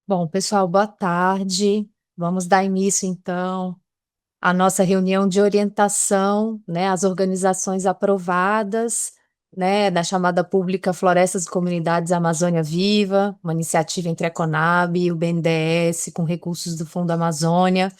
Bom, pessoal, boa tarde. Vamos dar início, então, à nossa reunião de orientação, né, às organizações aprovadas, né, da chamada pública Florestas e Comunidades Amazônia Viva, uma iniciativa entre a Conab e o BNDES, com recursos do Fundo Amazônia,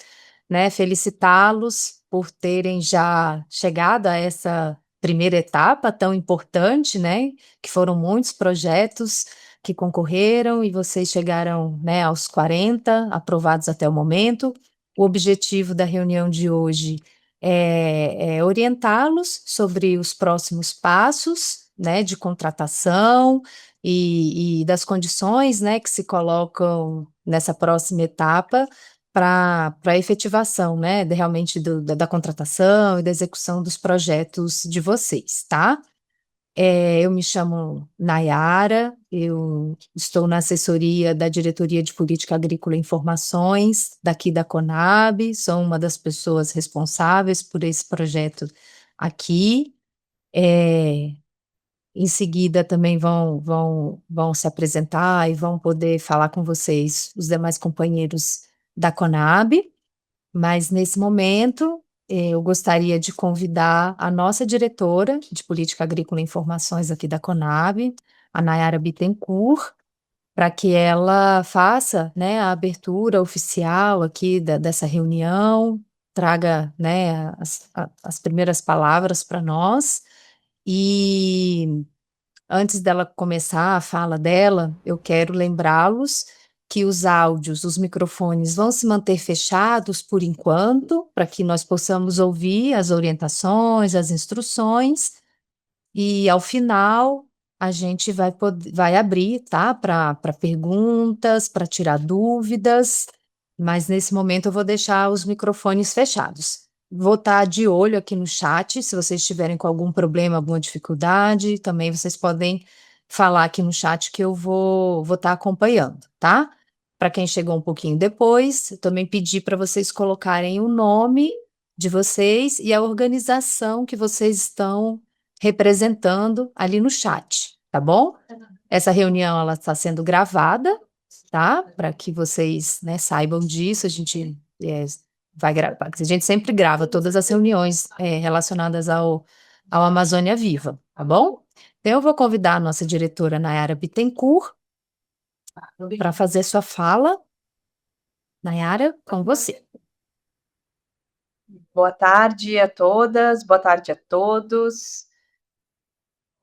né, felicitá-los por terem já chegado a essa primeira etapa tão importante, né, que foram muitos projetos que concorreram e vocês chegaram, né, aos 40 aprovados até o momento. O objetivo da reunião de hoje é orientá-los sobre os próximos passos, né, de contratação e das condições, né, que se colocam nessa próxima etapa para a efetivação, né, realmente da contratação e da execução dos projetos de vocês, tá? Eu me chamo Nayara, eu estou na assessoria da Diretoria de Política Agrícola e Informações, daqui da Conab, sou uma das pessoas responsáveis por esse projeto aqui. É, Em seguida também vão se apresentar e vão poder falar com vocês os demais companheiros da Conab. Mas nesse momento, eu gostaria de convidar a nossa diretora de Política Agrícola e Informações aqui da Conab, a Nayara Bittencourt, para que ela faça, né, a abertura oficial aqui dessa reunião, traga, né, as primeiras palavras para nós. E antes dela começar a fala dela, eu quero lembrá-los que os áudios, os microfones vão se manter fechados por enquanto, para que nós possamos ouvir as orientações, as instruções, e ao final a gente vai abrir, tá, para perguntas, para tirar dúvidas, mas nesse momento eu vou deixar os microfones fechados. Vou estar de olho aqui no chat, se vocês estiverem com algum problema, alguma dificuldade, também vocês podem falar aqui no chat que eu vou estar acompanhando, tá? Para quem chegou um pouquinho depois, eu também pedi para vocês colocarem o nome de vocês e a organização que vocês estão representando ali no chat, tá bom? Essa reunião ela está sendo gravada, tá? Para que vocês, né, saibam disso, a gente vai gravar, a gente sempre grava todas as reuniões relacionadas ao Amazônia Viva, tá bom? Então eu vou convidar a nossa diretora Nayara Bittencourt para fazer sua fala. Nayara, com você. Boa tarde a todas, boa tarde a todos.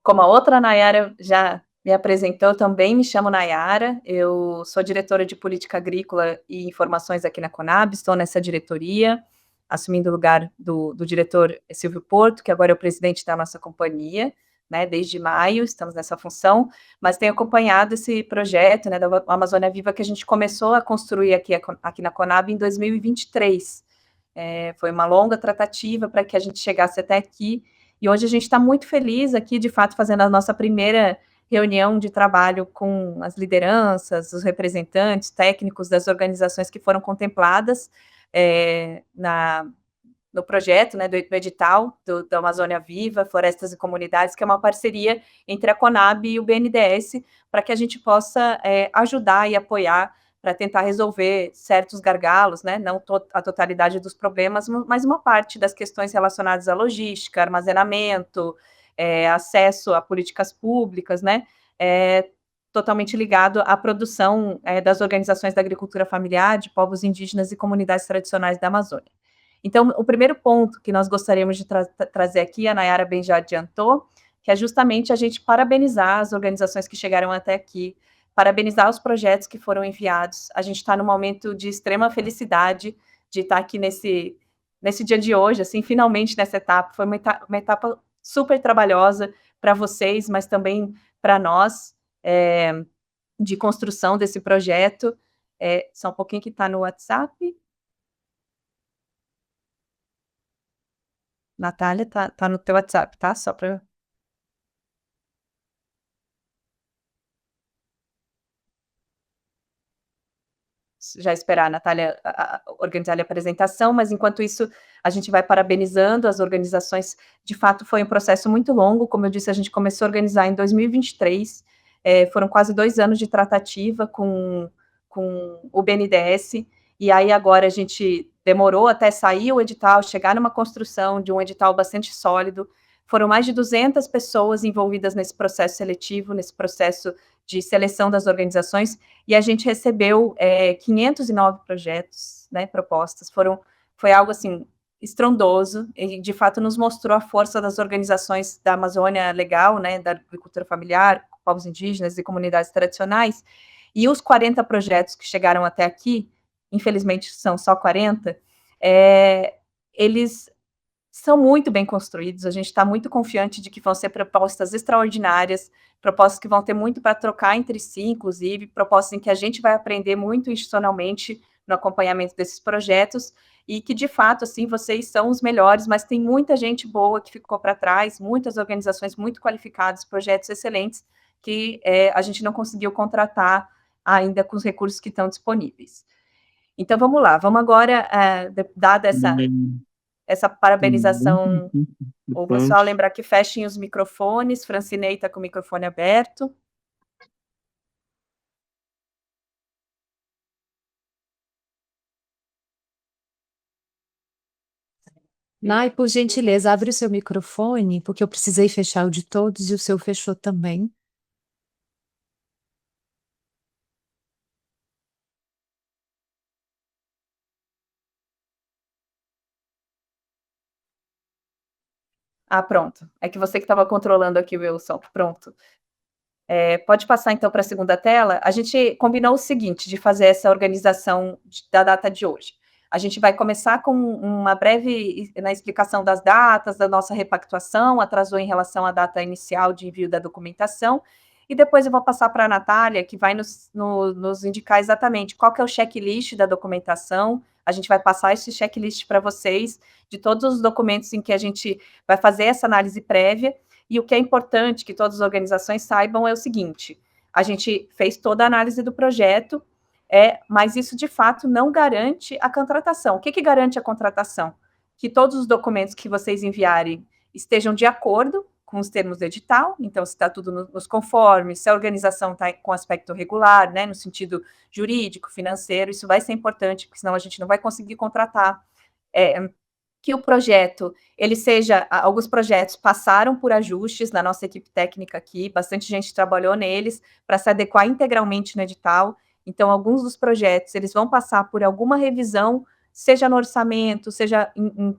Como a outra Nayara já me apresentou, também me chamo Nayara, eu sou diretora de Política Agrícola e Informações aqui na Conab, estou nessa diretoria, assumindo o lugar do diretor Silvio Porto, que agora é o presidente da nossa companhia, né, desde maio, estamos nessa função, mas tenho acompanhado esse projeto, né, da Amazônia Viva, que a gente começou a construir aqui na Conab em 2023, foi uma longa tratativa para que a gente chegasse até aqui, e hoje a gente está muito feliz aqui, de fato, fazendo a nossa primeira reunião de trabalho com as lideranças, os representantes técnicos das organizações que foram contempladas no projeto, né, do edital do Amazônia Viva, Florestas e Comunidades, que é uma parceria entre a Conab e o BNDES, para que a gente possa ajudar e apoiar para tentar resolver certos gargalos, né, não a totalidade dos problemas, mas uma parte das questões relacionadas à logística, armazenamento, acesso a políticas públicas, né, totalmente ligado à produção das organizações da agricultura familiar, de povos indígenas e comunidades tradicionais da Amazônia. Então, o primeiro ponto que nós gostaríamos de trazer aqui, a Nayara bem já adiantou, que é justamente a gente parabenizar as organizações que chegaram até aqui, parabenizar os projetos que foram enviados. A gente está num momento de extrema felicidade de estar aqui nesse dia de hoje, assim, finalmente nessa etapa. Foi uma etapa super trabalhosa para vocês, mas também para nós, de construção desse projeto. Só um pouquinho que está no WhatsApp. Natália, tá no teu WhatsApp, tá? Só para já esperar a Natália organizar a apresentação, mas enquanto isso, a gente vai parabenizando as organizações. De fato, foi um processo muito longo, como eu disse, a gente começou a organizar em 2023, foram quase 2 anos de tratativa com com o BNDES, e aí agora a gente demorou até sair o edital, chegar numa construção de um edital bastante sólido. Foram mais de 200 pessoas envolvidas nesse processo seletivo, nesse processo de seleção das organizações, e a gente recebeu 509 projetos, né, propostas. Foi algo assim estrondoso, e de fato nos mostrou a força das organizações da Amazônia Legal, né, da agricultura familiar, povos indígenas e comunidades tradicionais, e os 40 projetos que chegaram até aqui, infelizmente são só 40, eles são muito bem construídos, a gente está muito confiante de que vão ser propostas extraordinárias, propostas que vão ter muito para trocar entre si, inclusive, propostas em que a gente vai aprender muito institucionalmente no acompanhamento desses projetos, e que, de fato, assim, vocês são os melhores, mas tem muita gente boa que ficou para trás, muitas organizações muito qualificadas, projetos excelentes, que a gente não conseguiu contratar ainda com os recursos que estão disponíveis. Então, vamos lá, vamos agora, dada essa parabenização, Muito o pessoal importante. lembrar que fechem os microfones, Francinei está com o microfone aberto. Nai, por gentileza, abre o seu microfone, porque eu precisei fechar o de todos e o seu fechou também. Pronto. É que você que estava controlando aqui o meu som. Pronto. Pode passar então para a segunda tela. A gente combinou o seguinte, de fazer essa organização da data de hoje. A gente vai começar com uma breve na explicação das datas, da nossa repactuação, atrasou em relação à data inicial de envio da documentação, e depois eu vou passar para a Natália, que vai nos indicar exatamente qual que é o checklist da documentação. A gente vai passar esse checklist para vocês, de todos os documentos em que a gente vai fazer essa análise prévia, e o que é importante que todas as organizações saibam é o seguinte: a gente fez toda a análise do projeto, mas isso de fato não garante a contratação. O que garante a contratação? Que todos os documentos que vocês enviarem estejam de acordo com os termos do edital, então se está tudo nos conformes, se a organização está com aspecto regular, né, no sentido jurídico, financeiro, isso vai ser importante, porque senão a gente não vai conseguir contratar. Que o projeto, ele seja, alguns projetos passaram por ajustes na nossa equipe técnica aqui, bastante gente trabalhou neles para se adequar integralmente no edital, então alguns dos projetos, eles vão passar por alguma revisão, seja no orçamento, seja em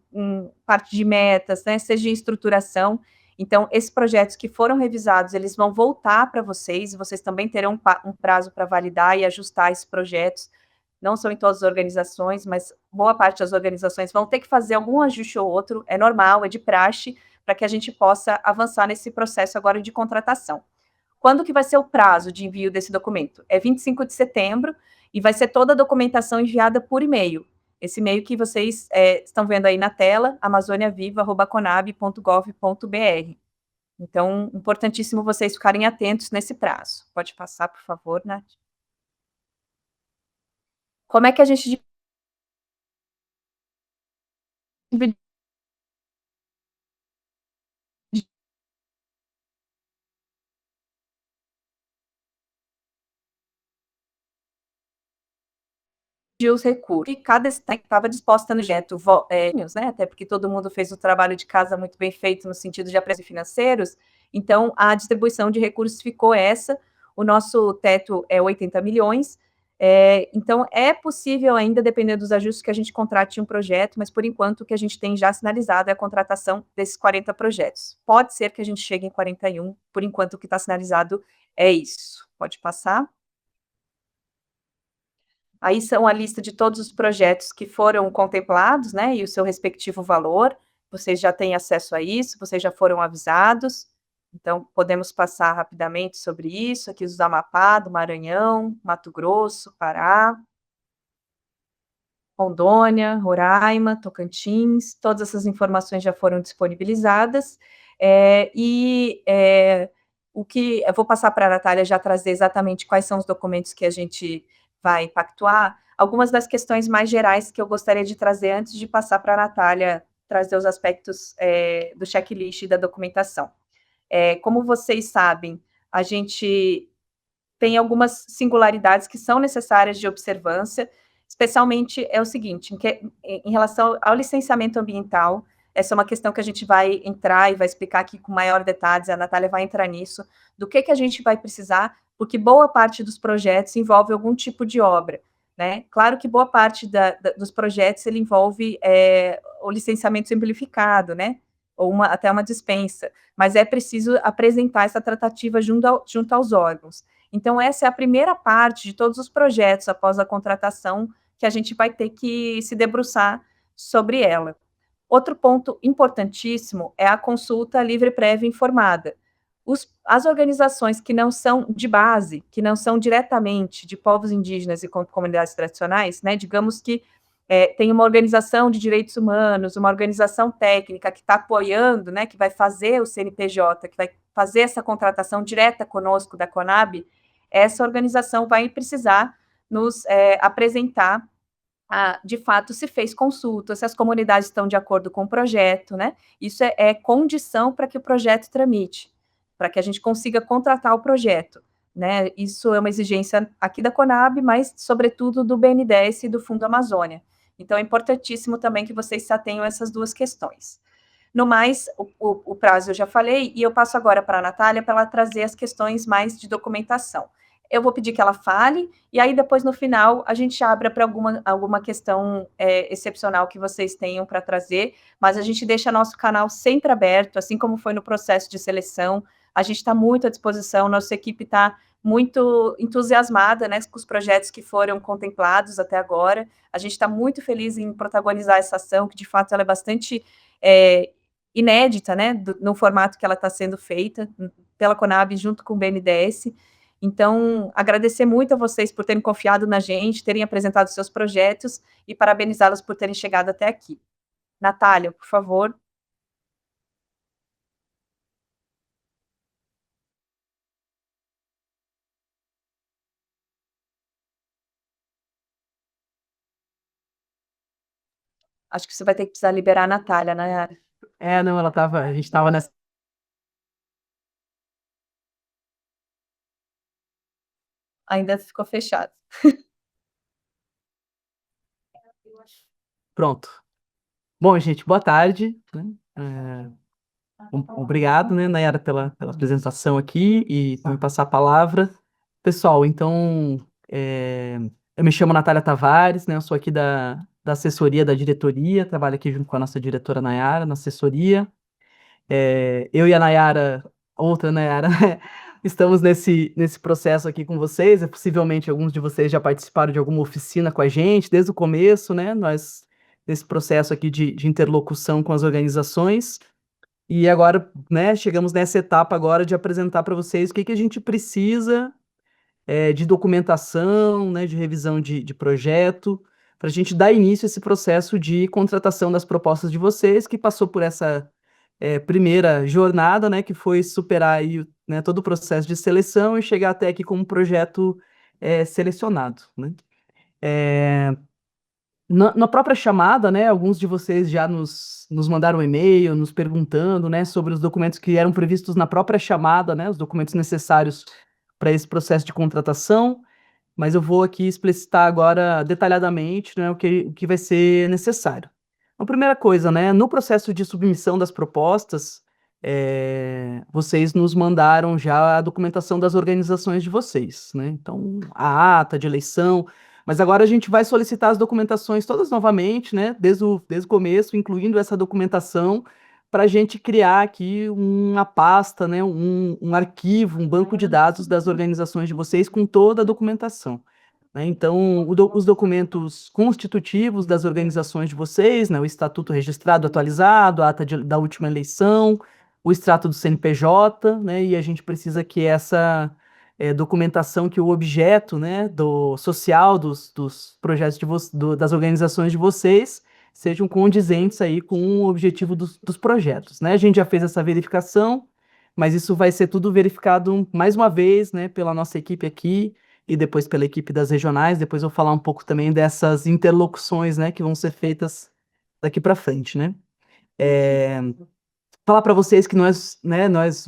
parte de metas, né, seja em estruturação. Então esses projetos que foram revisados, eles vão voltar para vocês, e vocês também terão um prazo para validar e ajustar esses projetos. Não são em todas as organizações, mas boa parte das organizações vão ter que fazer algum ajuste ou outro, é normal, é de praxe, para que a gente possa avançar nesse processo agora de contratação. Quando que vai ser o prazo de envio desse documento? É 25 de setembro, e vai ser toda a documentação enviada por e-mail. Esse e-mail que vocês estão vendo aí na tela, amazoniaviva@conab.gov.br. Então, importantíssimo vocês ficarem atentos nesse prazo. Pode passar, por favor, Nath. Como é que a gente dividiu os recursos? E cada estava disposta no projeto, né, até porque todo mundo fez o trabalho de casa muito bem feito no sentido de apreços financeiros, então a distribuição de recursos ficou essa, o nosso teto é 80 milhões, então é possível ainda, dependendo dos ajustes, que a gente contrate um projeto, mas por enquanto o que a gente tem já sinalizado é a contratação desses 40 projetos. Pode ser que a gente chegue em 41, por enquanto o que está sinalizado é isso. Pode passar. Aí são a lista de todos os projetos que foram contemplados, né, e o seu respectivo valor. Vocês já têm acesso a isso, vocês já foram avisados. Então, podemos passar rapidamente sobre isso. Aqui os do Amapá, do Maranhão, Mato Grosso, Pará, Rondônia, Roraima, Tocantins, todas essas informações já foram disponibilizadas. O que eu vou passar para a Natália já trazer exatamente quais são os documentos que a gente vai pactuar. Algumas das questões mais gerais que eu gostaria de trazer antes de passar para a Natália trazer os aspectos do checklist e da documentação. Como vocês sabem, a gente tem algumas singularidades que são necessárias de observância, especialmente é o seguinte, em relação ao licenciamento ambiental, essa é uma questão que a gente vai entrar e vai explicar aqui com maior detalhes, a Natália vai entrar nisso, do que a gente vai precisar, porque boa parte dos projetos envolve algum tipo de obra, né? Claro que boa parte dos projetos ele envolve o licenciamento simplificado, né? Ou até uma dispensa, mas é preciso apresentar essa tratativa junto aos órgãos. Então, essa é a primeira parte de todos os projetos após a contratação que a gente vai ter que se debruçar sobre ela. Outro ponto importantíssimo é a consulta livre, prévia e informada. As organizações que não são de base, que não são diretamente de povos indígenas e comunidades tradicionais, né, digamos que tem uma organização de direitos humanos, uma organização técnica que está apoiando, né, que vai fazer o CNPJ, que vai fazer essa contratação direta conosco da Conab, essa organização vai precisar nos apresentar de fato, se fez consulta, se as comunidades estão de acordo com o projeto, né? Isso é condição para que o projeto tramite, para que a gente consiga contratar o projeto, né? Isso é uma exigência aqui da Conab, mas, sobretudo, do BNDES e do Fundo Amazônia. Então, é importantíssimo também que vocês se atenham a essas duas questões. No mais, o prazo eu já falei, e eu passo agora para a Natália para ela trazer as questões mais de documentação. Eu vou pedir que ela fale, e aí depois, no final, a gente abre para alguma questão excepcional que vocês tenham para trazer, mas a gente deixa nosso canal sempre aberto, assim como foi no processo de seleção, a gente está muito à disposição, nossa equipe está muito entusiasmada, né, com os projetos que foram contemplados até agora, a gente está muito feliz em protagonizar essa ação, que de fato ela é bastante inédita, né, no formato que ela está sendo feita, pela Conab junto com o BNDES. Então, agradecer muito a vocês por terem confiado na gente, terem apresentado seus projetos e parabenizá-los por terem chegado até aqui. Natália, por favor. Acho que você vai ter que precisar liberar a Natália, Nayara. Não, a gente estava nessa. Ainda ficou fechado. Pronto. Bom, gente, boa tarde, né? Obrigado, né, Nayara, pela apresentação aqui e por me passar a palavra. Pessoal, então, eu me chamo Natália Tavares, né? Eu sou aqui da assessoria da diretoria, trabalho aqui junto com a nossa diretora Nayara, na assessoria. Eu e a Nayara, outra Nayara, estamos nesse processo aqui com vocês. Possivelmente alguns de vocês já participaram de alguma oficina com a gente desde o começo, né? Nós, nesse processo aqui de interlocução com as organizações. E agora, né, chegamos nessa etapa agora de apresentar para vocês o que a gente precisa de documentação, né, de revisão de projeto, para a gente dar início a esse processo de contratação das propostas de vocês, que passou por essa primeira jornada, né, que foi superar aí, né, todo o processo de seleção e chegar até aqui com um projeto selecionado, né? Na própria chamada, né, alguns de vocês já nos mandaram um e-mail, nos perguntando, né, sobre os documentos que eram previstos na própria chamada, né, os documentos necessários para esse processo de contratação, mas eu vou aqui explicitar agora detalhadamente, né, o que vai ser necessário. A primeira coisa, né, no processo de submissão das propostas, vocês nos mandaram já a documentação das organizações de vocês, né? Então, a ata de eleição, mas agora a gente vai solicitar as documentações todas novamente, né, desde o começo, incluindo essa documentação, para a gente criar aqui uma pasta, né, um arquivo, um banco de dados das organizações de vocês com toda a documentação, né? Então, os documentos constitutivos das organizações de vocês, né, o estatuto registrado atualizado, a ata da última eleição, o extrato do CNPJ, né, e a gente precisa que essa documentação, que o objeto, né, social dos projetos das organizações de vocês sejam condizentes aí com o objetivo dos projetos, né? A gente já fez essa verificação, mas isso vai ser tudo verificado mais uma vez, né, pela nossa equipe aqui e depois pela equipe das regionais. Depois eu vou falar um pouco também dessas interlocuções, né, que vão ser feitas daqui para frente, né? Falar para vocês que nós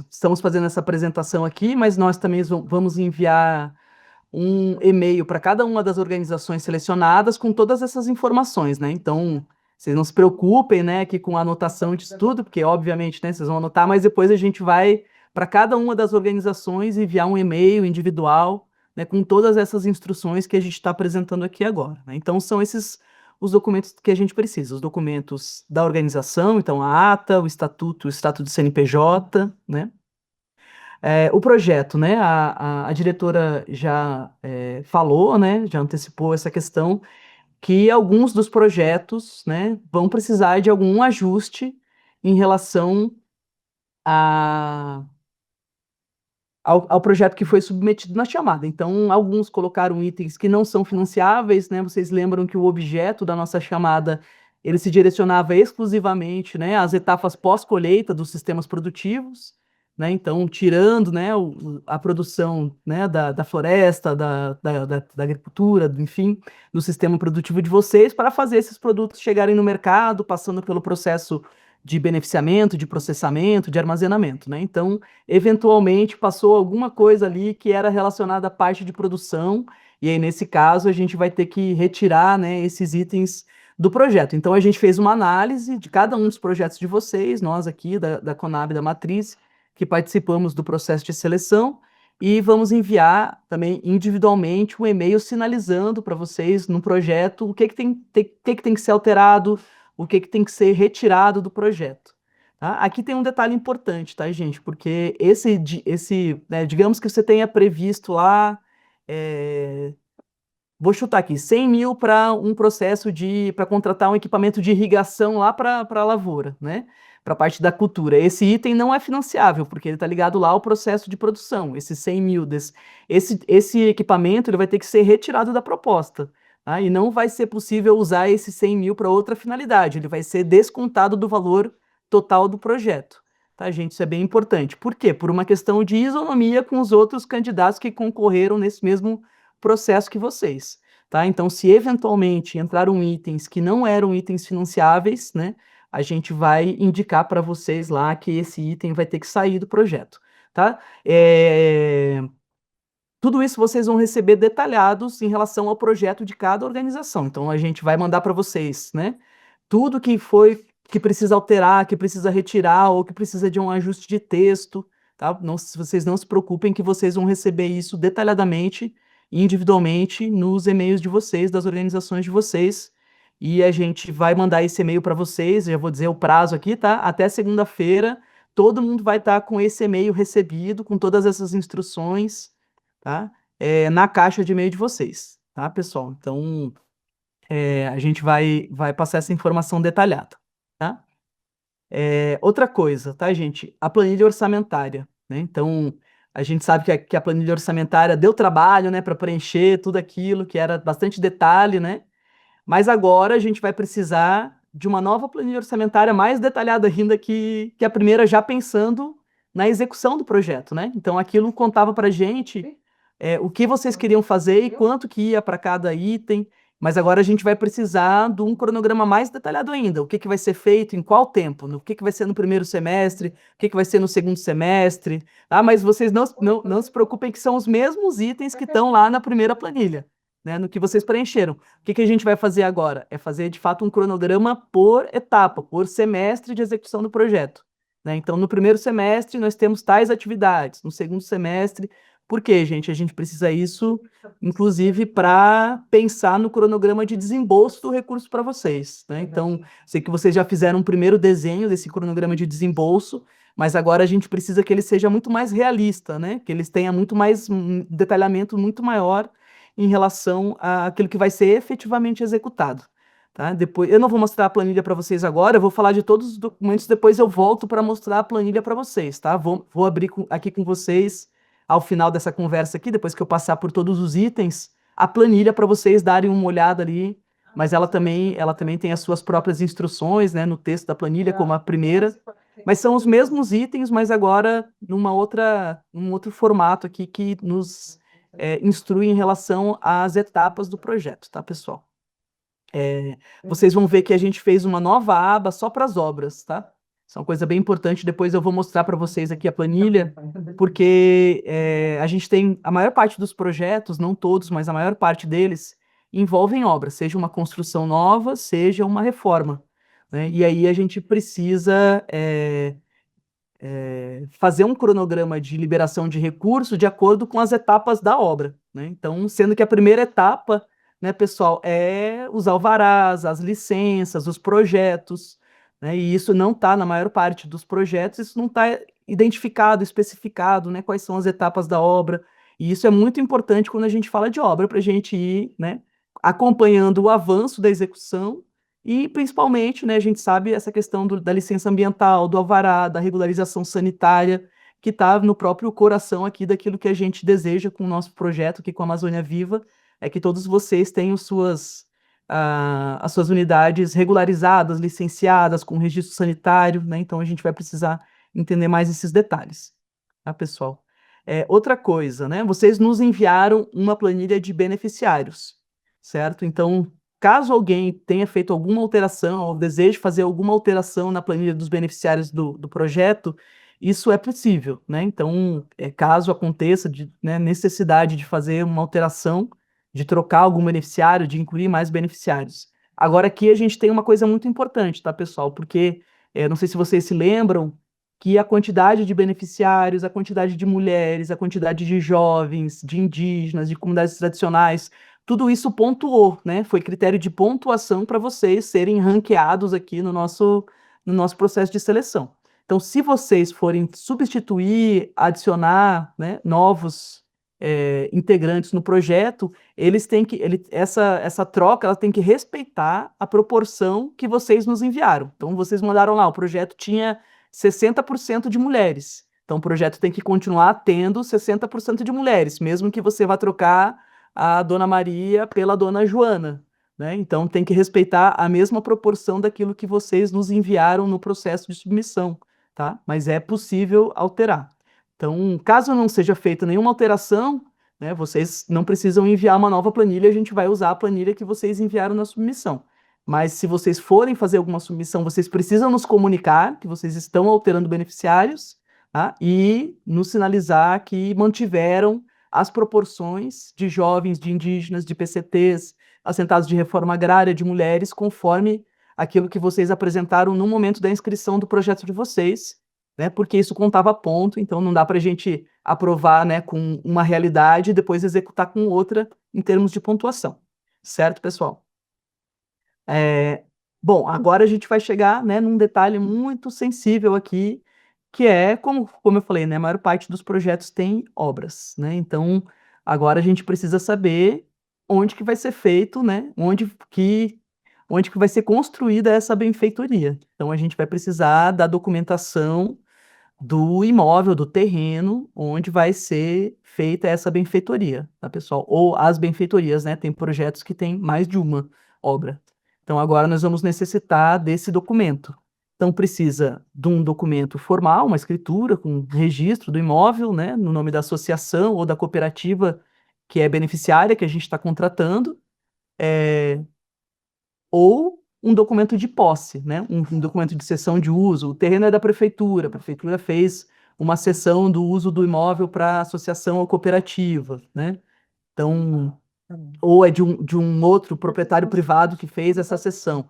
estamos fazendo essa apresentação aqui, mas nós também vamos enviar um e-mail para cada uma das organizações selecionadas com todas essas informações, né? Então, vocês não se preocupem, né, aqui com a anotação disso tudo, porque obviamente, né, vocês vão anotar, mas depois a gente vai para cada uma das organizações enviar um e-mail individual, né, com todas essas instruções que a gente está apresentando aqui agora, né? Então, são esses os documentos que a gente precisa, os documentos da organização, então a ata, o estatuto do CNPJ, né? O projeto, né? A diretora já falou, né? Já antecipou essa questão, que alguns dos projetos, né, vão precisar de algum ajuste em relação a ao projeto que foi submetido na chamada. Então, alguns colocaram itens que não são financiáveis, né? Vocês lembram que o objeto da nossa chamada, ele se direcionava exclusivamente, né, às etapas pós-colheita dos sistemas produtivos, né? Então, tirando, né, a produção, né, da floresta, da agricultura, enfim, do sistema produtivo de vocês, para fazer esses produtos chegarem no mercado, passando pelo processo de beneficiamento, de processamento, de armazenamento, né? Então, eventualmente passou alguma coisa ali que era relacionada à parte de produção, e aí nesse caso a gente vai ter que retirar, né, esses itens do projeto. Então a gente fez uma análise de cada um dos projetos de vocês, nós aqui da Conab da Matriz, que participamos do processo de seleção, e vamos enviar também individualmente um e-mail sinalizando para vocês no projeto o que tem que ser alterado, o que tem que ser retirado do projeto. Tá? Aqui tem um detalhe importante, tá, gente? Porque né, digamos que você tenha previsto lá, vou chutar aqui, 100 mil para um processo para contratar um equipamento de irrigação lá para a lavoura, né? Para a parte da cultura. Esse item não é financiável, porque ele está ligado lá ao processo de produção. Esses 100 mil, esse equipamento ele vai ter que ser retirado da proposta. Tá? E não vai ser possível usar esses 100 mil para outra finalidade. Ele vai ser descontado do valor total do projeto. Tá, gente? Isso é bem importante. Por quê? Por uma questão de isonomia com os outros candidatos que concorreram nesse mesmo processo que vocês. Tá? Então, se eventualmente entraram itens que não eram itens financiáveis, né, a gente vai indicar para vocês lá que esse item vai ter que sair do projeto. Tá? Tudo isso vocês vão receber detalhados em relação ao projeto de cada organização. Então, a gente vai mandar para vocês, né, tudo que precisa alterar, que precisa retirar ou que precisa de um ajuste de texto, tá? Não, vocês não se preocupem que vocês vão receber isso detalhadamente, individualmente, nos e-mails de vocês, das organizações de vocês, e a gente vai mandar esse e-mail para vocês, já vou dizer o prazo aqui, tá? Até segunda-feira, todo mundo vai estar com esse e-mail recebido, com todas essas instruções, tá? Na caixa de e-mail de vocês, tá, pessoal? Então, a gente vai passar essa informação detalhada, tá? Outra coisa, tá, gente? A planilha orçamentária, né? Então, a gente sabe que a planilha orçamentária deu trabalho, né, para preencher tudo aquilo, que era bastante detalhe, né? Mas agora a gente vai precisar de uma nova planilha orçamentária mais detalhada ainda que a primeira, já pensando na execução do projeto, né? Então, aquilo contava para a gente o que vocês queriam fazer e quanto que ia para cada item, mas agora a gente vai precisar de um cronograma mais detalhado ainda. O que vai ser feito, em qual tempo, o que vai ser no primeiro semestre, o que vai ser no segundo semestre. Tá? Mas vocês não se preocupem que são os mesmos itens que estão lá na primeira planilha, né, no que vocês preencheram. O que a gente vai fazer agora? É fazer, de fato, um cronograma por etapa, por semestre de execução do projeto. Né? Então, no primeiro semestre, nós temos tais atividades. No segundo semestre, por quê, gente? A gente precisa isso, inclusive, para pensar no cronograma de desembolso do recurso para vocês. Né? Então, sei que vocês já fizeram um primeiro desenho desse cronograma de desembolso, mas agora a gente precisa que ele seja muito mais realista, né? Que eles tenham muito mais detalhamento muito maior em relação àquilo que vai ser efetivamente executado. Tá? Depois, eu não vou mostrar a planilha para vocês agora, eu vou falar de todos os documentos, depois eu volto para mostrar a planilha para vocês. Tá? Vou abrir aqui com vocês, ao final dessa conversa aqui, depois que eu passar por todos os itens, a planilha para vocês darem uma olhada ali, mas ela também tem as suas próprias instruções, né, no texto da planilha, como a primeira, mas são os mesmos itens, mas agora num outro formato aqui que nos instrui em relação às etapas do projeto, tá, pessoal? Vocês vão ver que a gente fez uma nova aba só para as obras, tá? Isso é uma coisa bem importante. Depois eu vou mostrar para vocês aqui a planilha, porque a gente tem a maior parte dos projetos, não todos, mas a maior parte deles envolvem obras, seja uma construção nova, seja uma reforma, né? E aí a gente precisa fazer um cronograma de liberação de recurso de acordo com as etapas da obra, né? Então, sendo que a primeira etapa, né, pessoal, é os alvarás, as licenças, os projetos, né? E isso não está na maior parte dos projetos, isso não está identificado, especificado, né, quais são as etapas da obra. E isso é muito importante quando a gente fala de obra, para a gente ir, né, acompanhando o avanço da execução e, principalmente, né, a gente sabe essa questão da licença ambiental, do alvará, da regularização sanitária, que está no próprio coração aqui daquilo que a gente deseja com o nosso projeto aqui com a Amazônia Viva, é que todos vocês tenham as suas unidades regularizadas, licenciadas, com registro sanitário, né? Então a gente vai precisar entender mais esses detalhes, tá, pessoal? Outra coisa, né? Vocês nos enviaram uma planilha de beneficiários, certo? Então, caso alguém tenha feito alguma alteração ou deseje fazer alguma alteração na planilha dos beneficiários do projeto, isso é possível, né? Então, caso aconteça necessidade de fazer uma alteração, de trocar algum beneficiário, de incluir mais beneficiários. Agora, aqui a gente tem uma coisa muito importante, tá, pessoal? Porque, não sei se vocês se lembram, que a quantidade de beneficiários, a quantidade de mulheres, a quantidade de jovens, de indígenas, de comunidades tradicionais, tudo isso pontuou, né? Foi critério de pontuação para vocês serem ranqueados aqui no nosso processo de seleção. Então, se vocês forem substituir, adicionar, né, novos integrantes no projeto, essa troca ela tem que respeitar a proporção que vocês nos enviaram. Então, vocês mandaram lá, o projeto tinha 60% de mulheres. Então, o projeto tem que continuar tendo 60% de mulheres, mesmo que você vá trocar a Dona Maria pela Dona Joana, né? Então, tem que respeitar a mesma proporção daquilo que vocês nos enviaram no processo de submissão, tá? Mas é possível alterar. Então, caso não seja feita nenhuma alteração, né, vocês não precisam enviar uma nova planilha, a gente vai usar a planilha que vocês enviaram na submissão. Mas se vocês forem fazer alguma submissão, vocês precisam nos comunicar que vocês estão alterando beneficiários, tá? E nos sinalizar que mantiveram as proporções de jovens, de indígenas, de PCTs, assentados de reforma agrária, de mulheres, conforme aquilo que vocês apresentaram no momento da inscrição do projeto de vocês, né? Porque isso contava ponto, então não dá para a gente aprovar, né, com uma realidade e depois executar com outra em termos de pontuação. Certo, pessoal? Bom, agora a gente vai chegar, né, num detalhe muito sensível aqui, que é, como eu falei, né, a maior parte dos projetos tem obras, né? Então, agora a gente precisa saber onde que vai ser feito, né? Onde que vai ser construída essa benfeitoria. Então, a gente vai precisar da documentação do imóvel, do terreno, onde vai ser feita essa benfeitoria, tá, pessoal? Ou as benfeitorias, né? Tem projetos que tem mais de uma obra. Então, agora nós vamos necessitar desse documento. Então, precisa de um documento formal, uma escritura com registro do imóvel, né, no nome da associação ou da cooperativa que é beneficiária, que a gente está contratando, ou um documento de posse, né, um documento de cessão de uso. O terreno é da prefeitura, a prefeitura fez uma cessão do uso do imóvel para associação ou cooperativa, né? Então, ou é de um outro proprietário privado que fez essa cessão,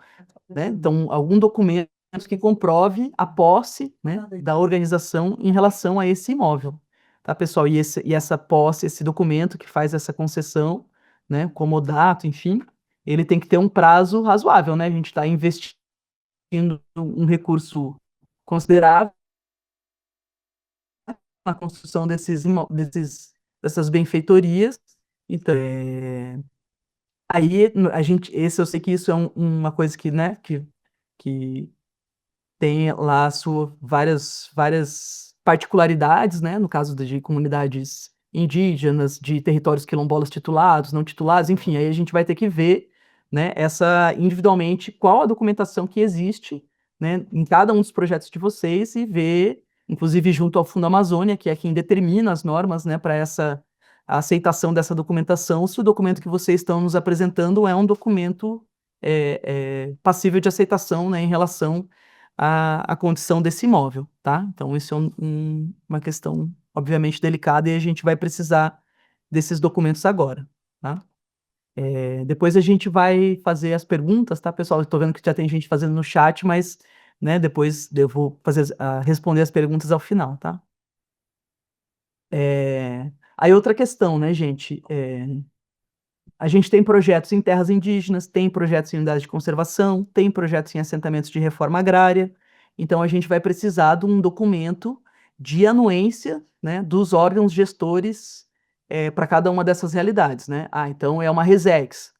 né? Então, algum documento que comprove a posse, né, da organização em relação a esse imóvel, tá, pessoal? E essa posse, esse documento que faz essa concessão, né, comodato, enfim, ele tem que ter um prazo razoável, né? A gente está investindo um recurso considerável na construção dessas benfeitorias. Então, aí eu sei que isso é uma coisa que, né, que tem lá várias particularidades, né, no caso de comunidades indígenas, de territórios quilombolas titulados, não titulados, enfim, aí a gente vai ter que ver, né, individualmente qual a documentação que existe, né, em cada um dos projetos de vocês e ver, inclusive junto ao Fundo Amazônia, que é quem determina as normas, né, para a aceitação dessa documentação, se o documento que vocês estão nos apresentando é um documento passível de aceitação, né, em relação a condição desse imóvel, tá? Então isso é uma questão, obviamente, delicada e a gente vai precisar desses documentos agora, tá? Depois a gente vai fazer as perguntas, tá, pessoal? Eu tô vendo que já tem gente fazendo no chat, mas, né, depois eu vou responder as perguntas ao final, tá? Aí outra questão, né, gente? A gente tem projetos em terras indígenas, tem projetos em unidades de conservação, tem projetos em assentamentos de reforma agrária. Então, a gente vai precisar de um documento de anuência, né, dos órgãos gestores para cada uma dessas realidades, né? Então é uma Resex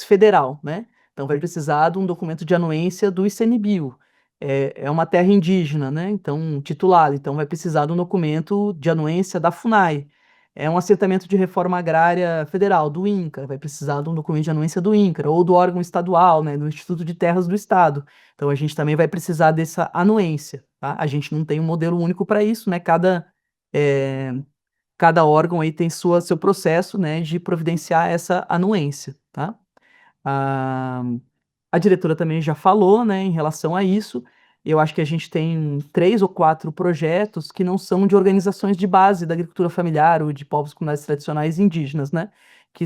federal, né? Então vai precisar de um documento de anuência do ICMBio. É uma terra indígena, né? Então, titulada. Então vai precisar de um documento de anuência da FUNAI. É um assentamento de reforma agrária federal, do INCRA, vai precisar de um documento de anuência do INCRA, ou do órgão estadual, né, do Instituto de Terras do Estado. Então, a gente também vai precisar dessa anuência, tá? A gente não tem um modelo único para isso, né, cada órgão aí tem seu processo, né, de providenciar essa anuência, tá? Ah, a diretora também já falou, né, em relação a isso. Eu acho que a gente tem 3 ou 4 projetos que não são de organizações de base da agricultura familiar ou de povos comunidades tradicionais indígenas, né, que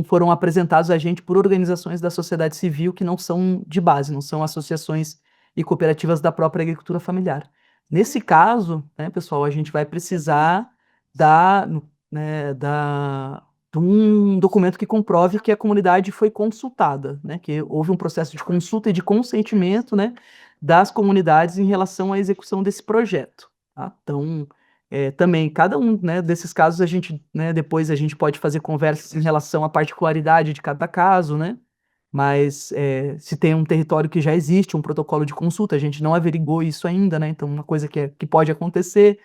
foram apresentados a gente por organizações da sociedade civil que não são de base, não são associações e cooperativas da própria agricultura familiar. Nesse caso, né, pessoal, a gente vai precisar da, né, de um documento que comprove que a comunidade foi consultada, né, que houve um processo de consulta e de consentimento, né, das comunidades em relação à execução desse projeto, tá? Então, também, cada um, né, desses casos, a gente, né, depois a gente pode fazer conversas em relação à particularidade de cada caso, né, mas se tem um território que já existe, um protocolo de consulta, a gente não averigou isso ainda, né, então uma coisa que pode acontecer,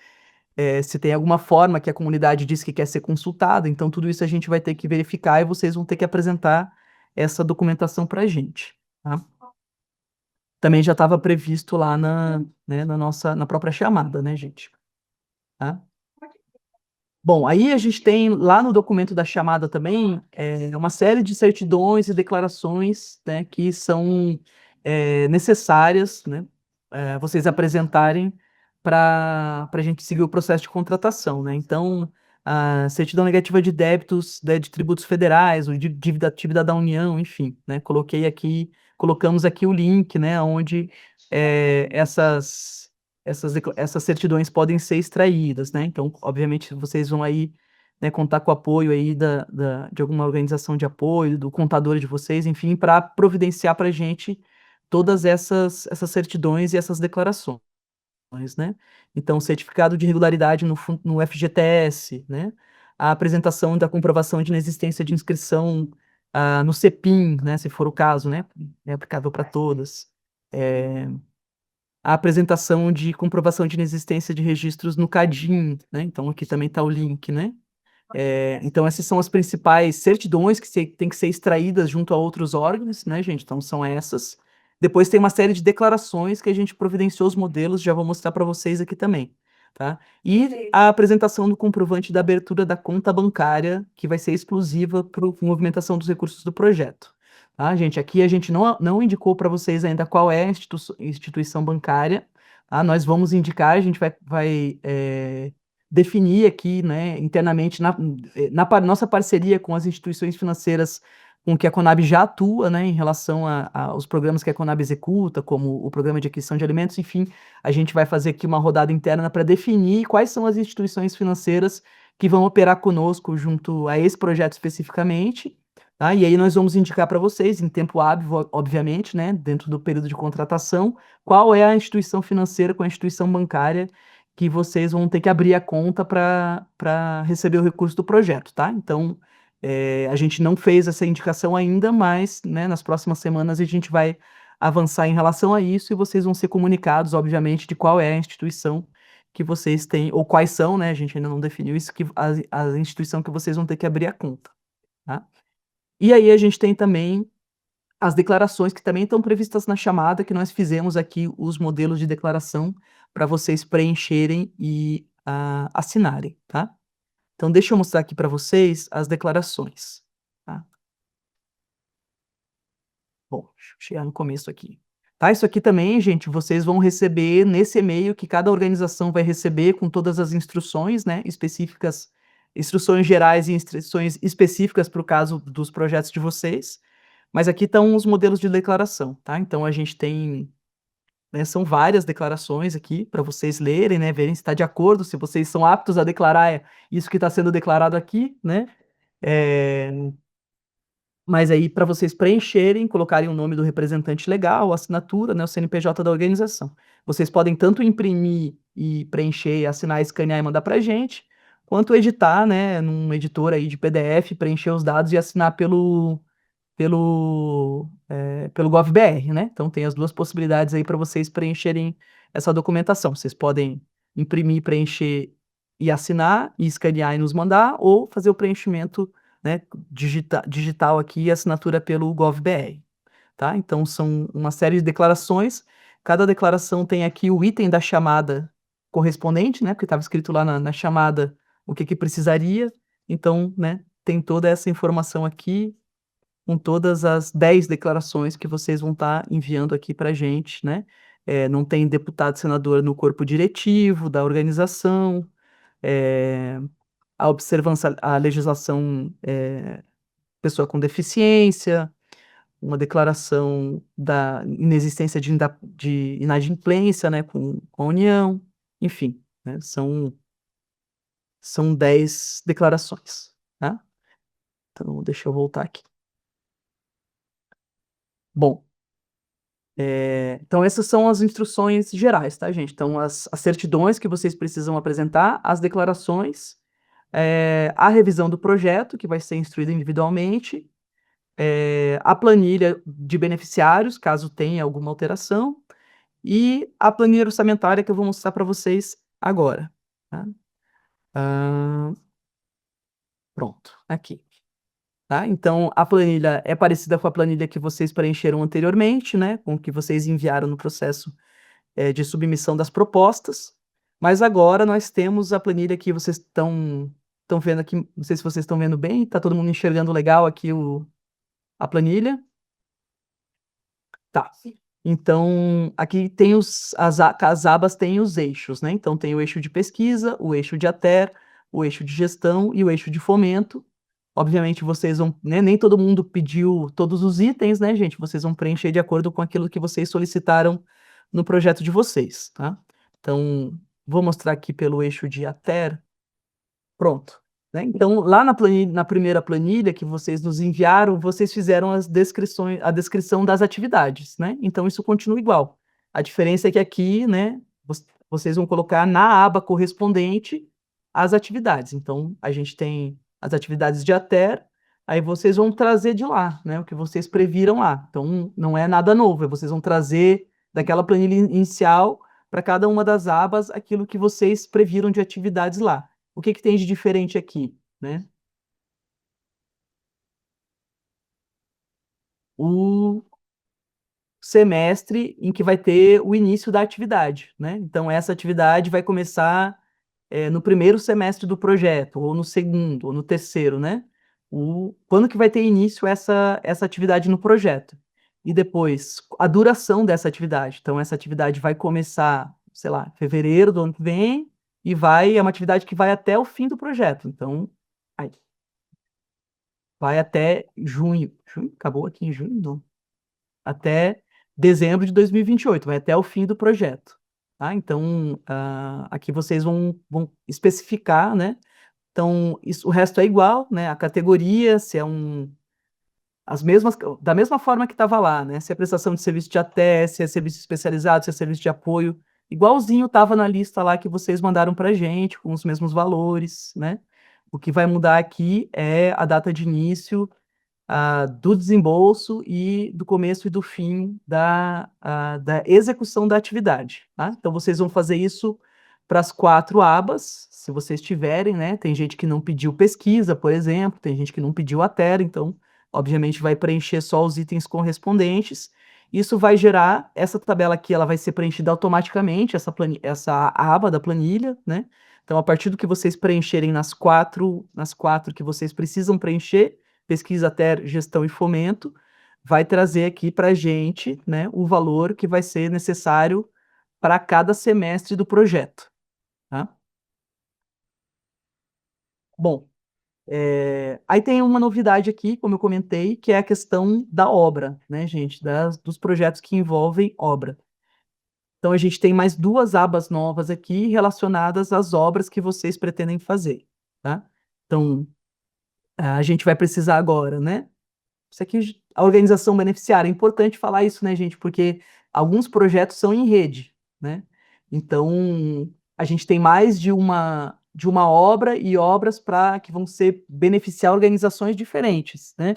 se tem alguma forma que a comunidade diz que quer ser consultada, então tudo isso a gente vai ter que verificar e vocês vão ter que apresentar essa documentação para a gente, tá? Também já estava previsto lá né, na própria chamada, né, gente? Tá? Bom, aí a gente tem lá no documento da chamada também uma série de certidões e declarações, né, que são necessárias, né, vocês apresentarem para a gente seguir o processo de contratação, né? Então, a certidão negativa de débitos, né, de tributos federais, ou de dívida da União, enfim, né? Colocamos aqui o link, né, onde essas certidões podem ser extraídas, né? Então, obviamente, vocês vão aí, né, contar com o apoio aí de alguma organização de apoio, do contador de vocês, enfim, para providenciar para a gente todas essas certidões e essas declarações, né? Então, certificado de regularidade no FGTS, né? A apresentação da comprovação de inexistência de inscrição no CEPIM, né, se for o caso, né? É aplicável para todas. A apresentação de comprovação de inexistência de registros no CADIM, né? Então, aqui também está o link, né? Então, essas são as principais certidões que têm que ser extraídas junto a outros órgãos, né, gente? Então, são essas. Depois tem uma série de declarações que a gente providenciou os modelos, já vou mostrar para vocês aqui também, tá? E a apresentação do comprovante da abertura da conta bancária, que vai ser exclusiva para a movimentação dos recursos do projeto. Tá, gente? Aqui a gente não indicou para vocês ainda qual é a instituição bancária, tá? Nós vamos indicar, a gente vai definir aqui, né, internamente, nossa parceria com as instituições financeiras com que a Conab já atua, né, em relação aos programas que a Conab executa, como o Programa de Aquisição de Alimentos, enfim, a gente vai fazer aqui uma rodada interna para definir quais são as instituições financeiras que vão operar conosco junto a esse projeto especificamente, tá? E aí nós vamos indicar para vocês, em tempo hábil, obviamente, né, dentro do período de contratação, qual é a instituição financeira com a instituição bancária que vocês vão ter que abrir a conta para receber o recurso do projeto, tá? Então, a gente não fez essa indicação ainda, mas, né, nas próximas semanas a gente vai avançar em relação a isso e vocês vão ser comunicados, obviamente, de qual é a instituição que vocês têm, ou quais são, né? A gente ainda não definiu isso, a instituição que vocês vão ter que abrir a conta, tá? E aí a gente tem também as declarações que também estão previstas na chamada, que nós fizemos aqui os modelos de declaração para vocês preencherem e assinarem, tá? Então, deixa eu mostrar aqui para vocês as declarações, tá? Bom, deixa eu chegar no começo aqui. Tá? Isso aqui também, gente, vocês vão receber nesse e-mail que cada organização vai receber com todas as instruções, né, específicas, instruções gerais e instruções específicas para o caso dos projetos de vocês. Mas aqui estão os modelos de declaração, tá? Então a gente tem, né, são várias declarações aqui para vocês lerem, né, verem se está de acordo, se vocês são aptos a declarar isso que está sendo declarado aqui, né? Mas aí para vocês preencherem, colocarem o nome do representante legal, a assinatura, né, o CNPJ da organização. Vocês podem tanto imprimir e preencher, assinar, escanear e mandar pra gente, quanto editar, né, num editor aí de PDF, preencher os dados e assinar pelo GovBR, né? Então tem as duas possibilidades aí para vocês preencherem essa documentação. Vocês podem imprimir, preencher e assinar, e escanear e nos mandar, ou fazer o preenchimento, né, digital aqui e assinatura pelo GovBR, tá? Então são uma série de declarações. Cada declaração tem aqui o item da chamada correspondente, né? Porque estava escrito lá na chamada o que precisaria. Então, né, tem toda essa informação aqui com todas as 10 declarações que vocês vão estar enviando aqui para a gente, né? Não tem deputado, senador no corpo diretivo da organização, a observância à legislação, pessoa com deficiência, uma declaração da inexistência de inadimplência, né, com a União, enfim, né, são 10 declarações, tá? Então, deixa eu voltar aqui. Bom, então essas são as instruções gerais, tá, gente? Então, as certidões que vocês precisam apresentar, as declarações, a revisão do projeto, que vai ser instruída individualmente, a planilha de beneficiários, caso tenha alguma alteração, e a planilha orçamentária que eu vou mostrar para vocês agora, tá? Pronto, aqui. Tá? Então, a planilha é parecida com a planilha que vocês preencheram anteriormente, né? Com o que vocês enviaram no processo de submissão das propostas, mas agora nós temos a planilha que vocês estão vendo aqui, não sei se vocês estão vendo bem, está todo mundo enxergando legal aqui a planilha? Tá. Então, aqui tem as abas têm os eixos, né? Então tem o eixo de pesquisa, o eixo de ATER, o eixo de gestão e o eixo de fomento. Obviamente vocês vão, né, nem todo mundo pediu todos os itens, né, gente? Vocês vão preencher de acordo com aquilo que vocês solicitaram no projeto de vocês, tá? Então, vou mostrar aqui pelo eixo de ATER. Pronto, né? Então, lá na primeira planilha que vocês nos enviaram, vocês fizeram a descrição das atividades, né? Então, isso continua igual. A diferença é que aqui, né, vocês vão colocar na aba correspondente as atividades. Então, a gente tem as atividades de ATER, aí vocês vão trazer de lá, né, o que vocês previram lá. Então, não é nada novo, vocês vão trazer daquela planilha inicial para cada uma das abas aquilo que vocês previram de atividades lá. O que tem de diferente aqui, né? O semestre em que vai ter o início da atividade, né? Então, essa atividade vai começar no primeiro semestre do projeto, ou no segundo, ou no terceiro, né? Quando que vai ter início essa atividade no projeto? E depois, a duração dessa atividade. Então, essa atividade vai começar, sei lá, fevereiro do ano que vem, e é uma atividade que vai até o fim do projeto. Então, aí, vai até junho. Junho? Acabou aqui em junho? Não. Até dezembro de 2028, vai até o fim do projeto. Tá? Então, aqui vocês vão especificar, né? Então, o resto é igual, né? A categoria, se é da mesma forma que estava lá, né? Se é prestação de serviço de ATE, se é serviço especializado, se é serviço de apoio, igualzinho estava na lista lá que vocês mandaram para a gente, com os mesmos valores, né? O que vai mudar aqui é a data de início do desembolso e do começo e do fim da execução da atividade, tá? Então, vocês vão fazer isso para as 4 abas, se vocês tiverem, né? Tem gente que não pediu pesquisa, por exemplo, tem gente que não pediu ATER, então, obviamente, vai preencher só os itens correspondentes. Isso vai gerar, essa tabela aqui, ela vai ser preenchida automaticamente, essa aba da planilha, né? Então, a partir do que vocês preencherem nas quatro que vocês precisam preencher, pesquisa, ATER, gestão e fomento, vai trazer aqui para a gente, né, o valor que vai ser necessário para cada semestre do projeto, tá? Bom, aí tem uma novidade aqui, como eu comentei, que é a questão da obra, né, gente, dos projetos que envolvem obra. Então, a gente tem mais 2 abas novas aqui relacionadas às obras que vocês pretendem fazer, tá? Então, a gente vai precisar agora, né, isso aqui, a organização beneficiária. É importante falar isso, né, gente, porque alguns projetos são em rede, né? Então, a gente tem mais de uma obra e obras para que vão ser beneficiar organizações diferentes, né?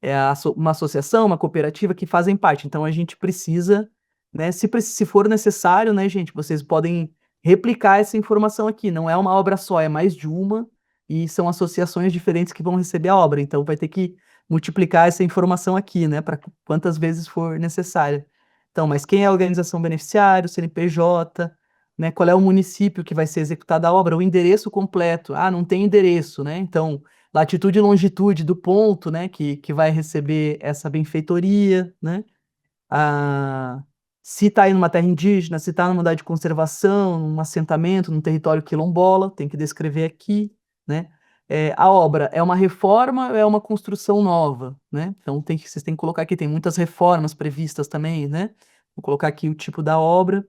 É uma associação, uma cooperativa que fazem parte. Então, a gente precisa, né, se for necessário, né, gente, vocês podem replicar essa informação aqui. Não é uma obra só, é mais de uma, e são associações diferentes que vão receber a obra. Então, vai ter que multiplicar essa informação aqui, né, para quantas vezes for necessário. Então, mas quem é a organização beneficiária, o CNPJ, né, qual é o município que vai ser executada a obra, o endereço completo. Ah, não tem endereço, né? Então, latitude e longitude do ponto, né, que vai receber essa benfeitoria, né? Ah, se está aí numa terra indígena, se está numa unidade de conservação, num assentamento, num território quilombola, tem que descrever aqui, né? A obra é uma reforma ou é uma construção nova, né? Então vocês têm que colocar aqui, tem muitas reformas previstas também, né? Vou colocar aqui o tipo da obra,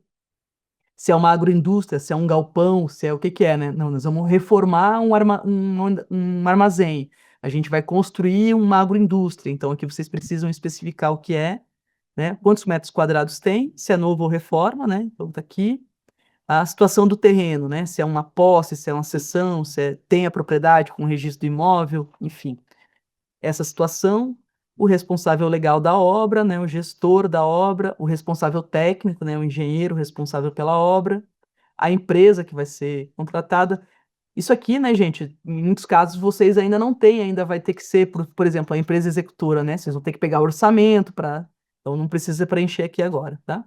se é uma agroindústria, se é um galpão, se é o que que é, né? Não, nós vamos reformar um armazém, a gente vai construir uma agroindústria, então aqui vocês precisam especificar o que é, né? Quantos metros quadrados tem, se é novo ou reforma, né? Então tá aqui. A situação do terreno, né? Se é uma posse, se é uma cessão, tem a propriedade com registro do imóvel, enfim. Essa situação, o responsável legal da obra, né? O gestor da obra, o responsável técnico, né? O engenheiro responsável pela obra, a empresa que vai ser contratada. Isso aqui, né, gente, em muitos casos vocês ainda não têm, ainda vai ter que ser, por exemplo, a empresa executora, né? Vocês vão ter que pegar orçamento para. Então não precisa preencher aqui agora, tá?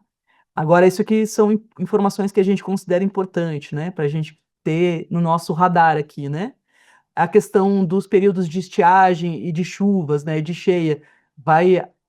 Agora, isso aqui são informações que a gente considera importante, né? Para a gente ter no nosso radar aqui, né? A questão dos períodos de estiagem e de chuvas, né, de cheia,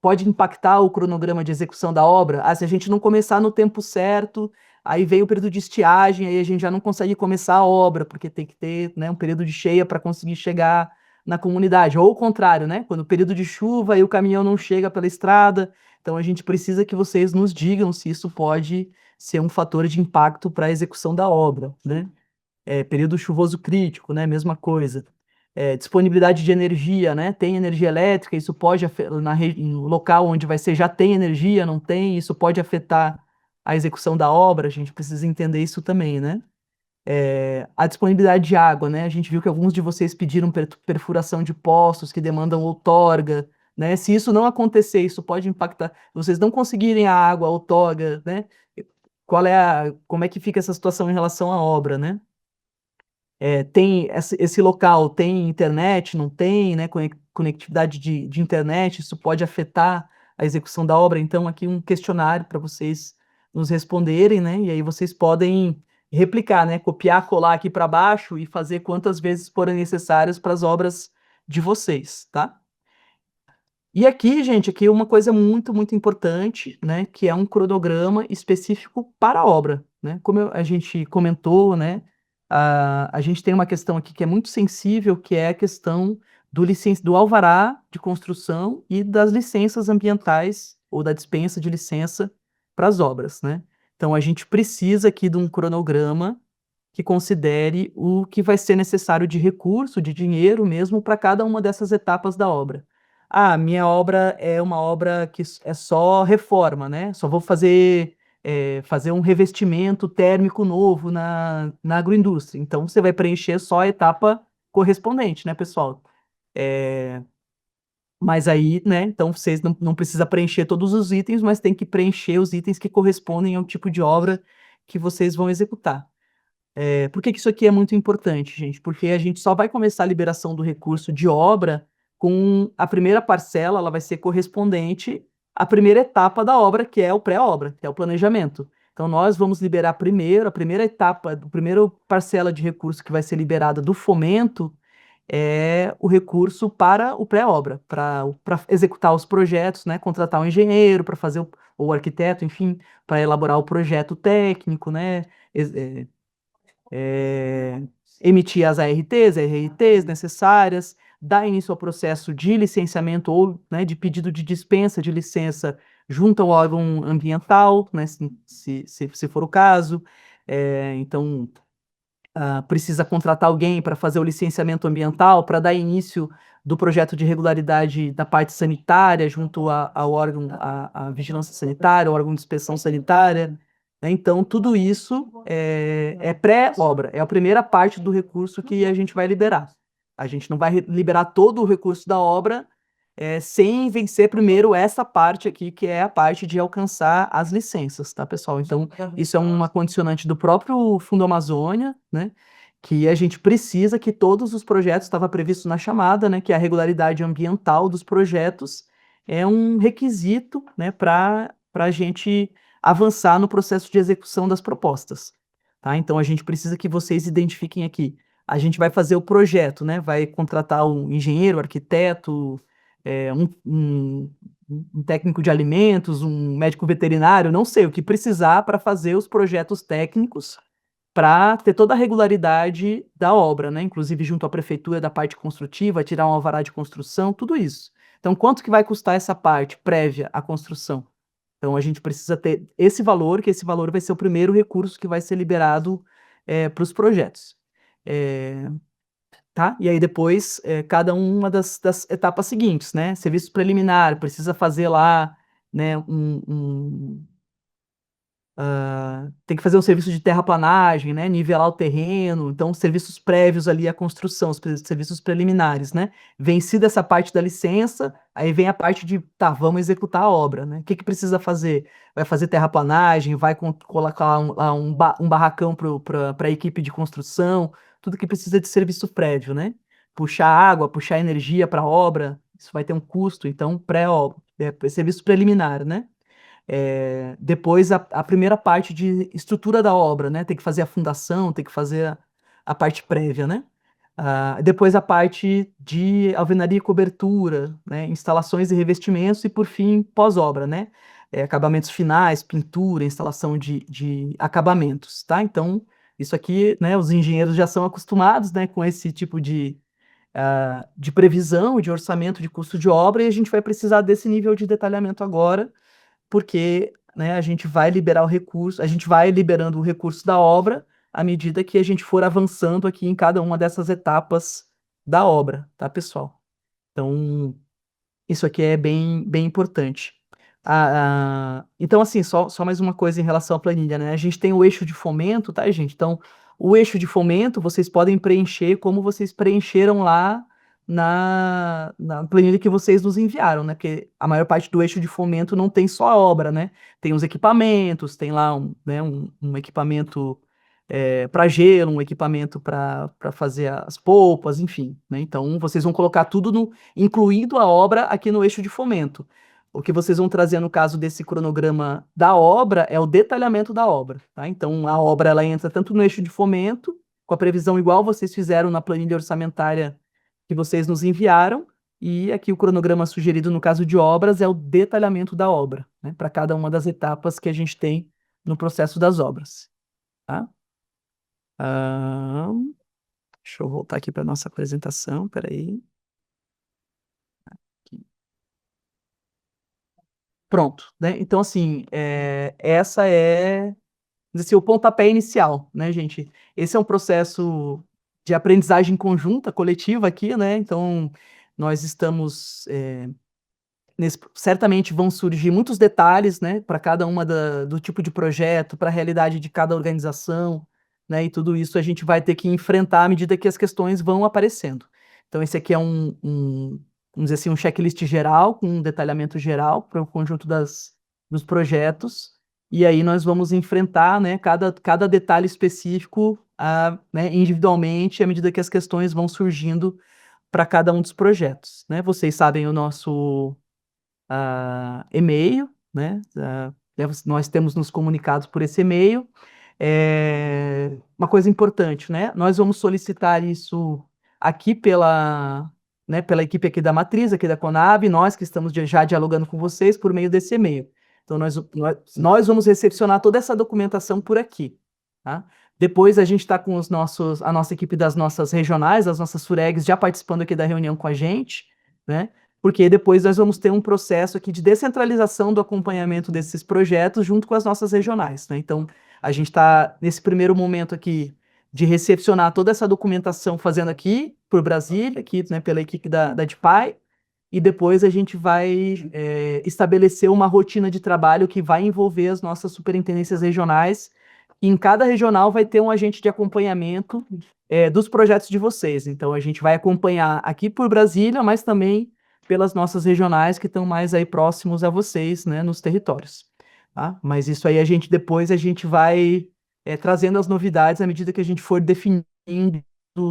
pode impactar o cronograma de execução da obra? Ah, se a gente não começar no tempo certo, aí vem o período de estiagem, aí a gente já não consegue começar a obra, porque tem que ter, né, um período de cheia para conseguir chegar na comunidade. Ou o contrário, né? Quando o período de chuva e o caminhão não chega pela estrada. Então a gente precisa que vocês nos digam se isso pode ser um fator de impacto para a execução da obra, né? Período chuvoso crítico, né? Mesma coisa. Disponibilidade de energia, né? Tem energia elétrica, isso pode no local onde vai ser já tem energia, não tem, isso pode afetar a execução da obra, a gente precisa entender isso também, né? A disponibilidade de água, né? A gente viu que alguns de vocês pediram perfuração de poços que demandam outorga, né? Se isso não acontecer, isso pode impactar. Se vocês não conseguirem a água, a outorga, né? Como é que fica essa situação em relação à obra, né? Tem esse local tem internet, não tem, né, conectividade de internet, isso pode afetar a execução da obra. Então, aqui um questionário para vocês nos responderem, né, e aí vocês podem replicar, né, copiar, colar aqui para baixo e fazer quantas vezes forem necessárias para as obras de vocês, tá? E aqui, gente, aqui uma coisa muito, muito importante, né, que é um cronograma específico para a obra, né? Como a gente comentou, né, a gente tem uma questão aqui que é muito sensível, que é a questão do alvará de construção e das licenças ambientais ou da dispensa de licença para as obras, né? Então a gente precisa aqui de um cronograma que considere o que vai ser necessário de recurso, de dinheiro mesmo, para cada uma dessas etapas da obra. Ah, minha obra é uma obra que é só reforma, né? Só vou fazer um revestimento térmico novo na agroindústria. Então, você vai preencher só a etapa correspondente, né, pessoal? Mas aí, né, então vocês não precisam preencher todos os itens, mas tem que preencher os itens que correspondem ao tipo de obra que vocês vão executar. Por que que isso aqui é muito importante, gente? Porque a gente só vai começar a liberação do recurso de obra com a primeira parcela, ela vai ser correspondente à primeira etapa da obra, que é o pré-obra, que é o planejamento. Então, nós vamos liberar primeiro, a primeira etapa, a primeira parcela de recurso que vai ser liberada do fomento, é o recurso para o pré-obra, para executar os projetos, né, contratar um engenheiro para fazer ou arquiteto, enfim, para elaborar o projeto técnico, né, emitir as ARTs, RRTs necessárias, dar início ao processo de licenciamento ou, né, de pedido de dispensa de licença junto ao órgão ambiental, né, se for o caso. Então, precisa contratar alguém para fazer o licenciamento ambiental, para dar início do projeto de regularidade da parte sanitária junto ao órgão, à vigilância sanitária, ao órgão de inspeção sanitária, né? Então, tudo isso é pré-obra, é a primeira parte do recurso que a gente vai liberar. A gente não vai liberar todo o recurso da obra sem vencer primeiro essa parte aqui, que é a parte de alcançar as licenças, tá, pessoal? Então, isso é uma condicionante do próprio Fundo Amazônia, né? Que a gente precisa que todos os projetos, estava previsto na chamada, né? Que a regularidade ambiental dos projetos é um requisito, né? Para a gente avançar no processo de execução das propostas, tá? Então, a gente precisa que vocês identifiquem aqui. A gente vai fazer o projeto, né? Vai contratar um engenheiro, arquiteto, um técnico de alimentos, um médico veterinário, não sei, o que precisar para fazer os projetos técnicos para ter toda a regularidade da obra, né? Inclusive junto à prefeitura da parte construtiva, tirar um alvará de construção, tudo isso. Então, quanto que vai custar essa parte prévia à construção? Então, a gente precisa ter esse valor, que esse valor vai ser o primeiro recurso que vai ser liberado para os projetos. Tá? E aí depois, cada uma das etapas seguintes, né? Serviço preliminar, precisa fazer lá, né, tem que fazer um serviço de terraplanagem, né, nivelar o terreno, então serviços prévios ali à construção, os serviços preliminares, né? Vencida essa parte da licença, aí vem a parte de, tá, vamos executar a obra, né? O que que precisa fazer? Vai fazer terraplanagem, vai colocar um barracão para a equipe de construção, tudo que precisa de serviço prévio, né? Puxar água, puxar energia para a obra, isso vai ter um custo, então pré-obra, serviço preliminar, né? Depois a primeira parte de estrutura da obra, né? Tem que fazer a fundação, tem que fazer a parte prévia, né? Depois a parte de alvenaria e cobertura, né? Instalações e revestimentos e, por fim, pós-obra, né? Acabamentos finais, pintura, instalação de acabamentos, tá? Então, isso aqui, né? Os engenheiros já são acostumados, né? Com esse tipo de previsão, de orçamento de custo de obra, e a gente vai precisar desse nível de detalhamento agora, porque, né, a gente vai liberar o recurso, a gente vai liberando o recurso da obra à medida que a gente for avançando aqui em cada uma dessas etapas da obra, tá, pessoal? Então, isso aqui é bem importante. Então, assim, só mais uma coisa em relação à planilha, né? A gente tem o eixo de fomento, tá, gente? Então, o eixo de fomento, vocês podem preencher como vocês preencheram lá na planilha que vocês nos enviaram, né? Porque a maior parte do eixo de fomento não tem só a obra, né? Tem os equipamentos, tem lá um equipamento para gelo, um equipamento para fazer as polpas, enfim, né? Então, vocês vão colocar tudo incluindo a obra aqui no eixo de fomento. O que vocês vão trazer no caso desse cronograma da obra é o detalhamento da obra, tá? Então, a obra ela entra tanto no eixo de fomento, com a previsão igual vocês fizeram na planilha orçamentária que vocês nos enviaram, e aqui o cronograma sugerido no caso de obras é o detalhamento da obra, né? Para cada uma das etapas que a gente tem no processo das obras, tá? Deixa eu voltar aqui para nossa apresentação, peraí. Pronto, né? Então, assim, essa é, vamos dizer assim, o pontapé inicial, né, gente? Esse é um processo de aprendizagem conjunta, coletiva aqui, né? Então, nós estamos certamente vão surgir muitos detalhes, né, para cada uma do tipo de projeto, para a realidade de cada organização, né, e tudo isso a gente vai ter que enfrentar à medida que as questões vão aparecendo. Então esse aqui é vamos dizer assim, um checklist geral, com um detalhamento geral para o conjunto dos projetos, e aí nós vamos enfrentar, né, cada detalhe específico, né, individualmente, à medida que as questões vão surgindo para cada um dos projetos, né. Vocês sabem o nosso e-mail, né? Nós temos nos comunicados por esse e-mail. Uma coisa importante, né? Nós vamos solicitar isso aqui né, pela equipe aqui da Matriz, aqui da Conab, nós que estamos já dialogando com vocês por meio desse e-mail. Então, nós vamos recepcionar toda essa documentação por aqui, tá? Depois a gente está com a nossa equipe das nossas regionais, as nossas FUREGs já participando aqui da reunião com a gente, né? Porque depois nós vamos ter um processo aqui de descentralização do acompanhamento desses projetos junto com as nossas regionais, né? Então, a gente está nesse primeiro momento aqui de recepcionar toda essa documentação fazendo aqui por Brasília, aqui, né, pela equipe da DPAI, e depois a gente vai estabelecer uma rotina de trabalho que vai envolver as nossas superintendências regionais, e em cada regional vai ter um agente de acompanhamento dos projetos de vocês. Então, a gente vai acompanhar aqui por Brasília, mas também pelas nossas regionais que estão mais aí próximos a vocês, né, nos territórios. Tá? Mas isso aí depois a gente vai trazendo as novidades à medida que a gente for definindo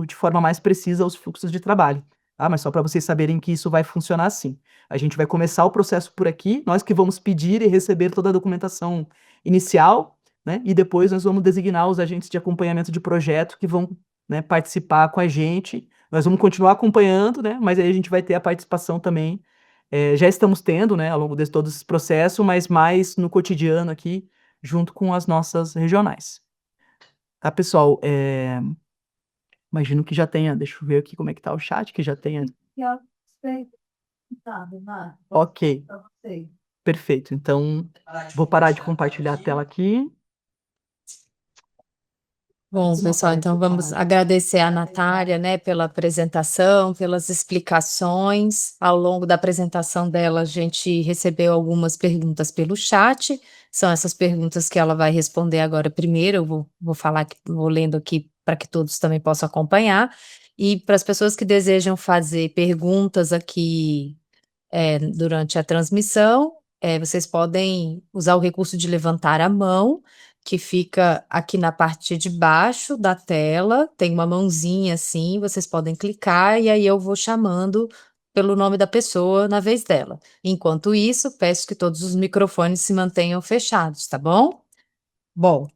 de forma mais precisa os fluxos de trabalho. Tá? Mas só para vocês saberem que isso vai funcionar assim. A gente vai começar o processo por aqui, nós que vamos pedir e receber toda a documentação inicial, né? E depois nós vamos designar os agentes de acompanhamento de projeto que vão, né, participar com a gente. Nós vamos continuar acompanhando, né? Mas aí a gente vai ter a participação também. Já estamos tendo, né, ao longo de todo esse processo, mas mais no cotidiano aqui, junto com as nossas regionais. Tá, pessoal? Imagino que já tenha, deixa eu ver aqui como é que tá o chat, que já tenha. Ok, perfeito. Então, vou parar de compartilhar a tela aqui. Bom, pessoal, então vamos agradecer a Natália, né, pela apresentação, pelas explicações. Ao longo da apresentação dela, a gente recebeu algumas perguntas pelo chat. São essas perguntas que ela vai responder agora primeiro. Eu vou falar, vou lendo aqui para que todos também possam acompanhar. E para as pessoas que desejam fazer perguntas aqui durante a transmissão, vocês podem usar o recurso de levantar a mão, que fica aqui na parte de baixo da tela, tem uma mãozinha assim, vocês podem clicar e aí eu vou chamando pelo nome da pessoa na vez dela. Enquanto isso, peço que todos os microfones se mantenham fechados, tá bom? Bom,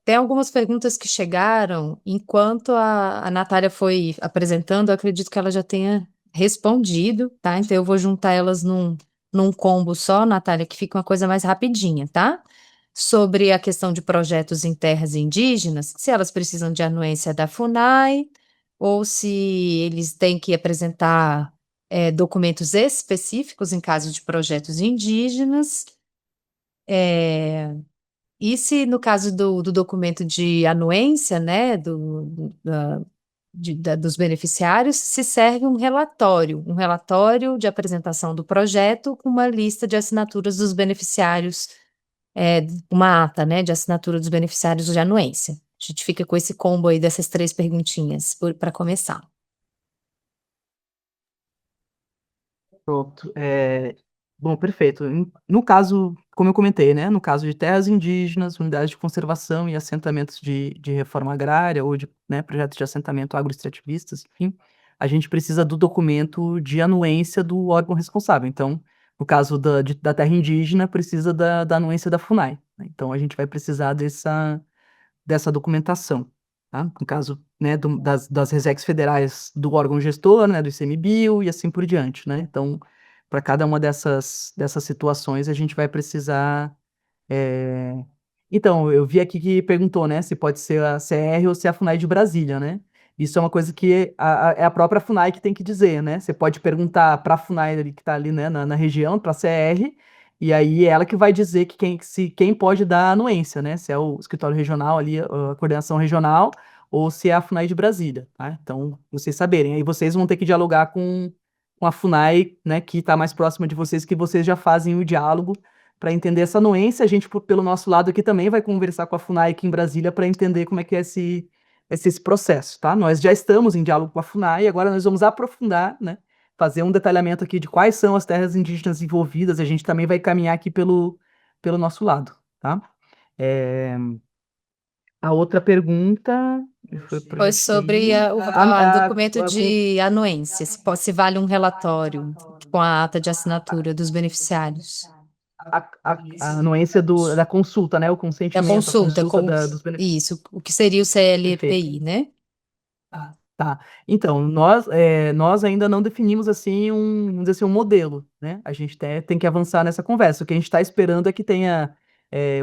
tem algumas perguntas que chegaram enquanto a Natália foi apresentando, eu acredito que ela já tenha respondido, tá? Então eu vou juntar elas num combo só, Natália, que fica uma coisa mais rapidinha, tá? Sobre a questão de projetos em terras indígenas, se elas precisam de anuência da FUNAI, ou se eles têm que apresentar documentos específicos em caso de projetos indígenas. E se no caso do documento de anuência, né, dos beneficiários, se serve um relatório de apresentação do projeto com uma lista de assinaturas dos beneficiários, uma ata, né, de assinatura dos beneficiários de anuência. A gente fica com esse combo aí dessas 3 perguntinhas para começar. Pronto. Bom, perfeito. No caso, como eu comentei, né? No caso de terras indígenas, unidades de conservação e assentamentos de reforma agrária ou de, né, projetos de assentamento agroextrativistas, enfim, a gente precisa do documento de anuência do órgão responsável. Então, no caso da terra indígena, precisa da anuência da FUNAI, né? Então, a gente vai precisar dessa documentação, tá? No caso, né, das RESECs federais do órgão gestor, né, do ICMBio e assim por diante, né? Então, para cada uma dessas situações, a gente vai precisar. Então, eu vi aqui que perguntou, né, se pode ser a CR ou se é a FUNAI de Brasília, né? Isso é uma coisa que é a própria FUNAI que tem que dizer, né? Você pode perguntar para a FUNAI ali, que está ali, né, na região, para a CR, e aí é ela que vai dizer que quem pode dar a anuência, né? Se é o escritório regional ali, a coordenação regional, ou se é a FUNAI de Brasília, tá? Então, vocês saberem. Aí vocês vão ter que dialogar com a FUNAI, né, que está mais próxima de vocês, que vocês já fazem o diálogo para entender essa anuência. A gente, pelo nosso lado aqui, também vai conversar com a FUNAI aqui em Brasília para entender como é que é esse processo, tá? Nós já estamos em diálogo com a FUNAI, agora nós vamos aprofundar, né? Fazer um detalhamento aqui de quais são as terras indígenas envolvidas, a gente também vai caminhar aqui pelo nosso lado, tá? A outra pergunta Foi sobre o documento de anuência, se vale um relatório com a ata de assinatura dos beneficiários. A anuência da consulta, né? O consentimento, Da consulta, dos beneficiários. isso, o que seria o CLPI, né? Tá. Então, nós ainda não definimos assim vamos dizer assim, um modelo, né? A gente tem que avançar nessa conversa. O que a gente está esperando é que tenha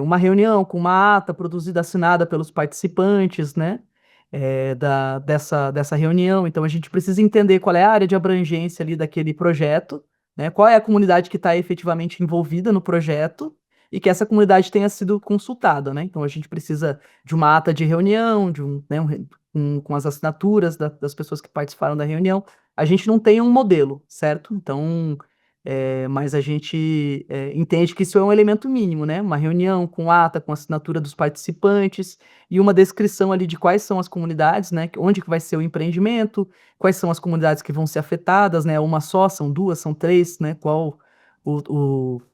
uma reunião com uma ata produzida, assinada pelos participantes, né? Dessa reunião. Então, a gente precisa entender qual é a área de abrangência ali daquele projeto, né? Qual é a comunidade que está efetivamente envolvida no projeto e que essa comunidade tenha sido consultada, né? Então, a gente precisa de uma ata de reunião, com as assinaturas das pessoas que participaram da reunião. A gente não tem um modelo, certo? Então, mas a gente entende que isso é um elemento mínimo, né? Uma reunião com ata, com assinatura dos participantes e uma descrição ali de quais são as comunidades, né? Onde que vai ser o empreendimento, quais são as comunidades que vão ser afetadas, né? Uma só, são duas, são três, né? Qual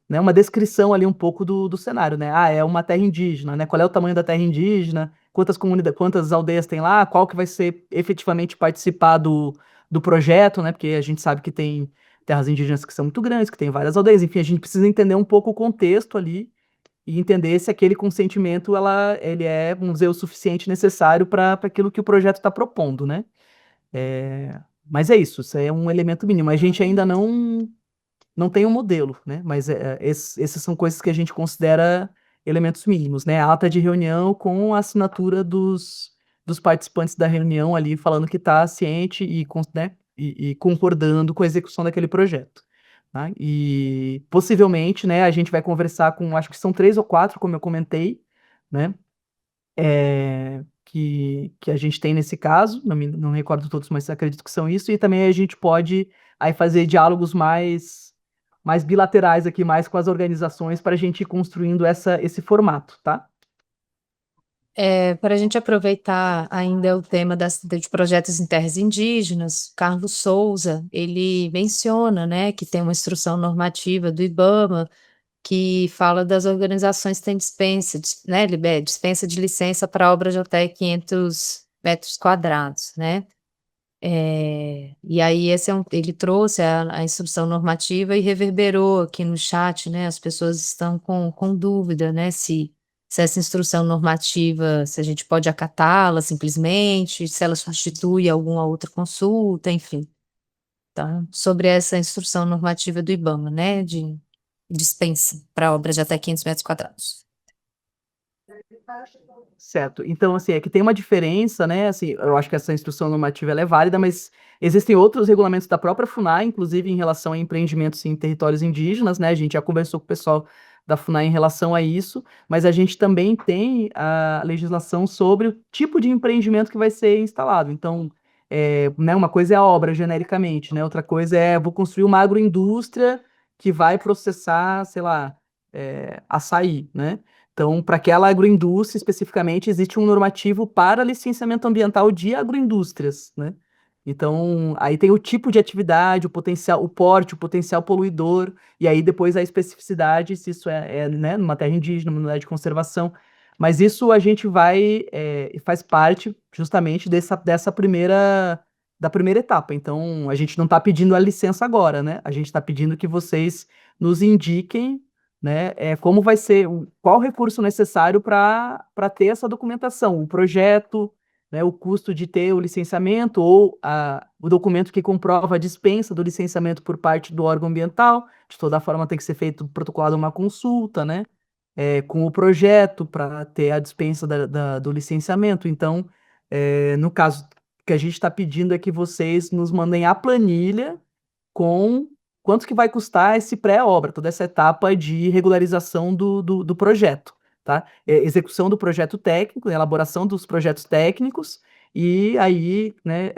né? Uma descrição ali um pouco do cenário, né? Ah, é uma terra indígena, né? Qual é o tamanho da terra indígena? Quantas comunidades, quantas aldeias tem lá? Qual que vai ser efetivamente participar do projeto, né? Porque a gente sabe que tem terras indígenas que são muito grandes, que tem várias aldeias. Enfim, a gente precisa entender um pouco o contexto ali e entender se aquele consentimento ele é, vamos dizer, o suficiente necessário para aquilo que o projeto está propondo, né? Mas é isso é um elemento mínimo. A gente ainda não tem um modelo, né? Mas essas são coisas que a gente considera elementos mínimos, né? A ata de reunião com a assinatura dos participantes da reunião ali falando que está ciente né, e concordando com a execução daquele projeto. Tá? E possivelmente, né, a gente vai conversar com, acho que são 3 ou 4, como eu comentei, né? Que a gente tem nesse caso, não recordo todos, mas acredito que são isso, e também a gente pode aí fazer diálogos mais bilaterais aqui, mais com as organizações, para a gente ir construindo esse formato, tá? Para a gente aproveitar ainda o tema de projetos em terras indígenas, Carlos Souza, ele menciona, né, que tem uma instrução normativa do IBAMA que fala das organizações que têm dispensa de licença para obras de até 500 metros quadrados, né? E aí ele trouxe a instrução normativa e reverberou aqui no chat, né? As pessoas estão com dúvida, né? Se essa instrução normativa, se a gente pode acatá-la simplesmente, se ela substitui alguma outra consulta, enfim. Então, sobre essa instrução normativa do IBAMA, né? De dispensa para obras de até 500 metros quadrados. Certo. Então, assim, é que tem uma diferença, né? Assim, eu acho que essa instrução normativa ela é válida, mas existem outros regulamentos da própria FUNAI, inclusive em relação a empreendimentos em territórios indígenas, né? A gente já conversou com o pessoal da FUNAI em relação a isso, mas a gente também tem a legislação sobre o tipo de empreendimento que vai ser instalado. Então, né, uma coisa é a obra, genericamente, né? Outra coisa é, vou construir uma agroindústria que vai processar, sei lá, açaí, né? Então, para aquela agroindústria especificamente, existe um normativo para licenciamento ambiental de agroindústrias, né? Então, aí tem o tipo de atividade, o potencial, o porte, o potencial poluidor, e aí depois a especificidade, se isso né, numa terra indígena, numa unidade de conservação. Mas isso a gente faz parte justamente da primeira etapa. Então, a gente não está pedindo a licença agora, né? A gente está pedindo que vocês nos indiquem, né, como vai ser, qual o recurso necessário para ter essa documentação, o projeto, né, o custo de ter o licenciamento ou o documento que comprova a dispensa do licenciamento por parte do órgão ambiental. De toda forma, tem que ser feito protocolado uma consulta, né, com o projeto para ter a dispensa do licenciamento. Então, no caso, o que a gente está pedindo é que vocês nos mandem a planilha com quanto que vai custar esse pré-obra, toda essa etapa de regularização do projeto, tá? Execução do projeto técnico, elaboração dos projetos técnicos e aí, né,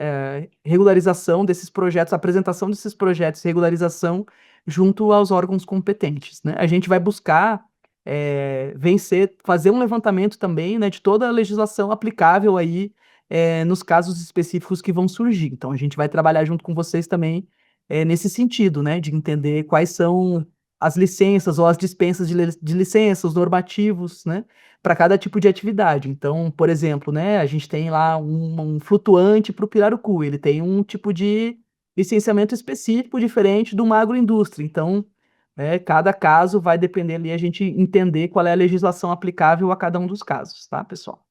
regularização desses projetos, apresentação desses projetos, regularização junto aos órgãos competentes, né? A gente vai buscar fazer um levantamento também, né, de toda a legislação aplicável aí nos casos específicos que vão surgir. Então, a gente vai trabalhar junto com vocês também nesse sentido, né, de entender quais são as licenças ou as dispensas de licença, os normativos, né, para cada tipo de atividade. Então, por exemplo, né, a gente tem lá um flutuante para o pirarucu, ele tem um tipo de licenciamento específico diferente de uma agroindústria. Então, cada caso vai depender ali a gente entender qual é a legislação aplicável a cada um dos casos, tá, pessoal?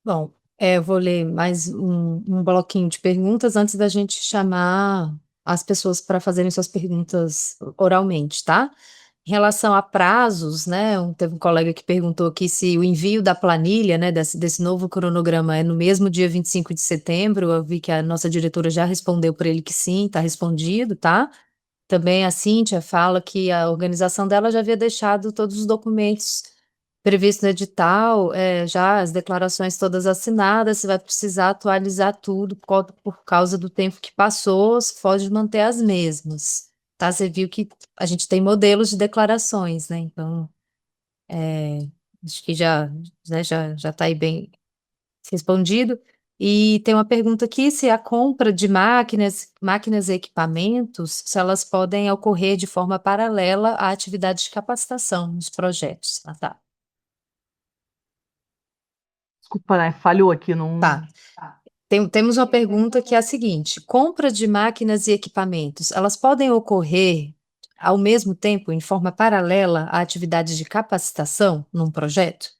Bom, Eu vou ler mais um bloquinho de perguntas antes da gente chamar as pessoas para fazerem suas perguntas oralmente, tá? Em relação a prazos, né, teve um colega que perguntou aqui se o envio da planilha, né, desse novo cronograma é no mesmo dia 25 de setembro. Eu vi que a nossa diretora já respondeu para ele que sim, está respondido, tá? Também a Cíntia fala que a organização dela já havia deixado todos os documentos previstos no edital, já as declarações todas assinadas. Você vai precisar atualizar tudo por causa do tempo que passou. Você pode manter as mesmas, tá? Você viu que a gente tem modelos de declarações, né? Então, acho que já, né, já está aí bem respondido. E tem uma pergunta aqui se a compra de máquinas e equipamentos, se elas podem ocorrer de forma paralela à atividade de capacitação nos projetos. Ah, tá. Desculpa, né? Falhou aqui, não. Tá. Temos uma pergunta que é a seguinte: compra de máquinas e equipamentos, elas podem ocorrer ao mesmo tempo, em forma paralela à atividade de capacitação num projeto?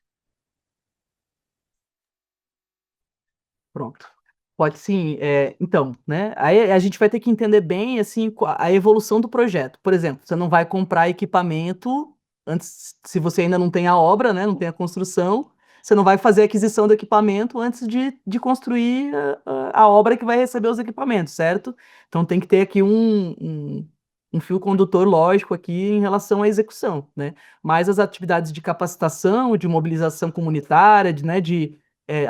Pronto. Pode sim. Então, né? Aí a gente vai ter que entender bem assim a evolução do projeto. Por exemplo, você não vai comprar equipamento antes, se você ainda não tem a obra, né? Não tem a construção. Você não vai fazer a aquisição do equipamento antes de construir a obra que vai receber os equipamentos, certo? Então tem que ter aqui um fio condutor lógico aqui em relação à execução, né? Mas as atividades de capacitação, de mobilização comunitária,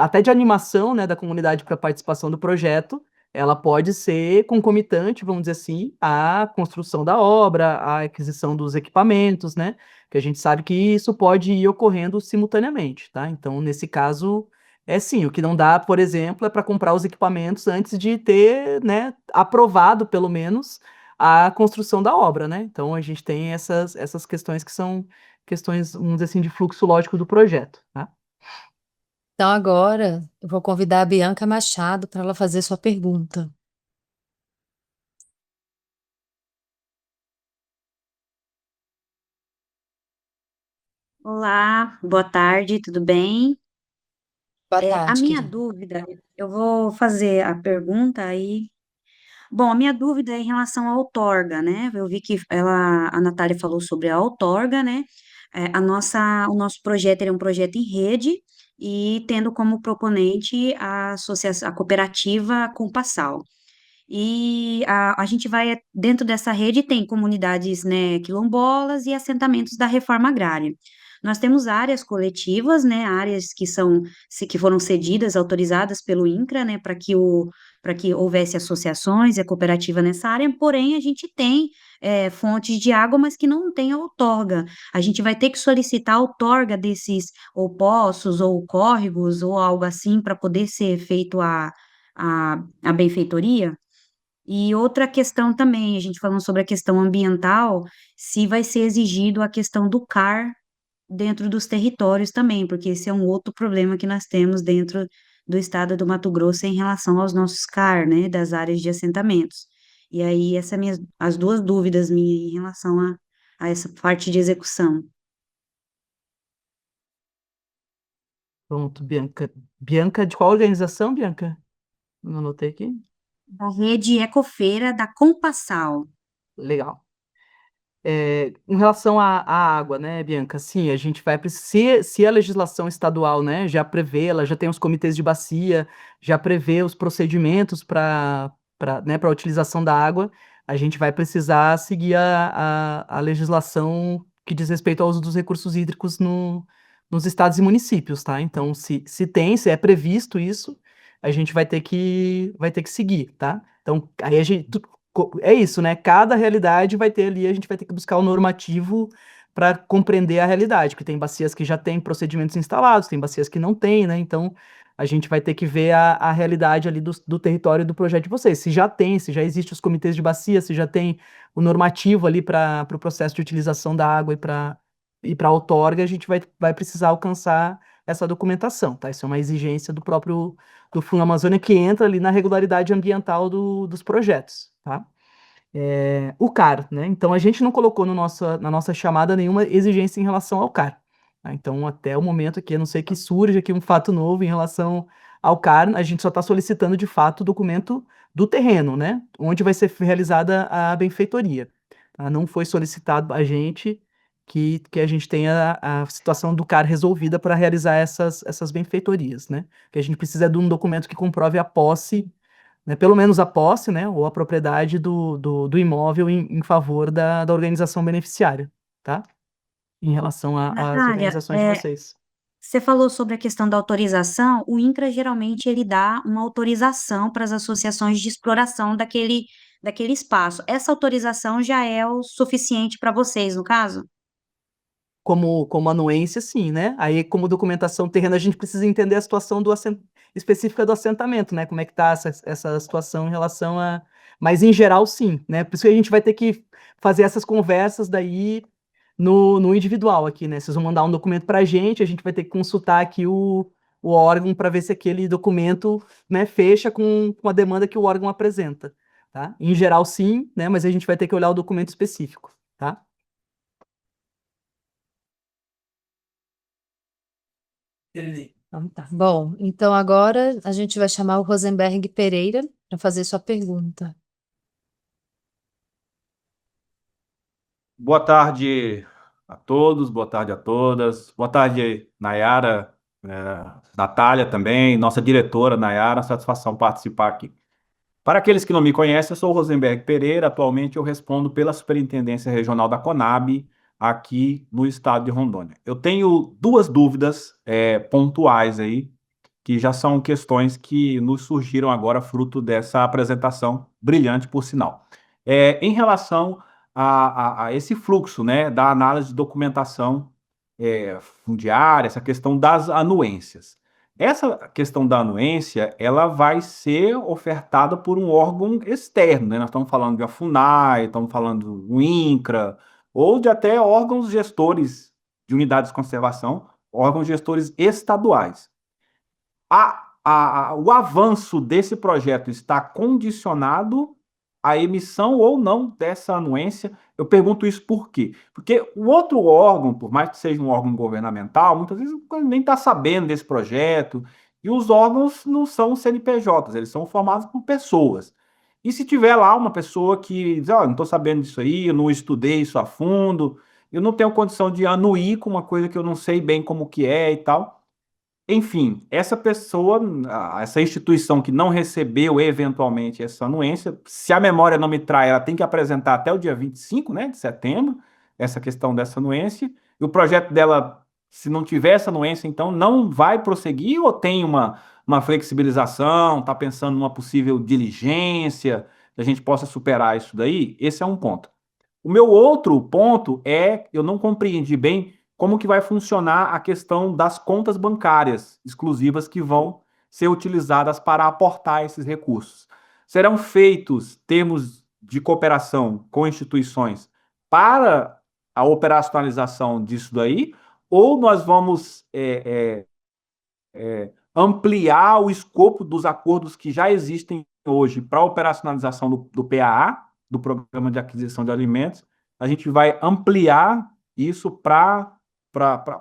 até de animação, né, da comunidade para a participação do projeto, ela pode ser concomitante, vamos dizer assim, à construção da obra, à aquisição dos equipamentos, né? Que a gente sabe que isso pode ir ocorrendo simultaneamente, tá? Então, nesse caso, sim. O que não dá, por exemplo, é para comprar os equipamentos antes de ter, né, aprovado, pelo menos, a construção da obra, né? Então, a gente tem essas questões que são questões, vamos dizer assim, de fluxo lógico do projeto, tá? Então, agora eu vou convidar a Bianca Machado para ela fazer sua pergunta. Olá, boa tarde, tudo bem? Boa A tarde, minha querida. dúvida, eu vou fazer a pergunta aí. Bom, a minha dúvida é em relação à outorga, né? Eu vi que a Natália falou sobre a outorga, né? O nosso projeto ele é um projeto em rede e tendo como proponente a associação, a cooperativa Compassal. E a gente vai, dentro dessa rede, tem comunidades, né, quilombolas e assentamentos da reforma agrária. Nós temos áreas coletivas, né, áreas que foram cedidas, autorizadas pelo INCRA, né, para que houvesse associações e a cooperativa nessa área, porém a gente tem fontes de água, mas que não tem a outorga. A gente vai ter que solicitar a outorga desses, ou poços, ou córregos, ou algo assim, para poder ser feito a benfeitoria. E outra questão também, a gente falando sobre a questão ambiental, se vai ser exigido a questão do CAR dentro dos territórios também, porque esse é um outro problema que nós temos dentro do estado do Mato Grosso em relação aos nossos CAR, né, das áreas de assentamentos. E aí, as duas dúvidas minhas em relação a essa parte de execução. Pronto, Bianca. Bianca, de qual organização, Bianca? Não anotei aqui. Da rede Ecofeira da Compassal. Legal. Em relação à água, né, Bianca? Sim, a gente vai se a legislação estadual, né, já prevê, ela já tem os comitês de bacia, já prevê os procedimentos para a utilização da água. A gente vai precisar seguir a legislação que diz respeito ao uso dos recursos hídricos nos estados e municípios, tá? Então, se é previsto isso, a gente vai ter que seguir, tá? Então, aí é isso, né? Cada realidade vai ter ali, a gente vai ter que buscar o normativo para compreender a realidade, porque tem bacias que já têm procedimentos instalados, tem bacias que não têm, né? Então a gente vai ter que ver a realidade ali do território do projeto de vocês. Se já existe os comitês de bacia, se já tem o normativo ali para o processo de utilização da água e para a outorga, a gente vai precisar alcançar essa documentação, tá? Isso é uma exigência do Fundo Amazônia que entra ali na regularidade ambiental dos projetos, tá? O CAR, né? Então a gente não colocou na nossa chamada nenhuma exigência em relação ao CAR, tá? Então até o momento aqui, a não ser que surja aqui um fato novo em relação ao CAR, a gente só está solicitando de fato o documento do terreno, né? Onde vai ser realizada a benfeitoria. Tá? Não foi solicitado a gente que a gente tenha a situação do CAR resolvida para realizar essas benfeitorias, né? Que a gente precisa de um documento que comprove a posse, né? Pelo menos a posse, né? Ou a propriedade do imóvel em favor da organização beneficiária, tá? Em relação às Natália, organizações de vocês. você falou sobre a questão da autorização. O INCRA geralmente ele dá uma autorização para as associações de exploração daquele espaço. Essa autorização já é o suficiente para vocês, no caso? Como anuência, sim, né? Aí, como documentação terrena, a gente precisa entender a situação específica do assentamento, né? Como é que tá essa situação em relação a... Mas, em geral, sim, né? Por isso que a gente vai ter que fazer essas conversas daí no individual aqui, né? Vocês vão mandar um documento para a gente vai ter que consultar aqui o órgão para ver se aquele documento, né, fecha com a demanda que o órgão apresenta, tá? Em geral, sim, né? Mas a gente vai ter que olhar o documento específico, tá? Então tá. Bom, então agora a gente vai chamar o Rosenberg Pereira para fazer sua pergunta. Boa tarde a todos, boa tarde a todas. Boa tarde, Nayara, Natália também, nossa diretora Nayara, satisfação participar aqui. Para aqueles que não me conhecem, eu sou o Rosenberg Pereira, atualmente eu respondo pela Superintendência Regional da Conab, aqui no estado de Rondônia. Eu tenho duas dúvidas pontuais aí, que já são questões que nos surgiram agora fruto dessa apresentação brilhante, por sinal. Em relação a esse fluxo, né, da análise de documentação fundiária, essa questão das anuências. Essa questão da anuência, ela vai ser ofertada por um órgão externo, né? Nós estamos falando de a FUNAI, estamos falando do INCRA, ou de até órgãos gestores de unidades de conservação, órgãos gestores estaduais. O avanço desse projeto está condicionado à emissão ou não dessa anuência. Eu pergunto isso por quê? Porque o outro órgão, por mais que seja um órgão governamental, muitas vezes nem está sabendo desse projeto, e os órgãos não são CNPJs, eles são formados por pessoas. E se tiver lá uma pessoa que diz, não estou sabendo disso aí, eu não estudei isso a fundo, eu não tenho condição de anuir com uma coisa que eu não sei bem como que é e tal. Enfim, essa pessoa, essa instituição que não recebeu eventualmente essa anuência, se a memória não me trai, ela tem que apresentar até o dia 25, né, de setembro, essa questão dessa anuência, e o projeto dela, se não tiver essa anuência, então não vai prosseguir ou tem uma flexibilização, está pensando numa possível diligência, que a gente possa superar isso daí? Esse é um ponto. O meu outro ponto eu não compreendi bem como que vai funcionar a questão das contas bancárias exclusivas que vão ser utilizadas para aportar esses recursos. Serão feitos termos de cooperação com instituições para a operacionalização disso daí, ou nós vamos ampliar o escopo dos acordos que já existem hoje para a operacionalização do PAA, do Programa de Aquisição de Alimentos, a gente vai ampliar isso para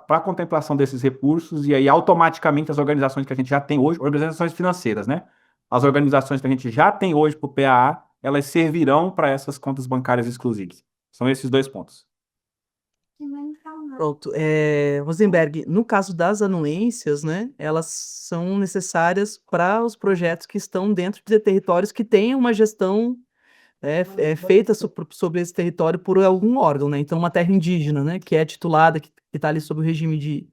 a contemplação desses recursos, e aí automaticamente as organizações que a gente já tem hoje, organizações financeiras, né? As organizações que a gente já tem hoje para o PAA, elas servirão para essas contas bancárias exclusivas. São esses dois pontos. Pronto. Rosenberg, no caso das anuências, né, elas são necessárias para os projetos que estão dentro de territórios que têm uma gestão feita sobre esse território por algum órgão, né? Então, uma terra indígena, né, que é titulada, que está ali sob o regime de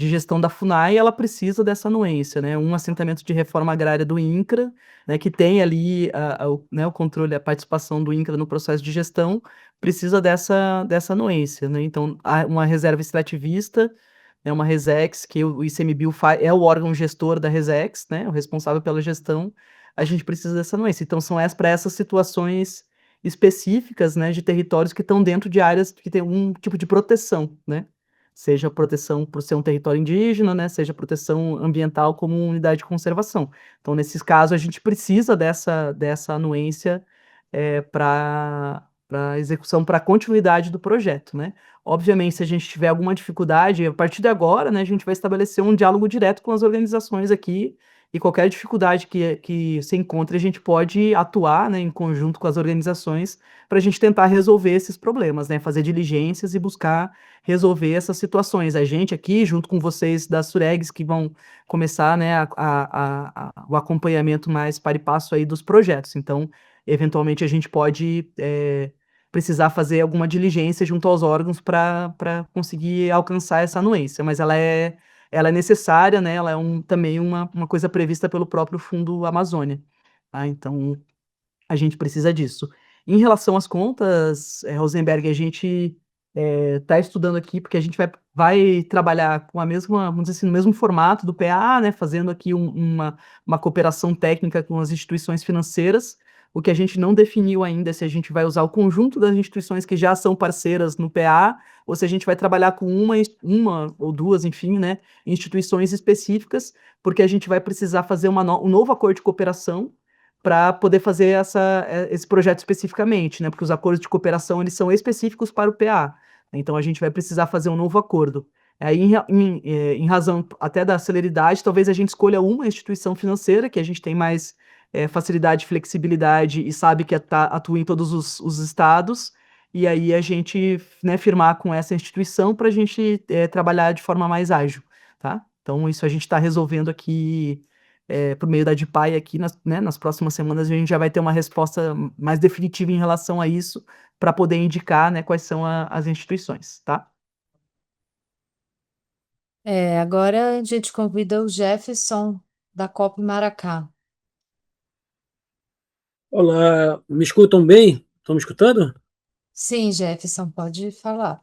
gestão da FUNAI, ela precisa dessa anuência, né? Um assentamento de reforma agrária do INCRA, né, que tem ali o controle, a participação do INCRA no processo de gestão, precisa dessa anuência, né? Então, uma reserva extrativista, né, uma RESEX, que o ICMBio é o órgão gestor da RESEX, né, o responsável pela gestão, a gente precisa dessa anuência. Então, são para essas situações específicas, né, de territórios que estão dentro de áreas que tem um tipo de proteção, né? Seja proteção por ser um território indígena, né, seja proteção ambiental como unidade de conservação. Então, nesses casos, a gente precisa dessa anuência para execução, para continuidade do projeto, né? Obviamente, se a gente tiver alguma dificuldade, a partir de agora, né, a gente vai estabelecer um diálogo direto com as organizações aqui e qualquer dificuldade que se encontre, a gente pode atuar, né, em conjunto com as organizações para a gente tentar resolver esses problemas, né, fazer diligências e buscar resolver essas situações. A gente aqui, junto com vocês da Suregs, que vão começar, né, o acompanhamento mais para e passo aí dos projetos. Então, eventualmente, a gente pode precisar fazer alguma diligência junto aos órgãos para conseguir alcançar essa anuência, mas ela é necessária, né? Ela é também uma coisa prevista pelo próprio Fundo Amazônia, tá? Então, a gente precisa disso. Em relação às contas, Rosenberg, a gente está estudando aqui, porque a gente vai trabalhar com a mesma, vamos dizer assim, no mesmo formato do PA, né? Fazendo aqui uma cooperação técnica com as instituições financeiras. O que a gente não definiu ainda é se a gente vai usar o conjunto das instituições que já são parceiras no PA, ou se a gente vai trabalhar com uma ou duas, enfim, né, instituições específicas, porque a gente vai precisar fazer um novo acordo de cooperação para poder fazer esse projeto especificamente, né? Porque os acordos de cooperação eles são específicos para o PA. Então a gente vai precisar fazer um novo acordo. Aí, em razão até da celeridade, talvez a gente escolha uma instituição financeira que a gente tem mais facilidade, flexibilidade e sabe que atua em todos os estados, e aí a gente, né, firmar com essa instituição para a gente trabalhar de forma mais ágil, tá? Então isso a gente está resolvendo aqui por meio da DPAI aqui, nas próximas semanas a gente já vai ter uma resposta mais definitiva em relação a isso, para poder indicar, né, quais são as instituições, tá? Agora a gente convida o Jefferson da COP Maracá. Olá, me escutam bem? Estão me escutando? Sim, Jefferson, pode falar.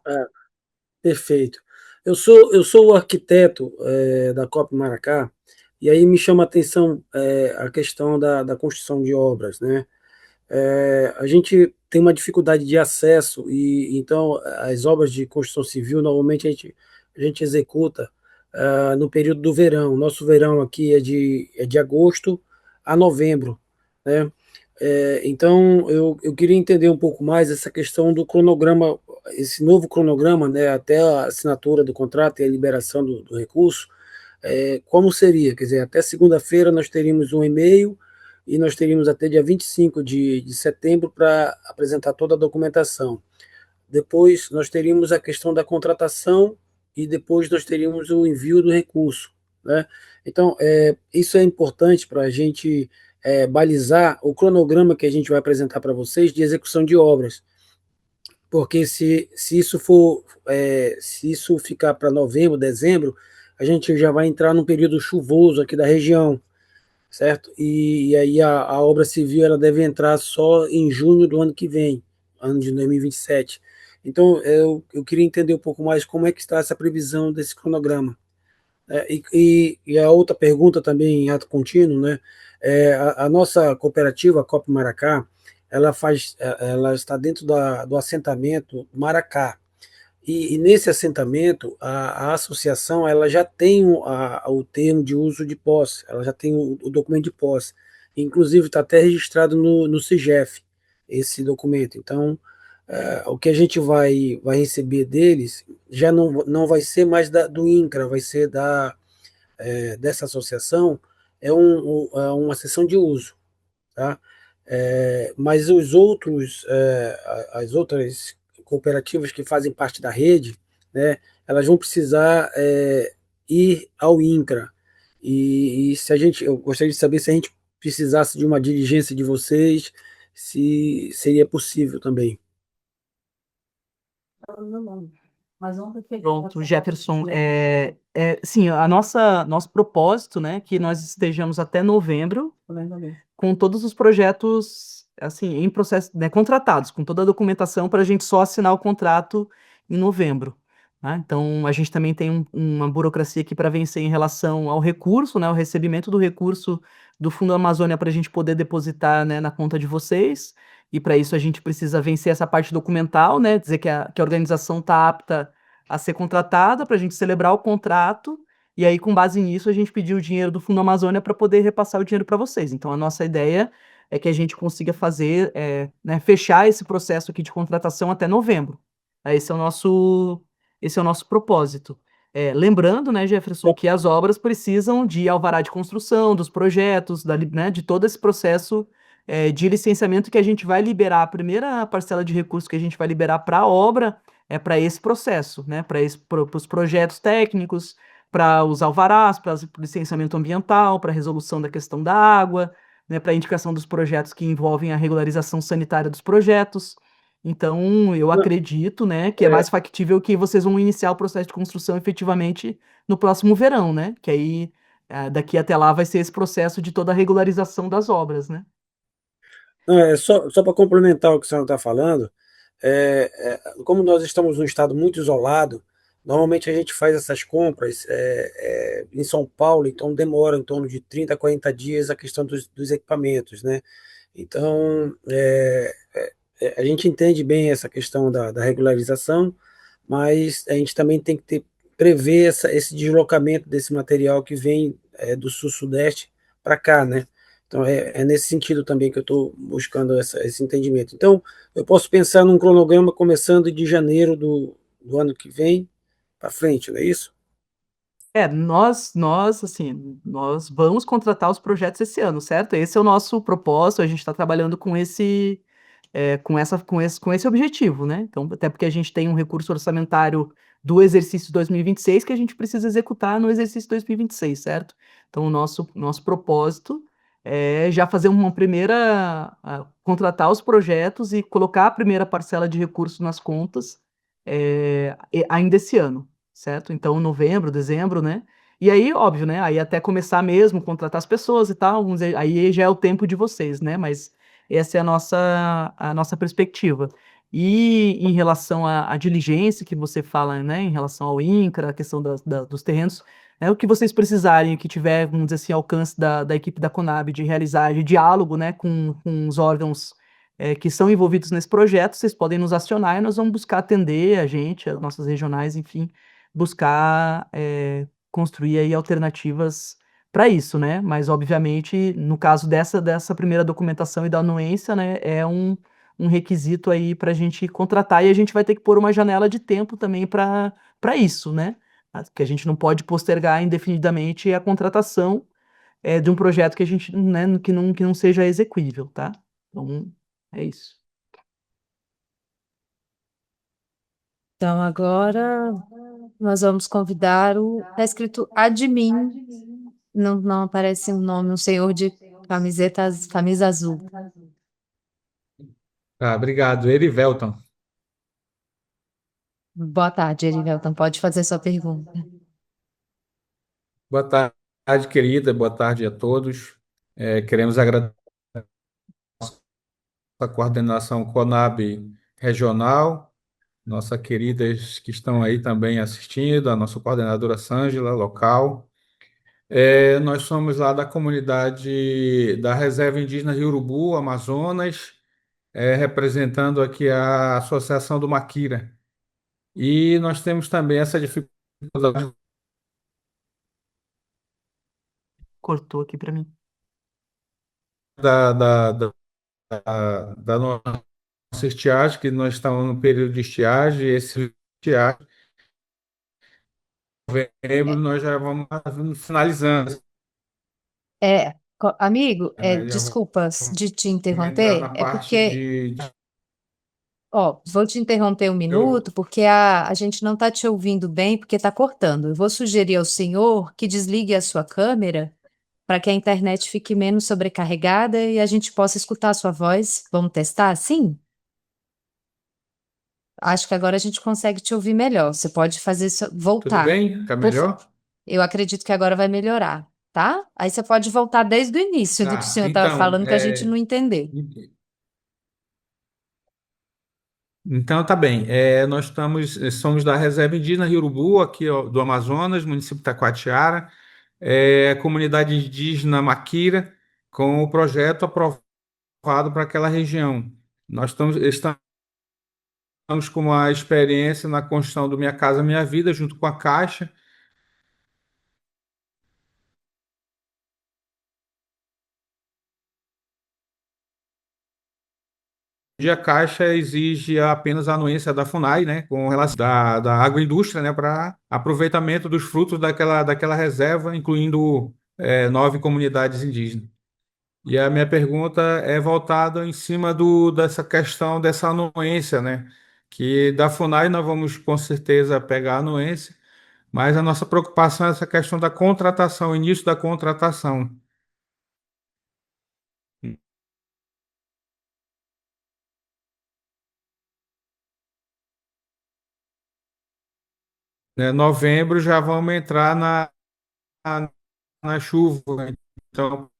Perfeito. Eu sou o arquiteto da COP Maracá, e aí me chama a atenção a questão da construção de obras, né? A gente tem uma dificuldade de acesso, e então as obras de construção civil, normalmente a gente executa no período do verão. Nosso verão aqui é de agosto a novembro, né? Então, eu queria entender um pouco mais essa questão do cronograma, esse novo cronograma, né, até a assinatura do contrato e a liberação do recurso, como seria? Quer dizer, até segunda-feira nós teríamos um e-mail e nós teríamos até dia 25 de setembro para apresentar toda a documentação. Depois nós teríamos a questão da contratação e depois nós teríamos o envio do recurso, né? Então, isso é importante para a gente balizar o cronograma que a gente vai apresentar para vocês de execução de obras, porque se isso ficar para novembro, dezembro, a gente já vai entrar num período chuvoso aqui da região, certo? E aí a obra civil ela deve entrar só em junho do ano que vem, ano de 2027. Então, eu queria entender um pouco mais como é que está essa previsão desse cronograma. E a outra pergunta também em ato contínuo, né? A nossa cooperativa, a COP Maracá, ela está dentro do assentamento Maracá. E nesse assentamento, a associação ela já tem o termo de uso de posse, ela já tem o documento de posse. Inclusive, está até registrado no CIGEF, esse documento. Então, o que a gente vai receber deles já não vai ser mais do INCRA, vai ser dessa associação, uma sessão de uso, tá? Mas as outras cooperativas que fazem parte da rede, né, elas vão precisar ir ao INCRA. E eu gostaria de saber se a gente precisasse de uma diligência de vocês, se seria possível também. Pronto, Jefferson, sim, nosso propósito, né, que nós estejamos até novembro com todos os projetos, assim, em processo, né, contratados, com toda a documentação para a gente só assinar o contrato em novembro, né? Então, a gente também tem uma burocracia aqui para vencer em relação ao recurso, né, o recebimento do recurso do Fundo Amazônia para a gente poder depositar, né, na conta de vocês, e para isso a gente precisa vencer essa parte documental, né, dizer que a organização está apta a ser contratada para a gente celebrar o contrato, e aí, com base nisso, a gente pediu o dinheiro do Fundo Amazônia para poder repassar o dinheiro para vocês. Então, a nossa ideia é que a gente consiga fazer, né, fechar esse processo aqui de contratação até novembro. Esse é o nosso propósito. Lembrando, né, Jefferson, que as obras precisam de alvará de construção, dos projetos, né, de todo esse processo de licenciamento que a gente vai liberar. A primeira parcela de recursos que a gente vai liberar para a obra é para esse processo, né, para os projetos técnicos, para os alvarás, para o licenciamento ambiental, para a resolução da questão da água, né, para a indicação dos projetos que envolvem a regularização sanitária dos projetos. Então, eu acredito, né, que é mais factível que vocês vão iniciar o processo de construção efetivamente no próximo verão, né? Que aí, daqui até lá, vai ser esse processo de toda a regularização das obras, né? Não, só para complementar o que o senhor está falando, como nós estamos num estado muito isolado, normalmente a gente faz essas compras em São Paulo, então demora em torno de 30 a 40 dias a questão dos equipamentos, né? Então, a gente entende bem essa questão da regularização, mas a gente também tem que prever esse deslocamento desse material que vem do sul-sudeste para cá, né? Então, é nesse sentido também que eu estou buscando esse entendimento. Então, eu posso pensar num cronograma começando de janeiro do ano que vem para frente, não é isso? Assim, nós vamos contratar os projetos esse ano, certo? Esse é o nosso propósito, a gente está trabalhando com esse objetivo, né? Então, até porque a gente tem um recurso orçamentário do exercício 2026 que a gente precisa executar no exercício 2026, certo? Então, o nosso propósito é já fazer uma primeira, contratar os projetos e colocar a primeira parcela de recursos nas contas, ainda esse ano, certo? Então, novembro, dezembro, né? E aí, óbvio, né? Aí até começar mesmo, contratar as pessoas e tal, vamos dizer, aí já é o tempo de vocês, né? Mas essa é a nossa perspectiva. E em relação à diligência que você fala, né, em relação ao INCRA, a questão dos terrenos, o que vocês precisarem, que tiver, vamos dizer assim, alcance da equipe da Conab de realizar de diálogo, né, com os órgãos que são envolvidos nesse projeto, vocês podem nos acionar e nós vamos buscar atender a gente, as nossas regionais, enfim, buscar construir aí alternativas para isso, né? Mas, obviamente, no caso dessa primeira documentação e da anuência, né, é um requisito aí para a gente contratar e a gente vai ter que pôr uma janela de tempo também para isso, né? Que a gente não pode postergar indefinidamente a contratação de um projeto que a gente, né, que não seja exequível, tá? Então, é isso. Então, agora nós vamos convidar está escrito admin, não aparece um nome, um senhor de camisa azul. Tá, obrigado. Erivelton. Boa tarde, Erivelton, pode fazer sua pergunta. Boa tarde, querida. Boa tarde a todos. Queremos agradecer a coordenação Conab regional, nossa queridas que estão aí também assistindo, a nossa coordenadora Sângela, local. Nós somos lá da comunidade da Reserva Indígena Rio Urubu, Amazonas, representando aqui a Associação do Maquira. E nós temos também essa dificuldade Cortou aqui para mim. da nossa estiagem, que nós estamos no período de estiagem, esse estiagem, em novembro, nós já vamos finalizando, Amigo, né? Já desculpas de te vamos entrar interromper, na é parte porque, de ó, vou te interromper um eu- minuto, porque a gente não está te ouvindo bem, porque está cortando. Eu vou sugerir ao senhor que desligue a sua câmera para que a internet fique menos sobrecarregada e a gente possa escutar a sua voz. Vamos testar assim? Acho que agora a gente consegue te ouvir melhor. Você pode fazer tudo voltar. bem? Tá Por melhor? Eu acredito que agora vai melhorar, tá? Aí você pode voltar desde o início do que o Tá. senhor estava Então, falando que a gente não entendeu. tá bem. Nós somos da Reserva Indígena Rio Urubu, aqui ó, do Amazonas, município de Taquatiara, comunidade indígena Maquira, com o projeto aprovado para aquela região. Nós estamos com uma experiência na construção do Minha Casa Minha Vida, junto com a Caixa. a Caixa exige apenas a anuência da FUNAI, né, com relação da agroindústria, né, para aproveitamento dos frutos daquela reserva, incluindo 9 comunidades indígenas. E a minha pergunta é voltada em cima dessa questão dessa anuência, né? Que da FUNAI nós vamos com certeza pegar a anuência, mas a nossa preocupação é essa questão da contratação, o início da contratação. Né? Novembro já vamos entrar na chuva, então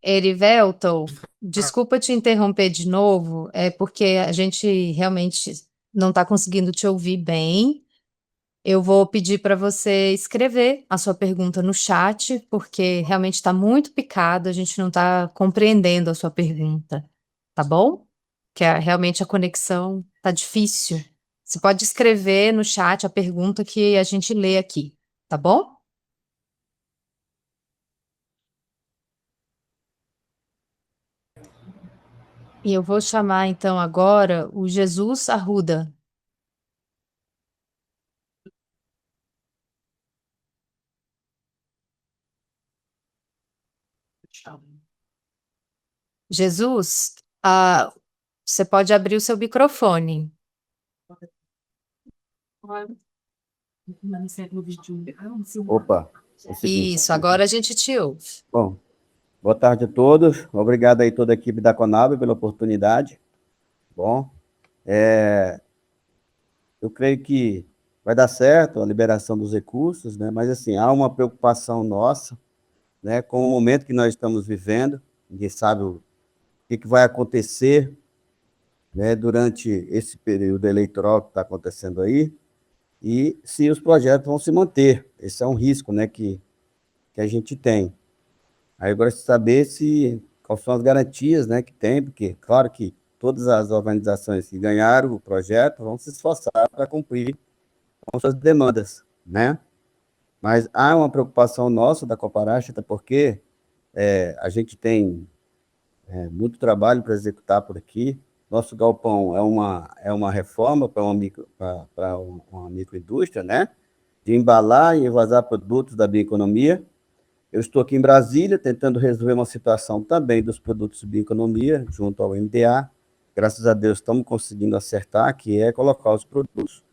Erivelton, desculpa te interromper de novo, é porque a gente realmente não está conseguindo te ouvir bem. Eu vou pedir para você escrever a sua pergunta no chat, porque realmente está muito picado, a gente não está compreendendo a sua pergunta, tá bom? Que realmente a conexão tá difícil. Você pode escrever no chat a pergunta que a gente lê aqui, tá bom? E eu vou chamar então agora o Jesus Arruda. Jesus, você pode abrir o seu microfone. Opa, é o seguinte. Isso, agora a gente te ouve. Bom, boa tarde a todos. Obrigado aí toda a equipe da Conab pela oportunidade. Bom, eu creio que vai dar certo a liberação dos recursos, né? Mas assim, há uma preocupação nossa, né, com o momento que nós estamos vivendo. Ninguém sabe o que vai acontecer, né, durante esse período eleitoral que está acontecendo aí, e se os projetos vão se manter. Esse é um risco, né, que a gente tem. Aí eu gosto de saber quais são as garantias, né, que tem, porque, claro que todas as organizações que ganharam o projeto vão se esforçar para cumprir com suas demandas, né? Mas há uma preocupação nossa da Coparacha, até porque a gente tem muito trabalho para executar por aqui. Nosso galpão é uma reforma para uma microindústria, né? De embalar e envasar produtos da bioeconomia. Eu estou aqui em Brasília tentando resolver uma situação também dos produtos de bioeconomia, junto ao MDA. Graças a Deus estamos conseguindo acertar, que é colocar os produtos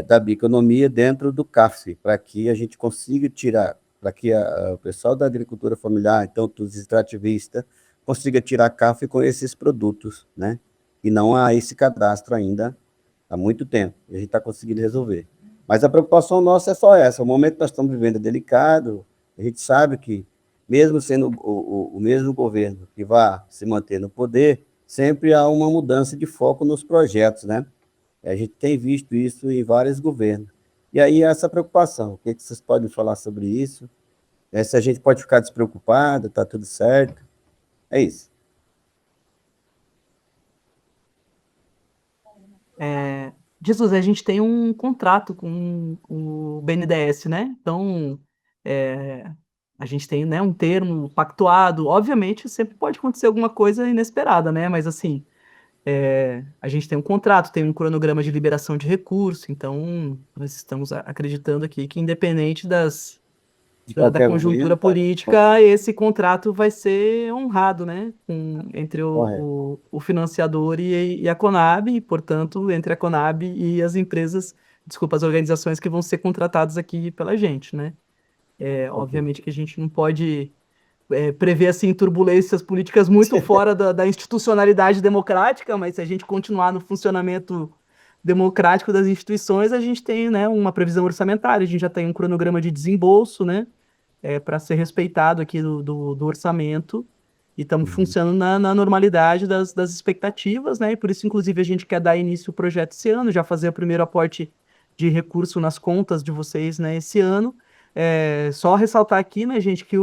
da bioeconomia dentro do CAFSE, para que a gente consiga tirar, para que o pessoal da agricultura familiar, então os extrativistas, consiga tirar CAFSE com esses produtos, né? E não há esse cadastro ainda há muito tempo, e a gente está conseguindo resolver. Mas a preocupação nossa é só essa, o momento que nós estamos vivendo é delicado, a gente sabe que, mesmo sendo o mesmo governo que vai se manter no poder, sempre há uma mudança de foco nos projetos, né? A gente tem visto isso em vários governos. E aí, essa preocupação, o que vocês podem falar sobre isso? Se a gente pode ficar despreocupado, está tudo certo? É isso. Jesus, a gente tem um contrato com o BNDES, né? Então, a gente tem, né, um termo pactuado. Obviamente, sempre pode acontecer alguma coisa inesperada, né? Mas, assim, a gente tem um contrato, tem um cronograma de liberação de recurso. Então, nós estamos acreditando aqui que, independente da qualquer conjuntura governo, política, esse contrato vai ser honrado, né? Entre correto. o financiador e a Conab, e, portanto, entre a Conab e as empresas, desculpa, as organizações que vão ser contratadas aqui pela gente, né? Obviamente que a gente não pode prever, assim, turbulências políticas muito fora da institucionalidade democrática, mas se a gente continuar no funcionamento democrático das instituições, a gente tem, né, uma previsão orçamentária, a gente já tem um cronograma de desembolso, né? Para ser respeitado aqui do orçamento, e estamos funcionando na normalidade das expectativas, né? E por isso, inclusive, a gente quer dar início ao projeto esse ano, já fazer o primeiro aporte de recurso nas contas de vocês, né, esse ano. Só ressaltar aqui, né, gente, que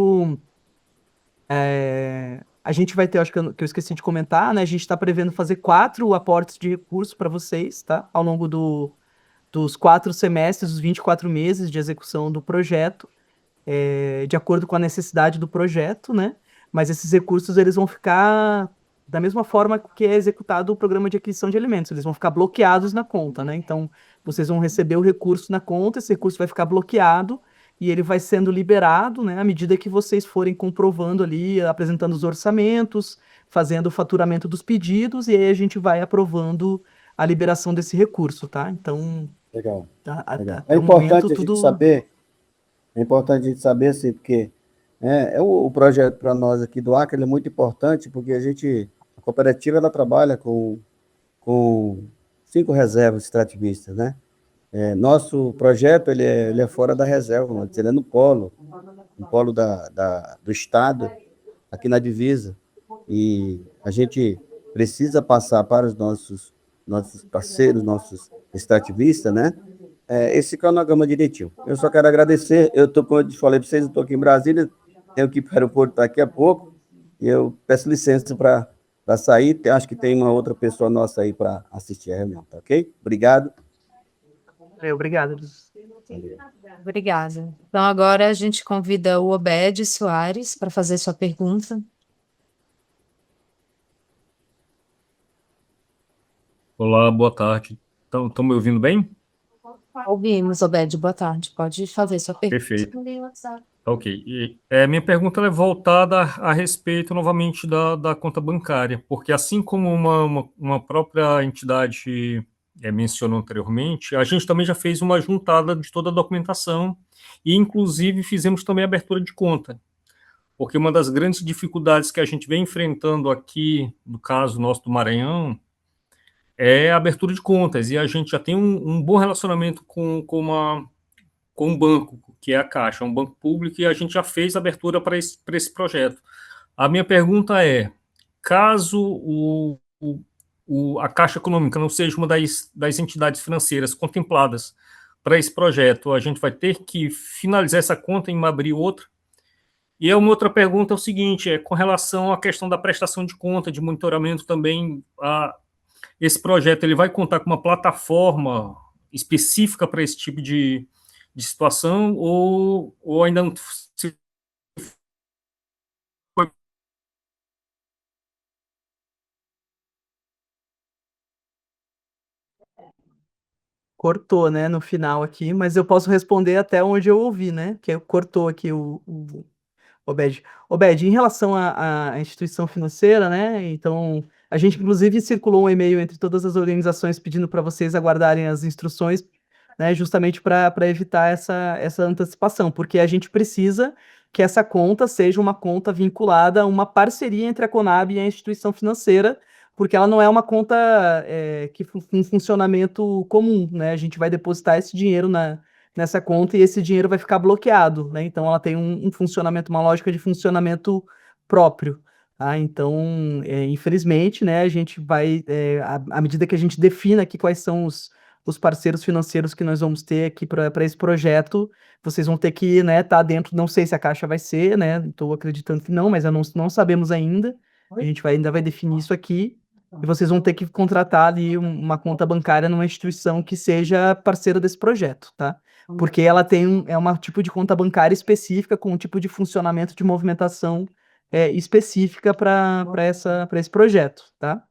a gente vai ter, acho que eu esqueci de comentar, né? A gente está prevendo fazer 4 aportes de recurso para vocês, tá? Ao longo dos 4 semestres, os 24 meses de execução do projeto, de acordo com a necessidade do projeto, né? mas esses recursos eles vão ficar da mesma forma que é executado o programa de aquisição de alimentos, eles vão ficar bloqueados na conta, né? Então, vocês vão receber o recurso na conta, esse recurso vai ficar bloqueado e ele vai sendo liberado, né, à medida que vocês forem comprovando ali, apresentando os orçamentos, fazendo o faturamento dos pedidos, e aí a gente vai aprovando a liberação desse recurso, tá? Então, Legal, legal. até É o momento importante a gente tudo... saber, assim, porque o projeto para nós aqui do Acre ele é muito importante, porque a cooperativa ela trabalha com 5 reservas extrativistas, né? Nosso projeto ele é fora da reserva, mas ele é no polo do estado, aqui na divisa, e a gente precisa passar para os nossos parceiros, nossos extrativistas, né? Esse cronograma direitinho. Eu só quero agradecer, como eu falei para vocês, eu estou aqui em Brasília, tenho que ir para o aeroporto daqui a pouco, e eu peço licença para sair, acho que tem uma outra pessoa nossa aí para assistir a reunião, tá ok? Obrigado. Obrigado. Obrigada. Então, agora a gente convida o Obed Soares para fazer sua pergunta. Olá, boa tarde. Estão me ouvindo bem? Ouvimos, Obed, boa tarde. Pode fazer sua pergunta. Perfeito. Ok. Minha pergunta ela é voltada a respeito, novamente, da conta bancária, porque assim como uma própria entidade mencionou anteriormente, a gente também já fez uma juntada de toda a documentação e, inclusive, fizemos também a abertura de conta, porque uma das grandes dificuldades que a gente vem enfrentando aqui, no caso nosso do Maranhão, é a abertura de contas, e a gente já tem um bom relacionamento com um banco, que é a Caixa, um banco público, e a gente já fez a abertura para esse projeto. A minha pergunta é, caso a Caixa Econômica não seja uma das entidades financeiras contempladas para esse projeto, a gente vai ter que finalizar essa conta e abrir outra? E uma outra pergunta é o seguinte, com relação à questão da prestação de conta, de monitoramento também, esse projeto ele vai contar com uma plataforma específica para esse tipo de situação ou ainda não se foi... Cortou, né, no final aqui, mas eu posso responder até onde eu ouvi, né, que cortou aqui o Obed. Obed, em relação à instituição financeira, né, então, a gente inclusive circulou um e-mail entre todas as organizações pedindo para vocês aguardarem as instruções, né, justamente para evitar essa antecipação, porque a gente precisa que essa conta seja uma conta vinculada a uma parceria entre a Conab e a instituição financeira, porque ela não é uma conta com funcionamento comum, né, a gente vai depositar esse dinheiro nessa conta e esse dinheiro vai ficar bloqueado, né? Então ela tem um funcionamento, uma lógica de funcionamento próprio, tá? Então, infelizmente, né, a gente vai, à medida que a gente defina aqui quais são os parceiros financeiros que nós vamos ter aqui para esse projeto, vocês vão ter que, né, estar dentro, não sei se a Caixa vai ser, né, estou acreditando que não, mas não sabemos ainda, a gente ainda vai definir isso aqui, e vocês vão ter que contratar ali uma conta bancária numa instituição que seja parceira desse projeto, tá? Porque ela tem uma tipo de conta bancária específica, com um tipo de funcionamento de movimentação específica para esse projeto, tá?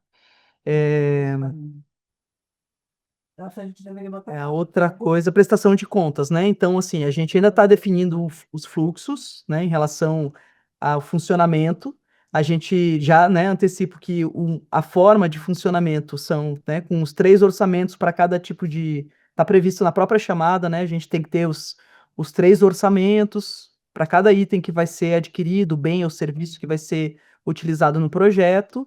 A outra coisa, prestação de contas, né? Então, assim, a gente ainda está definindo os fluxos, né, em relação ao funcionamento. A gente já, né, antecipo que a forma de funcionamento são, né, com os 3 orçamentos para cada tipo de... Está previsto na própria chamada, né? A gente tem que ter os 3 orçamentos para cada item que vai ser adquirido, bem ou serviço que vai ser utilizado no projeto,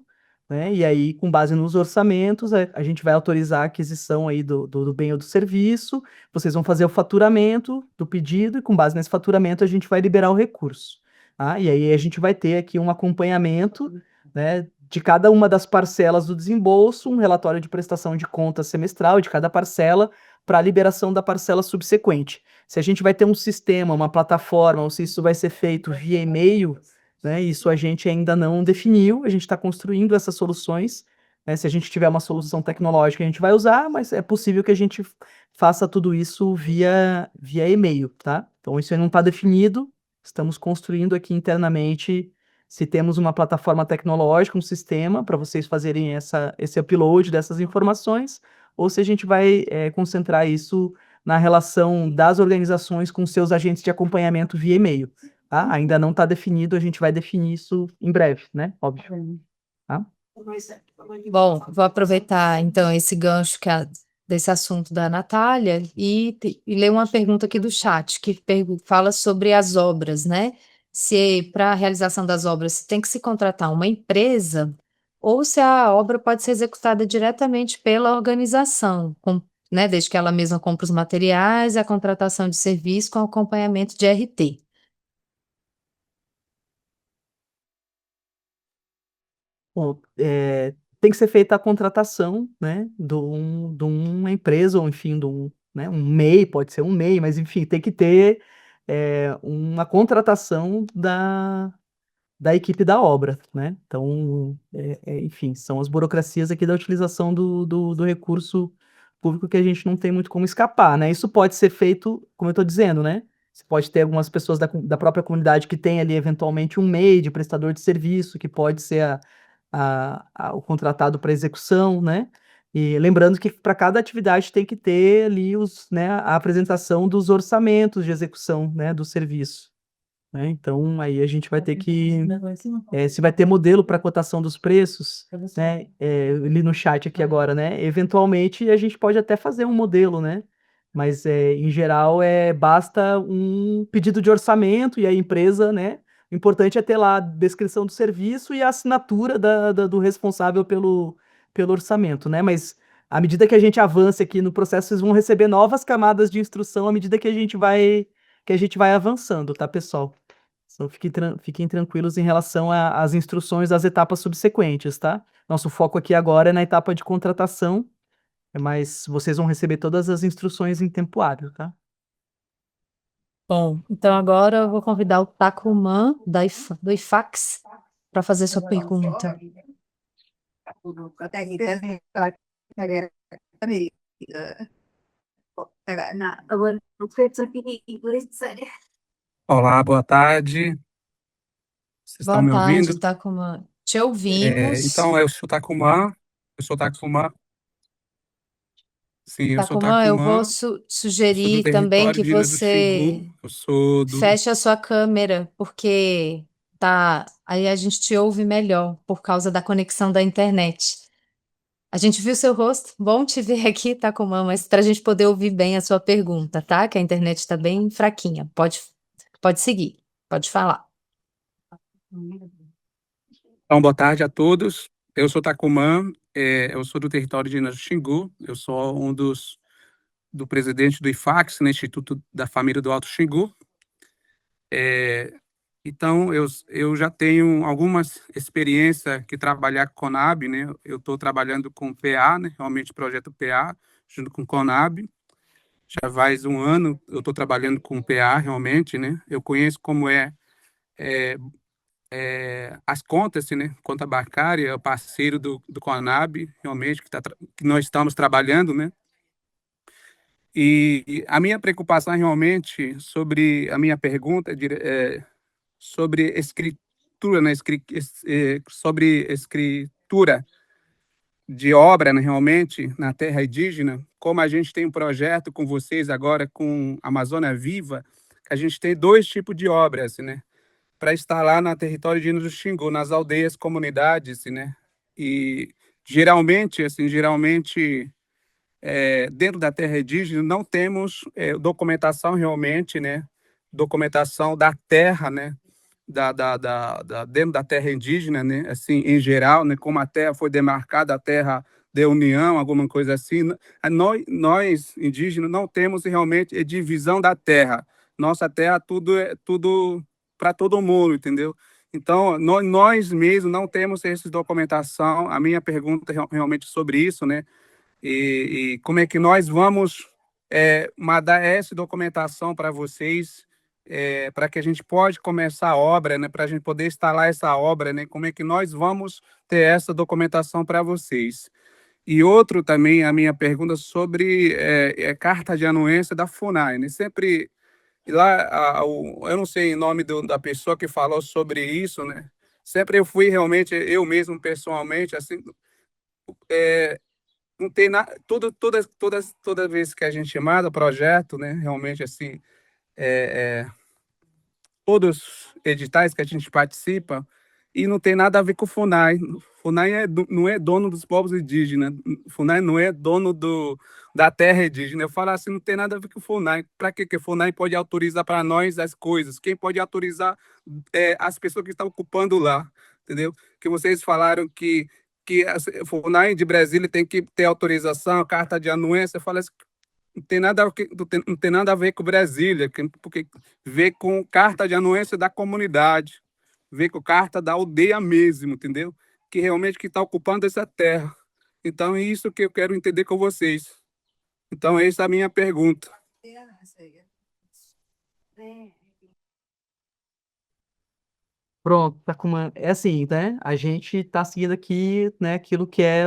né? E aí, com base nos orçamentos, a gente vai autorizar a aquisição aí do bem ou do serviço, vocês vão fazer o faturamento do pedido, e com base nesse faturamento a gente vai liberar o recurso. Tá? E aí a gente vai ter aqui um acompanhamento, né, de cada uma das parcelas do desembolso, um relatório de prestação de contas semestral de cada parcela, para a liberação da parcela subsequente. Se a gente vai ter um sistema, uma plataforma, ou se isso vai ser feito via e-mail, né, isso a gente ainda não definiu, a gente está construindo essas soluções, né, se a gente tiver uma solução tecnológica, a gente vai usar, mas é possível que a gente faça tudo isso via e-mail, tá? Então, isso aí não está definido, estamos construindo aqui internamente se temos uma plataforma tecnológica, um sistema para vocês fazerem esse upload dessas informações, ou se a gente vai concentrar isso na relação das organizações com seus agentes de acompanhamento via e-mail, tá? Ainda não está definido, a gente vai definir isso em breve, né? Óbvio. Tá? Bom, vou aproveitar então esse gancho desse assunto da Natália e ler uma pergunta aqui do chat, que fala sobre as obras, né? Se para a realização das obras tem que se contratar uma empresa ou se a obra pode ser executada diretamente pela organização, né? Desde que ela mesma compre os materiais e a contratação de serviço com acompanhamento de RT. Bom, tem que ser feita a contratação, né, de uma empresa, ou enfim, né, um MEI, pode ser um MEI, mas enfim, tem que ter uma contratação da equipe da obra, né? Então, enfim, são as burocracias aqui da utilização do recurso público que a gente não tem muito como escapar, né? Isso pode ser feito, como eu estou dizendo, né? Você pode ter algumas pessoas da própria comunidade que tem ali, eventualmente, um MEI de prestador de serviço, que pode ser o contratado para execução, né? E lembrando que para cada atividade tem que ter ali né, a apresentação dos orçamentos de execução, né, do serviço. Né? Então, aí a gente vai ter que... se vai ter modelo para cotação dos preços, né? Eu li no chat aqui agora, né? Eventualmente, a gente pode até fazer um modelo, né? Mas, em geral, basta um pedido de orçamento e a empresa, né? O importante é ter lá a descrição do serviço e a assinatura do responsável pelo orçamento, né? Mas, à medida que a gente avança aqui no processo, vocês vão receber novas camadas de instrução à medida que a gente vai avançando, tá, pessoal? Então, fiquem tranquilos em relação às instruções das etapas subsequentes, tá? Nosso foco aqui agora é na etapa de contratação, mas vocês vão receber todas as instruções em tempo hábil, tá? Bom, então agora eu vou convidar o Takuman do IFAX para fazer sua pergunta. Olá, boa tarde. Vocês estão Boa me tarde, ouvindo? Takuman. Te ouvimos. Então, eu sou Takuman. Sim, eu sou Takuman, eu vou Takuman. Eu sou do sugerir também território que de Ilha do você Xingu. Eu sou do... feche a sua câmera, porque aí a gente te ouve melhor por causa da conexão da internet. A gente viu seu rosto, bom te ver aqui, Takuman, mas para a gente poder ouvir bem a sua pergunta, tá? Que a internet está bem fraquinha. Pode seguir, pode falar. Então, boa tarde a todos. Eu sou Takuman. Eu sou do território de Ilha do Xingu. Eu sou do presidente do IFAX, né, Instituto da Família do Alto Xingu. Então, eu já tenho algumas experiências que trabalhar com Conab, né? Eu estou trabalhando com PA, né? Realmente projeto PA, junto com Conab. Já faz um ano eu estou trabalhando com PA, realmente, né? Eu conheço como as contas, né? Conta bancária, o parceiro do Conab, realmente, que nós estamos trabalhando, né? E a minha preocupação realmente sobre a minha pergunta sobre escritura, né, sobre escritura de obra, né, realmente, na terra indígena, como a gente tem um projeto com vocês agora, com Amazônia Viva, que a gente tem 2 tipos de obras, né, para instalar na território indígena do Xingu, nas aldeias, comunidades, né, e geralmente, dentro da terra indígena, não temos documentação realmente, né, documentação da terra, né, dentro da terra indígena, né, assim, em geral, né, como a terra foi demarcada, a terra de união, alguma coisa assim, nós indígenas não temos realmente divisão da terra. Nossa terra tudo para todo mundo, entendeu? Então, nós mesmos não temos essa documentação. A minha pergunta é realmente sobre isso, né? E como é que nós vamos mandar essa documentação para vocês, para que a gente pode começar a obra, né, para a gente poder instalar essa obra, né, como é que nós vamos ter essa documentação para vocês. E outro também, a minha pergunta sobre carta de anuência da FUNAI, né, sempre lá, eu não sei o nome da pessoa que falou sobre isso, né, Sempre eu fui realmente, eu mesmo pessoalmente, assim, não tem nada, toda vez que a gente manda projeto, né, realmente assim, todos os editais que a gente participa, e não tem nada a ver com o FUNAI. O FUNAI não é dono dos povos indígenas, o FUNAI não é dono da terra indígena. Eu falo assim, não tem nada a ver com o FUNAI. Para que o FUNAI pode autorizar para nós as coisas? Quem pode autorizar as pessoas que estão ocupando lá, entendeu? Que vocês falaram que o FUNAI de Brasília tem que ter autorização, carta de anuência. Eu falo assim, não tem nada a ver com Brasília, porque vê com carta de anuência da comunidade, vê com carta da aldeia mesmo, entendeu? Que realmente que está ocupando essa terra. Então é isso que eu quero entender com vocês. Então essa é a minha pergunta. Pronto, tá com uma... É assim, né? A gente tá seguindo aqui, né, aquilo que é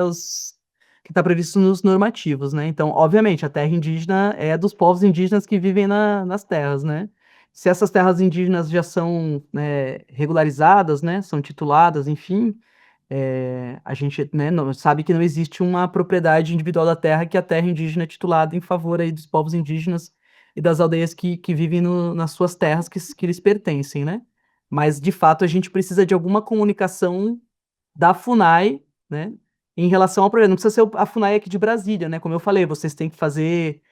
que tá previsto nos normativos, né? Então, obviamente, a terra indígena é dos povos indígenas que vivem nas terras, né? Se essas terras indígenas já são, né, regularizadas, né, são tituladas, enfim, a gente, né, sabe que não existe uma propriedade individual da terra, que a terra indígena é titulada em favor aí dos povos indígenas e das aldeias que vivem nas suas terras que lhes pertencem, né? Mas, de fato, a gente precisa de alguma comunicação da FUNAI, né, em relação ao projeto. Não precisa ser a FUNAI aqui de Brasília, né? Como eu falei, vocês têm que fazer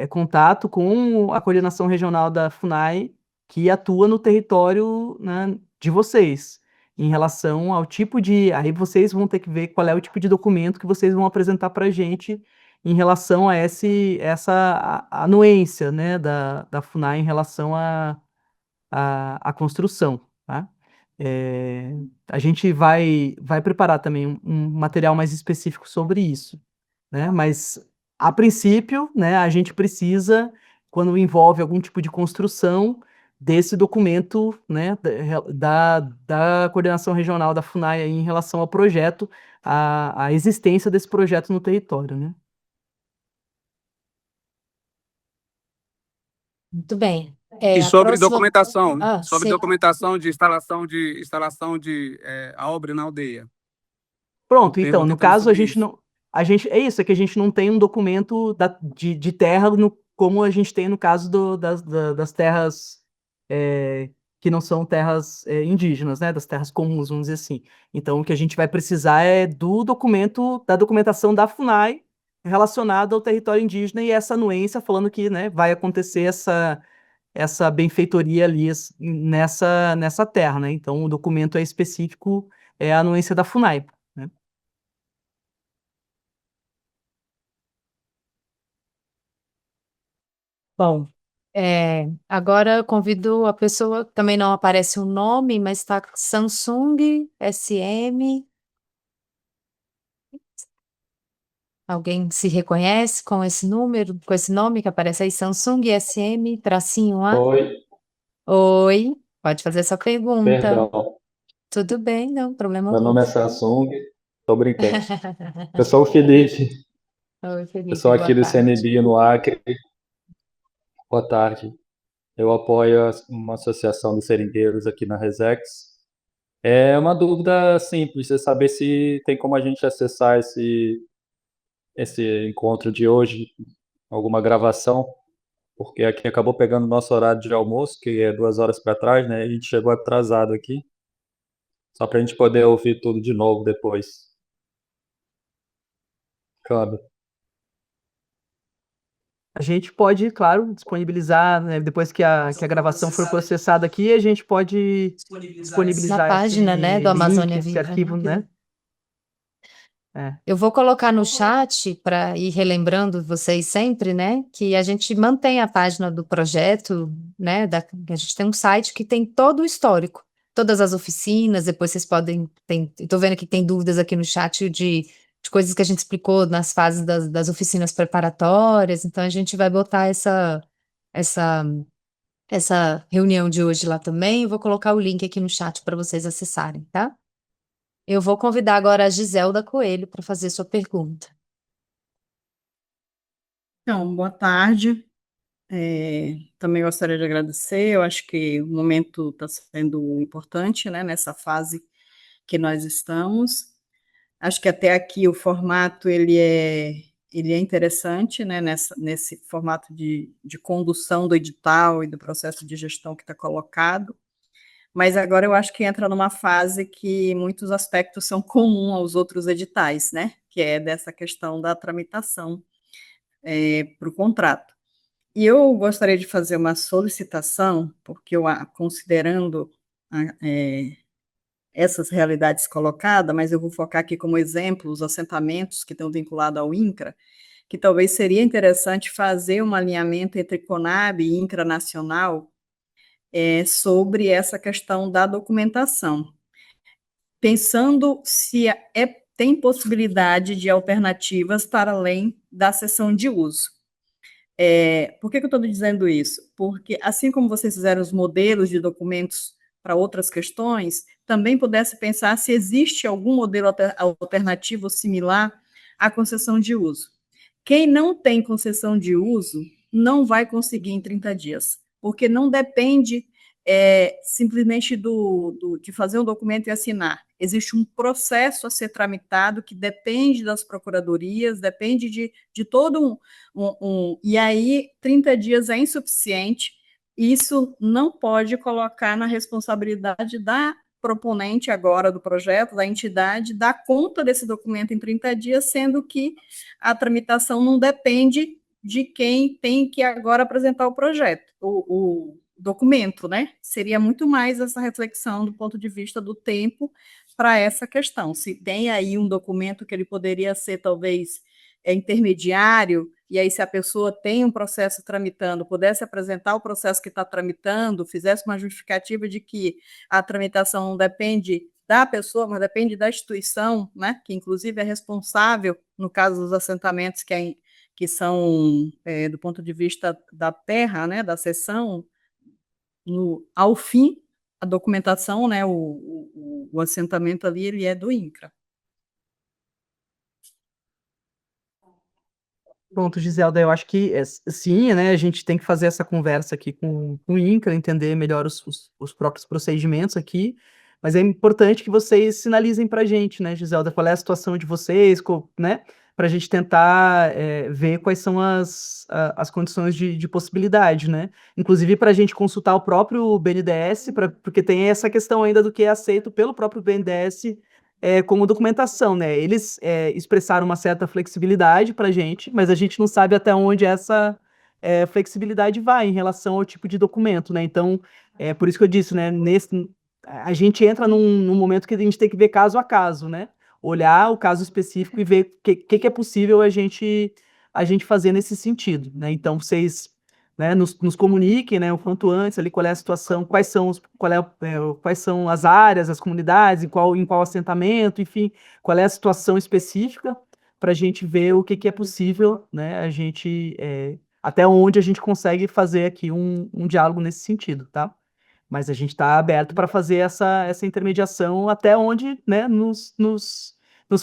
contato com a coordenação regional da FUNAI, que atua no território, né, de vocês, em relação ao tipo de... Aí vocês vão ter que ver qual é o tipo de documento que vocês vão apresentar para a gente em relação a essa anuência, né, da FUNAI em relação a construção, tá? A gente vai preparar também um material mais específico sobre isso, né? Mas, a princípio, né, a gente precisa, quando envolve algum tipo de construção, desse documento, né, da coordenação regional da FUNAI aí em relação ao projeto, a existência desse projeto no território, né? Muito bem. E A sobre próxima. documentação, Sim. de instalação de a obra na aldeia. Pronto, Eu então, vou no tentando caso, a sobre gente isso. não. É isso, é que a gente não tem um documento de terra como a gente tem no caso das terras que não são terras indígenas, né? Das terras comuns, vamos dizer assim. Então, o que a gente vai precisar é do documento, da documentação da FUNAI relacionada ao território indígena e essa anuência falando que, né, vai acontecer essa benfeitoria ali nessa terra, né? Então, o documento é específico, é a anuência da FUNAI, né? Bom, agora eu convido a pessoa, também não aparece o nome, mas está Samsung SM. Alguém se reconhece com esse número, com esse nome que aparece aí, Samsung SM, tracinho A? Oi, Oi, pode fazer essa pergunta. perdão. Tudo bem, não, problema Meu algum. nome é Samsung, tô brincando. Eu sou o Felipe, Oi, eu sou Felipe, boa aqui do tarde. CNBio no Acre. Boa tarde. Eu apoio uma associação dos seringueiros aqui na Resex. É uma dúvida simples, é saber se tem como a gente acessar esse encontro de hoje, alguma gravação, porque aqui acabou pegando o nosso horário de almoço, que é 2 horas para trás, né? E a gente chegou atrasado aqui, só para a gente poder ouvir tudo de novo depois. Câmbio. A gente pode, claro, disponibilizar, né, depois que a gravação for processada aqui, a gente pode Na disponibilizar página, né, do esse Amazônia link, esse Viva. arquivo, né? Eu vou colocar no chat para ir relembrando vocês sempre, né, que a gente mantém a página do projeto, né, a gente tem um site que tem todo o histórico, todas as oficinas, depois vocês podem, estou vendo que tem dúvidas aqui no chat de coisas que a gente explicou nas fases das oficinas preparatórias, então a gente vai botar essa, essa reunião de hoje lá também, eu vou colocar o link aqui no chat para vocês acessarem, tá? Eu vou convidar agora a Giselda Coelho para fazer sua pergunta. Então, boa tarde. Também gostaria de agradecer, eu acho que o momento está sendo importante, né, nessa fase que nós estamos. Acho que até aqui o formato ele é interessante, né, nesse formato de condução do edital e do processo de gestão que está colocado, mas agora eu acho que entra numa fase que muitos aspectos são comuns aos outros editais, né, que é dessa questão da tramitação para o contrato. E eu gostaria de fazer uma solicitação, porque considerando essas realidades colocadas, mas eu vou focar aqui como exemplo os assentamentos que estão vinculados ao INCRA, que talvez seria interessante fazer um alinhamento entre CONAB e INCRA Nacional sobre essa questão da documentação, pensando se tem possibilidade de alternativas para além da cessão de uso. Por que eu estou dizendo isso? Porque, assim como vocês fizeram os modelos de documentos para outras questões, também pudesse pensar se existe algum modelo alternativo similar à concessão de uso. Quem não tem concessão de uso não vai conseguir em 30 dias, porque não depende simplesmente de fazer um documento e assinar. Existe um processo a ser tramitado que depende das procuradorias, depende de todo e aí 30 dias é insuficiente. Isso não pode colocar na responsabilidade da proponente agora do projeto, da entidade, dar conta desse documento em 30 dias, sendo que a tramitação não depende de quem tem que agora apresentar o projeto, o documento, né? Seria muito mais essa reflexão do ponto de vista do tempo para essa questão. Se tem aí um documento que ele poderia ser, talvez, intermediário, e aí se a pessoa tem um processo tramitando, pudesse apresentar o processo que está tramitando, fizesse uma justificativa de que a tramitação não depende da pessoa, mas depende da instituição, né, que inclusive é responsável, no caso dos assentamentos que são, do ponto de vista da terra, né, da cessão, ao fim, a documentação, né, o assentamento ali, ele é do INCRA. Pronto, Giselda, eu acho que sim, né, a gente tem que fazer essa conversa aqui com o INCRA, entender melhor os próprios procedimentos aqui, mas é importante que vocês sinalizem para a gente, né, Giselda, qual é a situação de vocês, né, para a gente tentar ver quais são as condições de possibilidade, né, inclusive para a gente consultar o próprio BNDES, porque tem essa questão ainda do que é aceito pelo próprio BNDES como documentação, né? Eles expressaram uma certa flexibilidade para a gente, mas a gente não sabe até onde essa flexibilidade vai em relação ao tipo de documento, né? Então, por isso que eu disse, né? A gente entra num momento que a gente tem que ver caso a caso, né? Olhar o caso específico e ver o que é possível a gente fazer nesse sentido, né? Então, vocês, né, nos comuniquem, né, o quanto antes ali qual é a situação, quais são as áreas, as comunidades, em qual assentamento, enfim, qual é a situação específica para a gente ver o que é possível, né, até onde a gente consegue fazer aqui um diálogo nesse sentido, tá? Mas a gente está aberto para fazer essa intermediação até onde, né, nos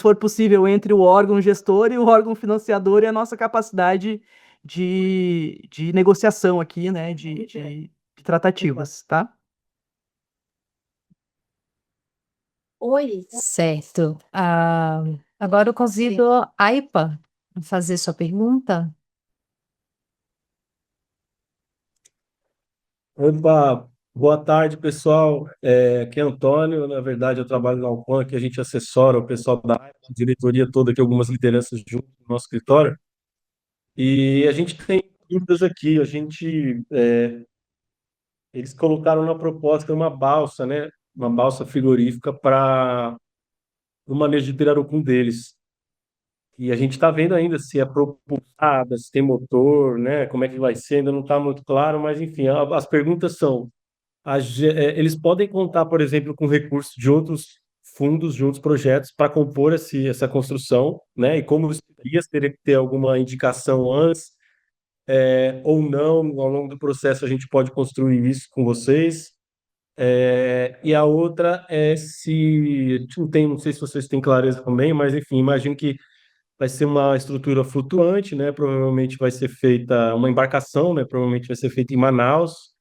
for possível entre o órgão gestor e o órgão financiador e a nossa capacidade de negociação aqui, né, de tratativas, tá? Oi. Certo. Agora eu convido a Aipa a fazer sua pergunta. Opa, boa tarde, pessoal. Aqui é Antônio. Na verdade, eu trabalho na Alpan, que a gente assessora o pessoal da diretoria toda, aqui, algumas lideranças junto no nosso escritório. E a gente tem dúvidas aqui. Eles colocaram na proposta uma balsa, né? Uma balsa frigorífica para o manejo de pirarucum deles. E a gente está vendo ainda se é propulsada, se tem motor, né? Como é que vai ser, ainda não está muito claro, mas enfim, as perguntas são. Eles podem contar, por exemplo, com recursos de outros fundos, de outros projetos, para compor essa construção, né? E como isso teria que ter alguma indicação antes, ou não, ao longo do processo a gente pode construir isso com vocês. E a outra é se, não sei se vocês têm clareza também, mas enfim, imagino que vai ser uma estrutura flutuante, né? Provavelmente vai ser feita uma embarcação, né? Provavelmente vai ser feita em Manaus.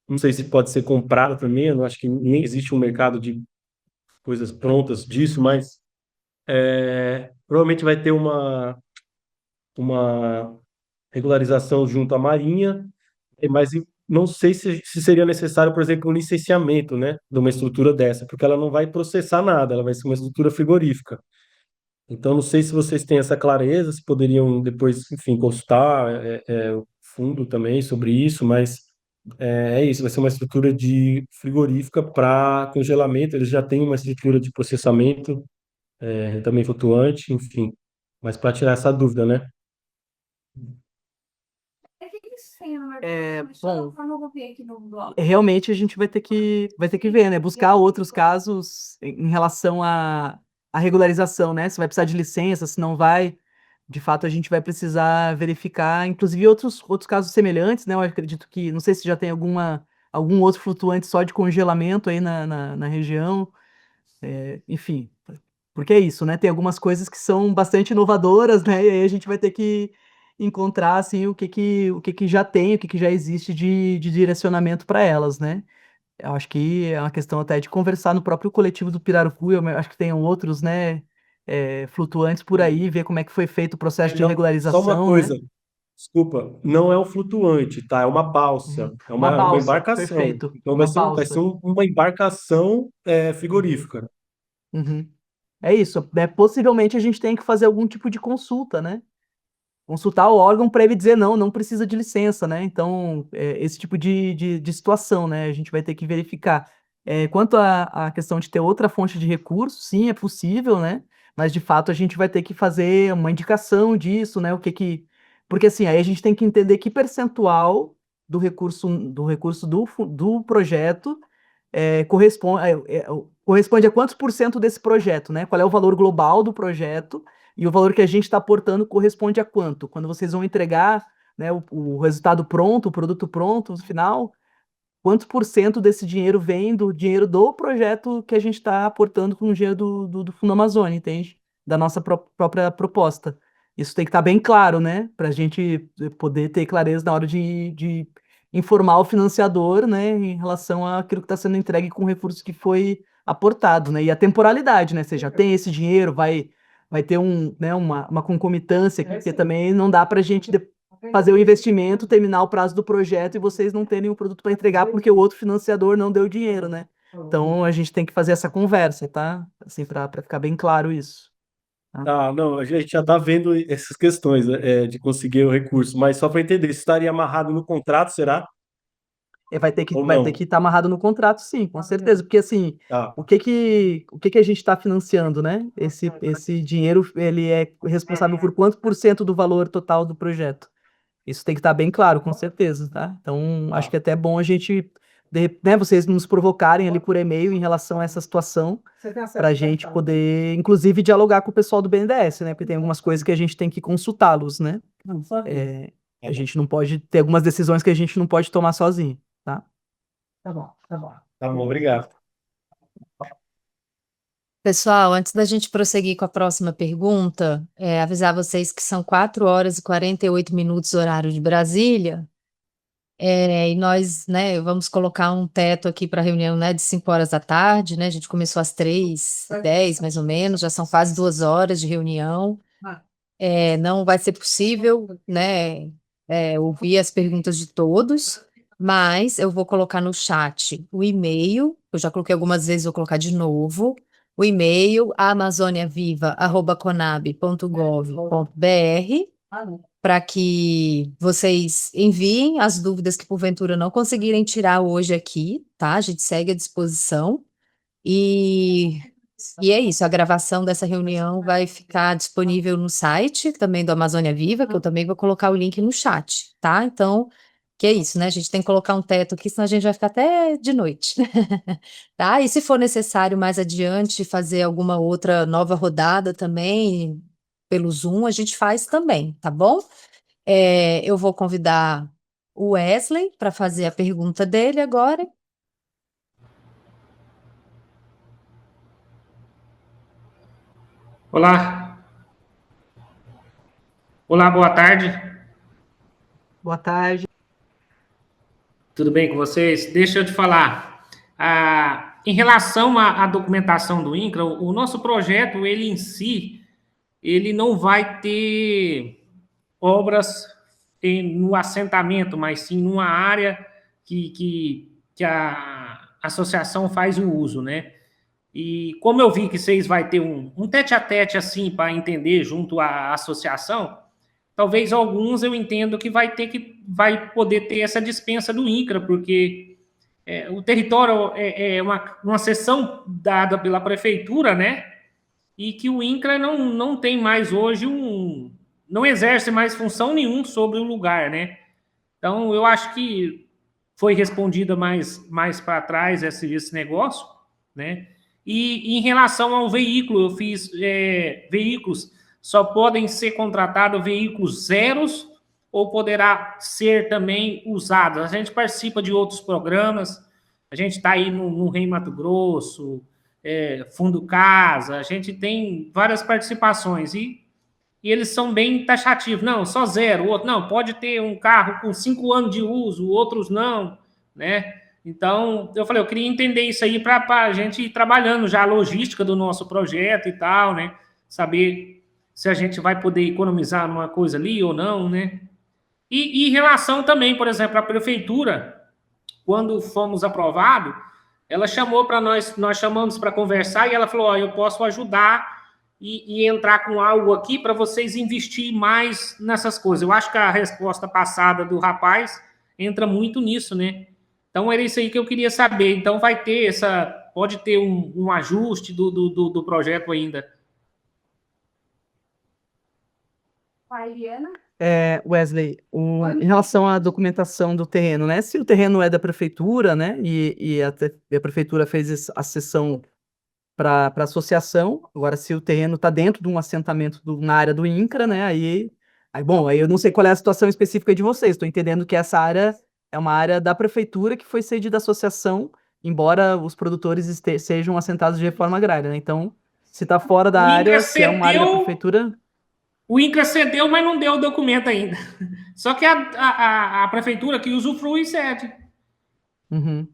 Não sei se pode ser comprada também, eu não acho que nem existe um mercado de coisas prontas disso, mas provavelmente vai ter uma regularização junto à Marinha, mas não sei se seria necessário, por exemplo, um licenciamento, né, de uma estrutura dessa, porque ela não vai processar nada, ela vai ser uma estrutura frigorífica. Então, não sei se vocês têm essa clareza, se poderiam depois, enfim, consultar o fundo também sobre isso, mas é isso, vai ser uma estrutura de frigorífica para congelamento, eles já têm uma estrutura de processamento também flutuante, enfim, mas para tirar essa dúvida, né? Bom, realmente a gente vai ter que ver, né? Buscar outros casos em relação à regularização, né? Se vai precisar de licença, se não vai. De fato, a gente vai precisar verificar, inclusive outros casos semelhantes, né? Eu acredito que, não sei se já tem algum outro flutuante só de congelamento aí na região. Enfim, porque é isso, né? Tem algumas coisas que são bastante inovadoras, né? E aí a gente vai ter que encontrar assim o que já tem, o que já existe de direcionamento para elas, né? Eu acho que é uma questão até de conversar no próprio coletivo do Pirarucu. Eu acho que tem outros, né? Flutuantes por aí, ver como é que foi feito o processo de Não, só uma regularização, né? coisa, desculpa, não é um flutuante, tá? É uma balsa, é Uma uma balsa, embarcação. perfeito. Então Uma vai ser balsa. uma embarcação frigorífica. Uhum. É isso, né? Possivelmente a gente tem que fazer algum tipo de consulta, né? Consultar o órgão para ele dizer não, não precisa de licença, né? Então, esse tipo de situação, né? A gente vai ter que verificar. Quanto à questão de ter outra fonte de recurso, sim, é possível, né? Mas de fato a gente vai ter que fazer uma indicação disso, né? Porque assim, aí a gente tem que entender que percentual do recurso do projeto corresponde a quantos por cento desse projeto, né? Qual é o valor global do projeto e o valor que a gente está aportando corresponde a quanto? Quando vocês vão entregar, né, o resultado pronto, o produto pronto, no final, quantos por cento desse dinheiro vem do dinheiro do projeto que a gente está aportando com o dinheiro do Fundo Amazônia, entende? Da nossa própria proposta. Isso tem que estar bem claro, né? Para a gente poder ter clareza na hora de informar o financiador, né, em relação àquilo que está sendo entregue com o recurso que foi aportado, né? E a temporalidade, né? Você já tem esse dinheiro, vai ter uma concomitância aqui, porque também não dá para a gente fazer o investimento, terminar o prazo do projeto e vocês não terem o produto para entregar porque o outro financiador não deu dinheiro, né? Então a gente tem que fazer essa conversa, tá? Assim, para ficar bem claro isso. Tá? Ah, não, a gente já está vendo essas questões, de conseguir o recurso, mas só para entender, isso estaria amarrado no contrato, será? Ou Vai ter não? que estar amarrado no contrato, sim, com certeza, porque assim, Tá. o que que a gente está financiando, né? Esse dinheiro, ele é responsável por quanto por cento do valor total do projeto? Isso tem que estar bem claro, com certeza, tá? Então, acho que é até bom a gente, né, vocês nos provocarem ali por e-mail em relação a essa situação, para a gente poder, inclusive, dialogar com o pessoal do BNDES, né? Porque tem algumas coisas que a gente tem que consultá-los, né? A gente não pode ter algumas decisões que a gente não pode tomar sozinho, tá? Tá bom, tá bom. Tá bom, obrigado. Pessoal, antes da gente prosseguir com a próxima pergunta, avisar vocês que são 4 horas e 48 minutos horário de Brasília, e nós, né, vamos colocar um teto aqui para a reunião, né, de 5 horas da tarde, né, a gente começou às 3h10, mais ou menos, já são quase 2 horas de reunião. Não vai ser possível, né, ouvir as perguntas de todos, mas eu vou colocar no chat o e-mail, eu já coloquei algumas vezes, vou colocar de novo, o e-mail amazoniaviva@conab.gov.br, para que vocês enviem as dúvidas que porventura não conseguirem tirar hoje aqui, tá? A gente segue à disposição. E é isso, a gravação dessa reunião vai ficar disponível no site também do Amazônia Viva, que eu também vou colocar o link no chat, tá? Então, que é isso, né? A gente tem que colocar um teto aqui, senão a gente vai ficar até de noite, tá? E se for necessário mais adiante fazer alguma outra nova rodada também pelo Zoom, a gente faz também, tá bom? Eu vou convidar o Wesley para fazer a pergunta dele agora. Olá. Olá, boa tarde. Boa tarde. Tudo bem com vocês? Deixa eu te falar. Em relação à documentação do INCRA, o nosso projeto, ele em si, ele não vai ter obras no assentamento, mas sim numa área que a associação faz o uso, né? E como eu vi que vocês vai ter um tete-a-tete assim para entender junto à associação, talvez alguns eu entendo que vai poder ter essa dispensa do INCRA, porque o território é uma seção dada pela prefeitura, né? E que o INCRA não tem mais hoje não exerce mais função nenhuma sobre o lugar, né? Então, eu acho que foi respondida mais para trás esse negócio, né? E em relação ao veículo, eu fiz veículos, só podem ser contratados veículos zeros ou poderá ser também usados. A gente participa de outros programas, a gente está aí no Rei Mato Grosso, Fundo Casa, a gente tem várias participações e eles são bem taxativos. Não, só zero. O outro, não, pode ter um carro com 5 anos de uso, outros não, né? Então, eu falei, eu queria entender isso aí para a gente ir trabalhando já a logística do nosso projeto e tal, né? Saber se a gente vai poder economizar numa coisa ali ou não, né? E em relação também, por exemplo, à prefeitura, quando fomos aprovados, ela chamou para nós chamamos para conversar e ela falou, ó, eu posso ajudar e entrar com algo aqui para vocês investir mais nessas coisas. Eu acho que a resposta passada do rapaz entra muito nisso, né? Então, era isso aí que eu queria saber. Então, pode ter um ajuste do projeto ainda. Wesley, em relação à documentação do terreno, né? Se o terreno é da prefeitura, né? E a prefeitura fez a cessão para a associação. Agora, se o terreno está dentro de um assentamento na área do INCRA, né? Aí, bom, aí eu não sei qual é a situação específica de vocês. Estou entendendo que essa área é uma área da prefeitura que foi cedida à associação, embora os produtores sejam assentados de reforma agrária, né? Então, se está fora da área, se é uma área da prefeitura. O INCRA cedeu, mas não deu o documento ainda. Só que a prefeitura que usufrui cede. Uhum.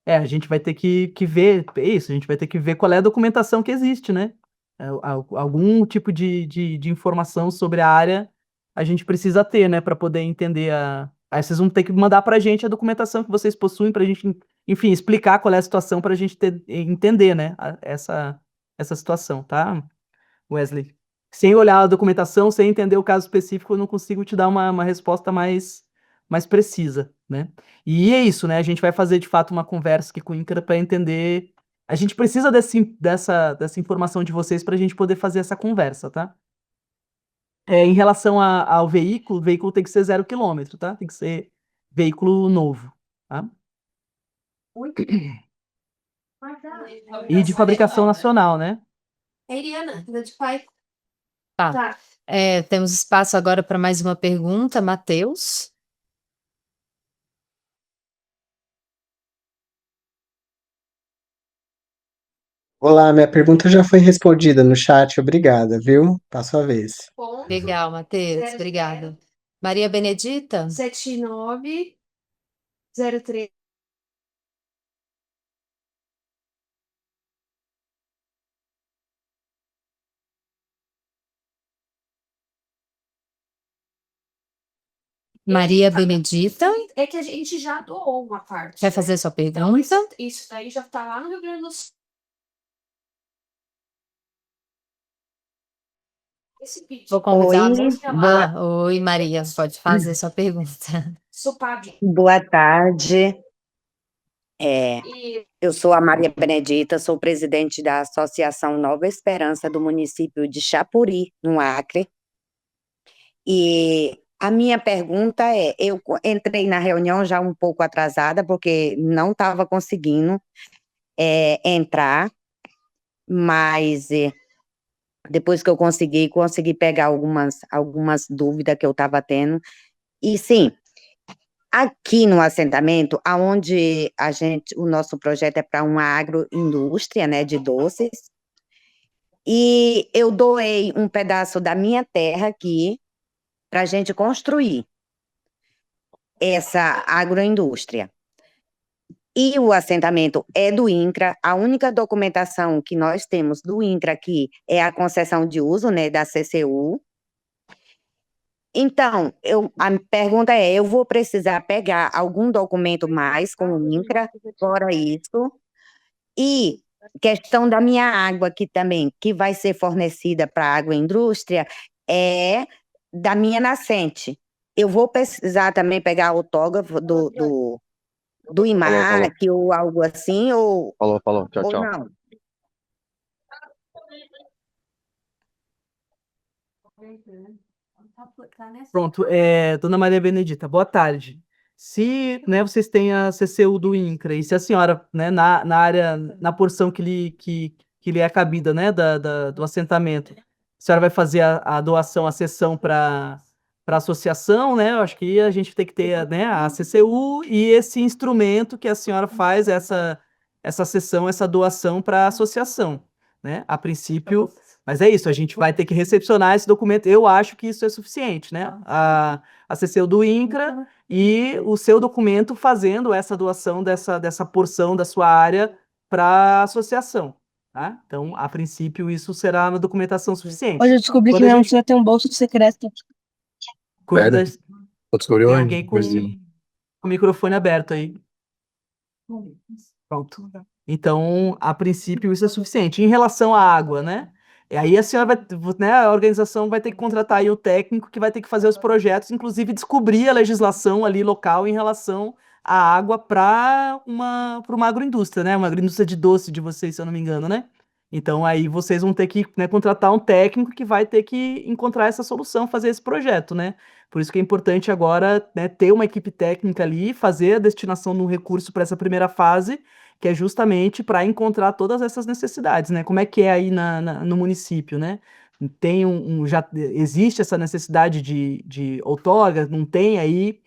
A gente vai ter que ver, isso, a gente vai ter que ver qual é a documentação que existe, né? Algum tipo de informação sobre a área a gente precisa ter, né, para poder entender Aí vocês vão ter que mandar para a gente a documentação que vocês possuem para a gente, enfim, explicar qual é a situação para a gente entender, né, essa situação, tá, Wesley? Sem olhar a documentação, sem entender o caso específico, eu não consigo te dar uma resposta mais precisa, né? E é isso, né? A gente vai fazer de fato uma conversa aqui com o INCRA para entender. A gente precisa dessa informação de vocês para a gente poder fazer essa conversa, tá? Em relação ao veículo, o veículo tem que ser 0 km, tá? Tem que ser veículo novo, tá? E de fabricação nacional, né? Eliana, de pai. Tá. Temos espaço agora para mais uma pergunta, Matheus. Olá, minha pergunta já foi respondida no chat, obrigada, viu? Passo a vez. Legal, Matheus, obrigada. Maria Benedita? 7903. Maria Benedita? É que a gente já doou uma parte. Quer fazer sua pergunta? Então, isso daí já está lá no Rio Grande do Sul. Vou convidar. Oi, Maria, pode fazer sua pergunta. Boa tarde. Eu sou a Maria Benedita, sou presidente da Associação Nova Esperança do município de Chapuri, no Acre. E a minha pergunta eu entrei na reunião já um pouco atrasada, porque não estava conseguindo entrar, mas depois que eu consegui pegar algumas dúvidas que eu estava tendo. E sim, aqui no assentamento, aonde o nosso projeto é para uma agroindústria, né, de doces, E eu doei um pedaço da minha terra aqui para a gente construir essa agroindústria. E o assentamento é do INCRA. A única documentação que nós temos do INCRA aqui é a concessão de uso, né, da CCU. Então, a pergunta é, eu vou precisar pegar algum documento mais com o INCRA, fora isso, e questão da minha água aqui também, que vai ser fornecida para a agroindústria, é da minha nascente. Eu vou precisar também pegar autógrafo do Falou. IMAC ou algo assim, ou Falou. Tchau, tchau. não? Pronto, dona Maria Benedita, boa tarde. Se, né, vocês têm a CCU do INCRA e se a senhora, né, na área, na porção que lhe é cabida, né, do assentamento, a senhora vai fazer a doação, a cessão para a associação, né? Eu acho que a gente tem que ter, né, a CCU e esse instrumento que a senhora faz essa cessão, essa doação para a associação, né? A princípio, mas é isso, a gente vai ter que recepcionar esse documento. Eu acho que isso é suficiente, né? A CCU do INCRA e o seu documento fazendo essa doação dessa porção da sua área para a associação, tá? Então, a princípio, isso será uma documentação suficiente. Hoje eu descobri que Quando a minha gente mochila tem um bolso secreto. cuida, Descobriu tem onde? alguém com o microfone aberto aí. Pronto. Então, a princípio, isso é suficiente. Em relação à água, né? E aí a senhora vai, né, a organização vai ter que contratar aí o técnico que vai ter que fazer os projetos, inclusive descobrir a legislação ali local em relação à água para uma agroindústria, né? Uma agroindústria de doce de vocês, se eu não me engano, né? Então aí vocês vão ter que, né, contratar um técnico que vai ter que encontrar essa solução, fazer esse projeto, né? Por isso que é importante agora, né, ter uma equipe técnica ali, fazer a destinação do recurso para essa primeira fase, que é justamente para encontrar todas essas necessidades, né? Como é que é aí no município, né? Tem já existe essa necessidade de outorga? Não tem aí?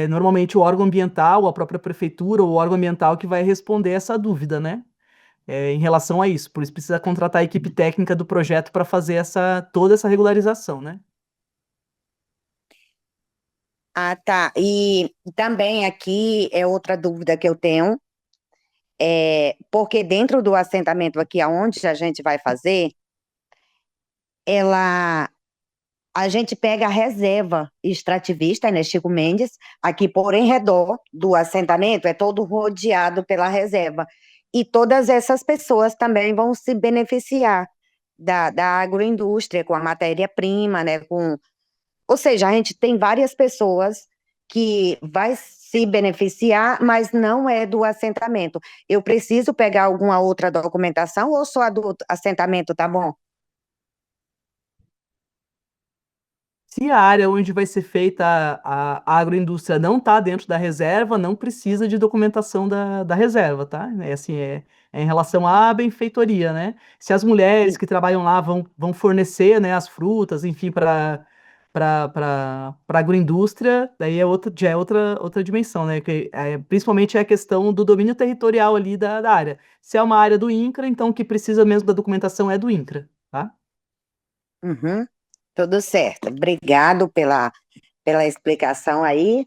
Normalmente o órgão ambiental, a própria prefeitura, ou o órgão ambiental que vai responder essa dúvida, né? Em relação a isso. Por isso precisa contratar a equipe técnica do projeto para fazer toda essa regularização, né? Ah, tá. E também aqui é outra dúvida que eu tenho, porque dentro do assentamento aqui aonde a gente vai fazer, a gente pega a reserva extrativista, né, Chico Mendes, aqui por em redor do assentamento, é todo rodeado pela reserva. E todas essas pessoas também vão se beneficiar da agroindústria, com a matéria-prima, né, ou seja, a gente tem várias pessoas que vai se beneficiar, mas não é do assentamento. Eu preciso pegar alguma outra documentação ou só a do assentamento, tá bom? Se a área onde vai ser feita a agroindústria não está dentro da reserva, não precisa de documentação da reserva, tá? É em relação à benfeitoria, né? Se as mulheres que trabalham lá vão fornecer, né, as frutas, enfim, para agroindústria, daí já é outra dimensão, né? Principalmente é a questão do domínio territorial ali da área. Se é uma área do INCRA, então o que precisa mesmo da documentação é do INCRA, tá? Uhum, tudo certo. Obrigado pela explicação aí.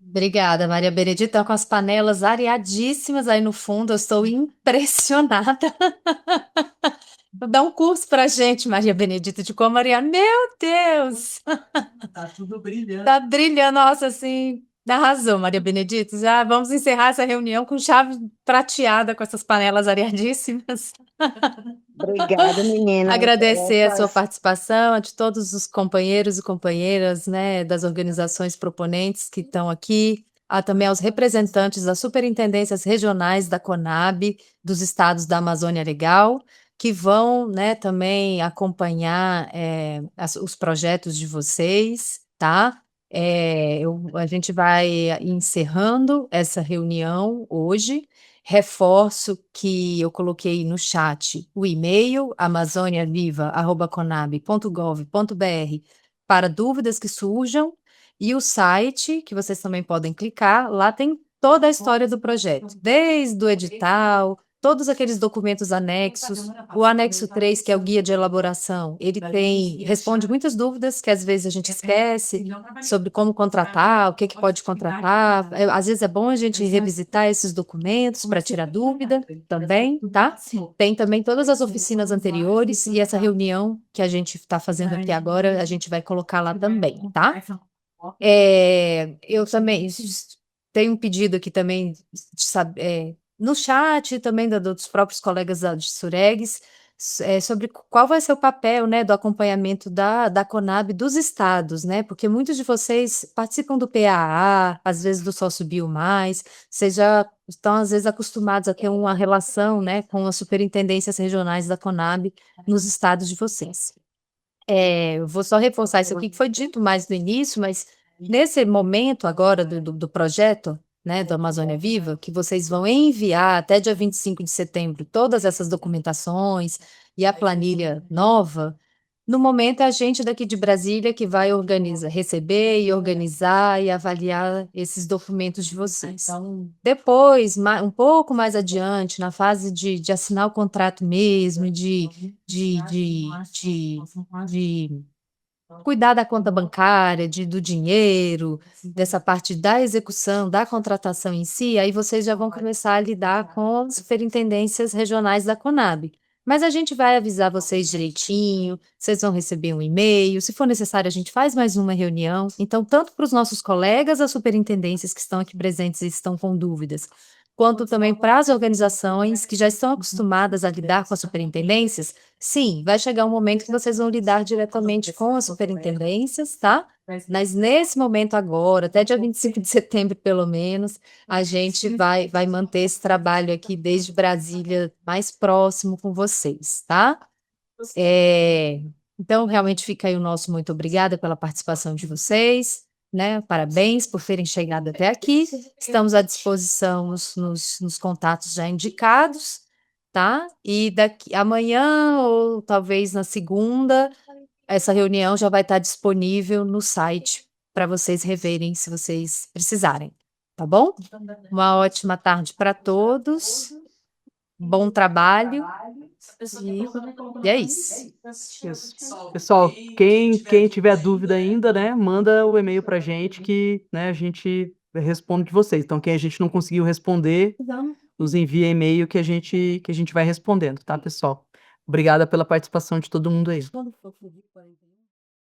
Obrigada, Maria Benedita, com as panelas areadíssimas aí no fundo, eu estou impressionada. Dá um curso pra gente, Maria Benedita, de como Maria. Meu Deus! Tá tudo brilhando. Tá brilhando, nossa, assim, arrasou, Maria Benedita. Já vamos encerrar essa reunião com chave prateada com essas panelas areadíssimas. Obrigada, menina. Agradecer a sua participação, a de todos os companheiros e companheiras, né, das organizações proponentes que estão aqui, também aos representantes das superintendências regionais da CONAB, dos estados da Amazônia Legal, que vão, né, também acompanhar os projetos de vocês, tá? A gente vai encerrando essa reunião hoje. Reforço que eu coloquei no chat o e-mail amazoniaviva@conab.gov.br para dúvidas que surjam e o site que vocês também podem clicar, lá tem toda a história do projeto, desde o edital, todos aqueles documentos anexos, o anexo 3, que é o guia de elaboração, ele responde muitas dúvidas que às vezes a gente esquece sobre como contratar, o que pode contratar. Às vezes é bom a gente revisitar esses documentos para tirar dúvida também, tá? Tem também todas as oficinas anteriores e essa reunião que a gente está fazendo aqui agora, a gente vai colocar lá também, tá? Eu também tenho um pedido aqui também de saber, no chat também dos próprios colegas de Suregues, sobre qual vai ser o papel, né, do acompanhamento da Conab dos estados, né, porque muitos de vocês participam do PAA, às vezes do Só Subiu Mais, vocês já estão às vezes acostumados a ter uma relação, né, com as superintendências regionais da Conab nos estados de vocês. Eu vou só reforçar isso aqui que foi dito mais no início, mas nesse momento agora do projeto, né, do Amazônia Viva, que vocês vão enviar até dia 25 de setembro todas essas documentações e a planilha nova, no momento é a gente daqui de Brasília que vai receber e organizar e avaliar esses documentos de vocês. Depois, um pouco mais adiante, na fase de assinar o contrato mesmo, de cuidar da conta bancária, do dinheiro, dessa parte da execução, da contratação em si, aí vocês já vão começar a lidar com as superintendências regionais da Conab. Mas a gente vai avisar vocês direitinho, vocês vão receber um e-mail, se for necessário a gente faz mais uma reunião. Então, tanto para os nossos colegas, as superintendências que estão aqui presentes e estão com dúvidas, quanto também para as organizações que já estão acostumadas a lidar com as superintendências, sim, vai chegar um momento que vocês vão lidar diretamente com as superintendências, tá? Mas nesse momento agora, até dia 25 de setembro, pelo menos, a gente vai manter esse trabalho aqui desde Brasília mais próximo com vocês, tá? Então, realmente fica aí o nosso muito obrigada pela participação de vocês, né? Parabéns por terem chegado até aqui. Estamos à disposição nos contatos já indicados, tá? E amanhã, ou talvez na segunda, essa reunião já vai estar disponível no site para vocês reverem se vocês precisarem, tá bom? Uma ótima tarde para todos, bom trabalho, e é isso. Pessoal, quem tiver dúvida ainda, né, manda o e-mail pra gente que, né, a gente responde de vocês. Então, quem a gente não conseguiu responder, nos envia e-mail que a gente vai respondendo, tá, pessoal? Obrigada pela participação de todo mundo aí.